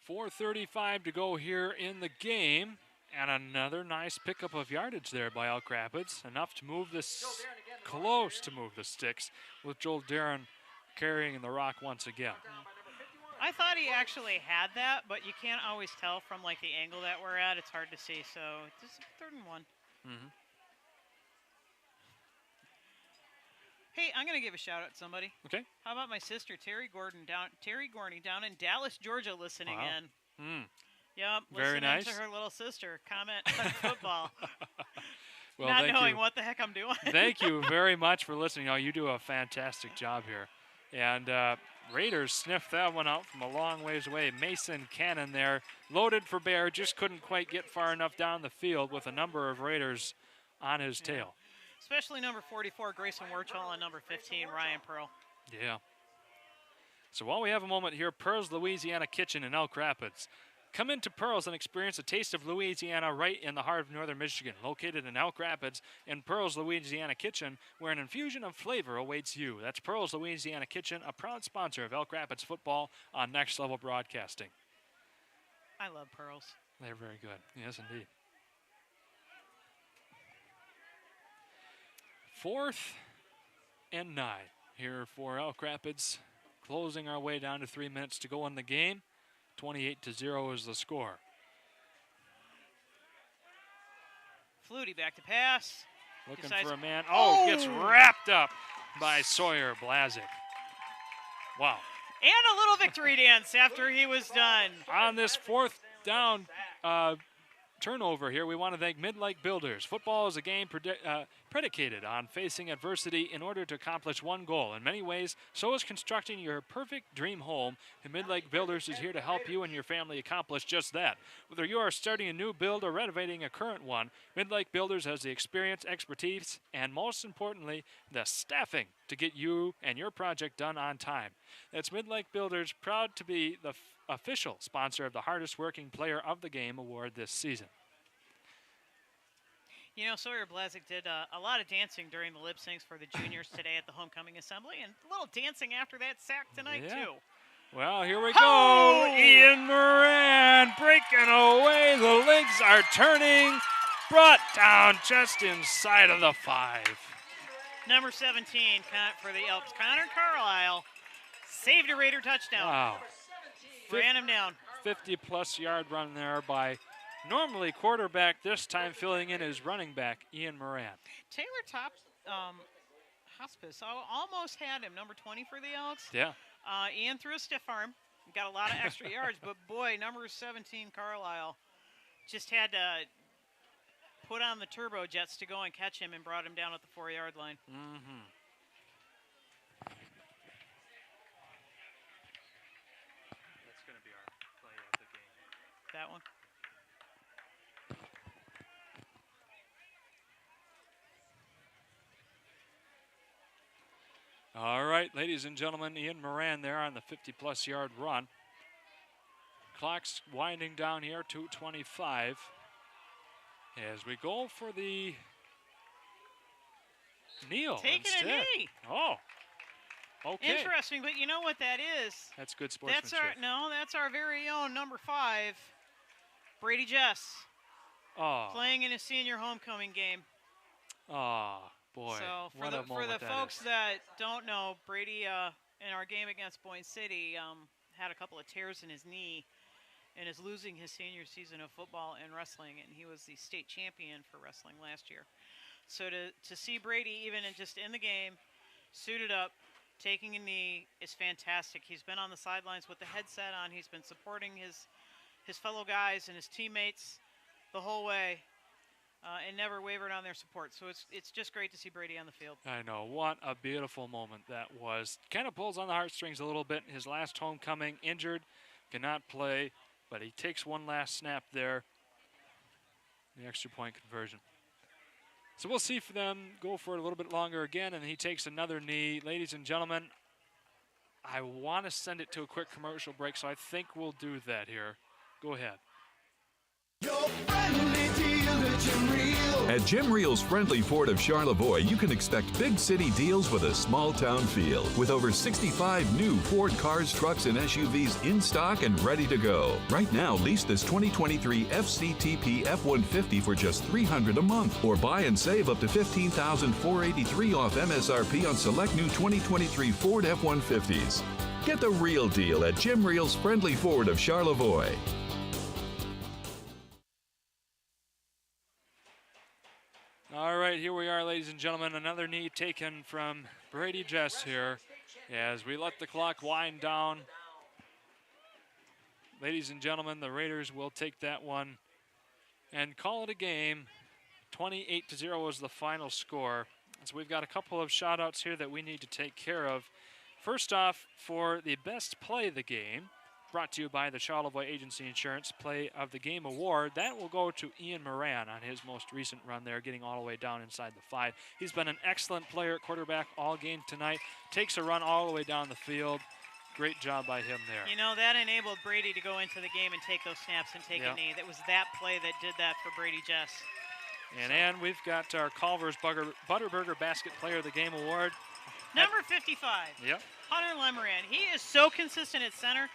4:35 to go here in the game, and another nice pickup of yardage there by Elk Rapids. Enough to move this, close to move the sticks, with Joel Darren carrying the rock once again. I thought he actually had that, but you can't always tell from like the angle that we're at. It's hard to see, so this is 3rd and 1. Hey, I'm going to give a shout out to somebody. Okay. How about my sister, Terry Gorney, down in Dallas, Georgia, listening in. Yep, Very listening nice. to her little sister comment on football. Well, Not thank knowing you. what the heck I'm doing. Thank you very much for listening. Oh, you do a fantastic job here. And Raiders sniffed that one out from a long ways away. Mason Cannon there, loaded for bear, just couldn't quite get far enough down the field with a number of Raiders on his tail. Especially number 44, Grayson Wirchall, and number 15, Ryan Pearl. Yeah. So while we have a moment here, Pearl's Louisiana Kitchen in Elk Rapids. Come into Pearl's and experience a taste of Louisiana right in the heart of northern Michigan. Located in Elk Rapids, in Pearl's Louisiana Kitchen, where an infusion of flavor awaits you. That's Pearl's Louisiana Kitchen, a proud sponsor of Elk Rapids football on Next Level Broadcasting. I love Pearls. They're very good. Yes, indeed. 4th and 9 here for Elk Rapids. Closing our way down to 3 minutes to go in the game. 28-0 is the score. Flutie back to pass. Looking for a man. Oh, gets wrapped up by Sawyer Blazik. Wow. And a little victory dance after he was done. On this 4th down turnover here, we want to thank Mid-Lake Builders. Football is a game predicated on facing adversity in order to accomplish one goal. In many ways, so is constructing your perfect dream home, and Mid-Lake Builders is here to help you and your family accomplish just that. Whether you are starting a new build or renovating a current one, Mid-Lake Builders has the experience, expertise, and most importantly, the staffing to get you and your project done on time. That's Mid-Lake Builders, proud to be the official sponsor of the Hardest Working Player of the Game award this season. You know, Sawyer Blazik did a lot of dancing during the lip syncs for the juniors today at the homecoming assembly, and a little dancing after that sack tonight, too. Well, here we go. Ian Moran breaking away. The legs are turning. Brought down just inside of the 5. Number 17 for the Elks, Connor Carlisle, saved a Raider touchdown. Wow. Ran him down. 50-plus yard run there by normally quarterback, this time filling in as running back, Ian Moran. Taylor Top Hospice almost had him, number 20 for the Elks. Yeah. Ian threw a stiff arm, got a lot of extra yards, but boy, number 17 Carlisle just had to put on the turbo jets to go and catch him and brought him down at the 4-yard line. Mm-hmm. That's going to be our play of the game. That one. All right, ladies and gentlemen, Ian Moran there on the 50-plus yard run. Clock's winding down here, 2:25. As we go for the kneel Taking instead. a knee. Oh, okay. Interesting, but you know what that is? That's good sportsmanship. That's our very own number 5, Brady Jess. Oh. Playing in a senior homecoming game. Oh, boy. So what a moment for the folks that don't know, Brady in our game against Boyne City had a couple of tears in his knee and is losing his senior season of football and wrestling, and he was the state champion for wrestling last year. So to see Brady even just in the game, suited up, taking a knee is fantastic. He's been on the sidelines with the headset on. He's been supporting his fellow guys and his teammates the whole way, and never wavered on their support. So it's just great to see Brady on the field. I know. What a beautiful moment that was. Kind of pulls on the heartstrings a little bit. His last homecoming, injured, cannot play, but he takes one last snap there, the extra point conversion. So we'll see for them go for it a little bit longer again, and he takes another knee. Ladies and gentlemen, I want to send it to a quick commercial break, so I think we'll do that here. Go ahead. At Jim Reel's Friendly Ford of Charlevoix, you can expect big city deals with a small town feel. With over 65 new Ford cars, trucks, and SUVs in stock and ready to go. Right now, lease this 2023 FCTP F-150 for just $300 a month, or buy and save up to $15,483 off MSRP on select new 2023 Ford F-150s. Get the real deal at Jim Reel's Friendly Ford of Charlevoix. All right, here we are, ladies and gentlemen. Another knee taken from Brady Jess here as we let the clock wind down. Ladies and gentlemen, the Raiders will take that one and call it a game. 28-0 was the final score. So we've got a couple of shout-outs here that we need to take care of. First off, for the best play of the game, brought to you by the Charlevoix Agency Insurance Play of the Game Award. That will go to Ian Moran on his most recent run there, getting all the way down inside the 5. He's been an excellent player at quarterback all game tonight. Takes a run all the way down the field. Great job by him there. You know, that enabled Brady to go into the game and take those snaps and take a knee. That was that play that did that for Brady Jess. And we've got our Culver's Butterburger Basket Player of the Game Award. Number 55. Yep. Hunter Lemoran. He is so consistent at center,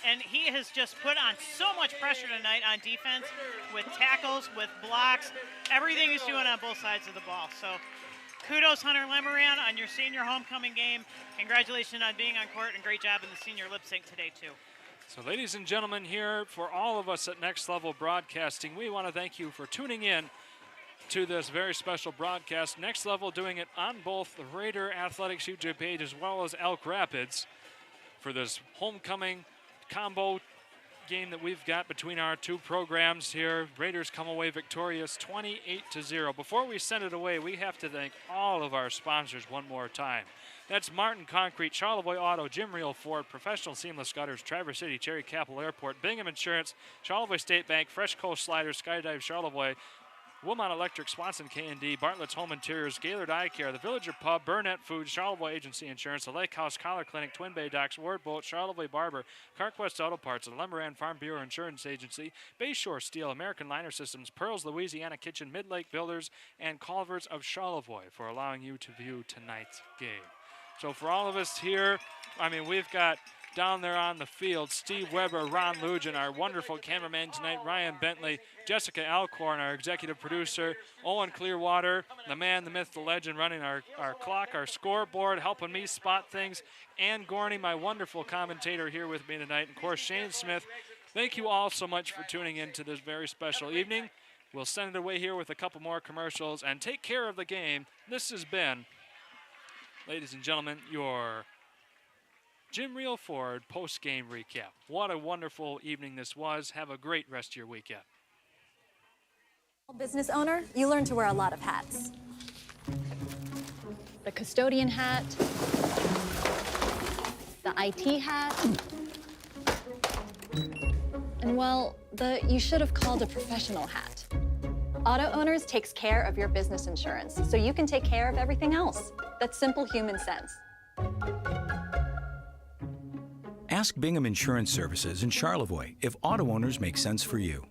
and he has just put on so much pressure tonight on defense with tackles, with blocks, everything he's doing on both sides of the ball. So kudos, Hunter Lemoran, on your senior homecoming game. Congratulations on being on court, and great job in the senior lip sync today, too. So, ladies and gentlemen, here for all of us at Next Level Broadcasting, we want to thank you for tuning in to this very special broadcast. Next Level doing it on both the Raider Athletics YouTube page as well as Elk Rapids for this homecoming combo game that we've got between our two programs here. Raiders come away victorious 28-0. Before we send it away, we have to thank all of our sponsors one more time. That's Martin Concrete, Charlevoix Auto, Jim Real Ford, Professional Seamless Gutters, Traverse City, Cherry Capital Airport, Bingham Insurance, Charlevoix State Bank, Fresh Coast Sliders, Skydive Charlevoix, Wilmot Electric, Swanson K&D, Bartlett's Home Interiors, Gaylord Eye Care, the Villager Pub, Burnett Foods, Charlevoix Agency Insurance, the Lake House Collar Clinic, Twin Bay Docks, Ward Boat, Charlevoix Barber, CarQuest Auto Parts, the Lumberland Farm Bureau Insurance Agency, Bayshore Steel, American Liner Systems, Pearls Louisiana Kitchen, Midlake Builders, and Culvers of Charlevoix for allowing you to view tonight's game. So for all of us here, we've got down there on the field, Steve Weber, Ron Lugin, our wonderful cameraman tonight, Ryan Bentley, Jessica Alcorn, our executive producer, Owen Clearwater, the man, the myth, the legend, running our clock, our scoreboard, helping me spot things, Ann Gorney, my wonderful commentator here with me tonight, and of course Shane Smith. Thank you all so much for tuning in to this very special evening. We'll send it away here with a couple more commercials and take care of the game. This has been, ladies and gentlemen, your Jim Real Ford post-game recap. What a wonderful evening this was. Have a great rest of your weekend. Business owner, you learn to wear a lot of hats. The custodian hat, the IT hat, and well, you should have called a professional hat. Auto Owners takes care of your business insurance, so you can take care of everything else. That's simple human sense. Ask Bingham Insurance Services in Charlevoix if auto owners make sense for you.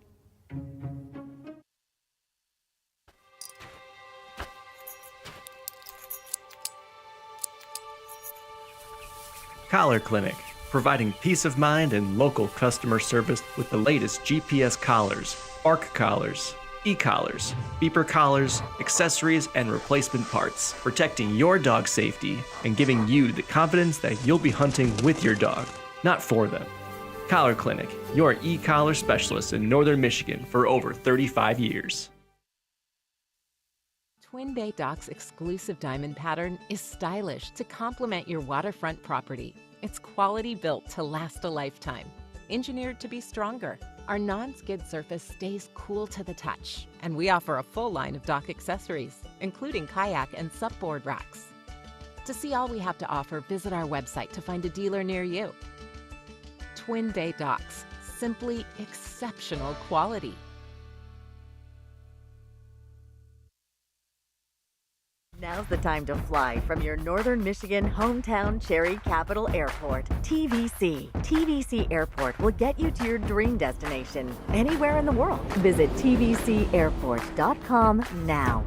Collar Clinic, providing peace of mind and local customer service with the latest GPS collars, ARC collars, e-collars, beeper collars, accessories, and replacement parts, protecting your dog's safety and giving you the confidence that you'll be hunting with your dog, not for them. Collar Clinic, your e-collar specialist in Northern Michigan for over 35 years. Twin Bay Dock's exclusive diamond pattern is stylish to complement your waterfront property. It's quality built to last a lifetime. Engineered to be stronger, our non-skid surface stays cool to the touch, and we offer a full line of dock accessories, including kayak and supboard racks. To see all we have to offer, visit our website to find a dealer near you. Twin Bay Docks, simply exceptional quality. Now's the time to fly from your Northern Michigan hometown Cherry Capital Airport, TVC. TVC Airport will get you to your dream destination anywhere in the world. Visit tvcairport.com now.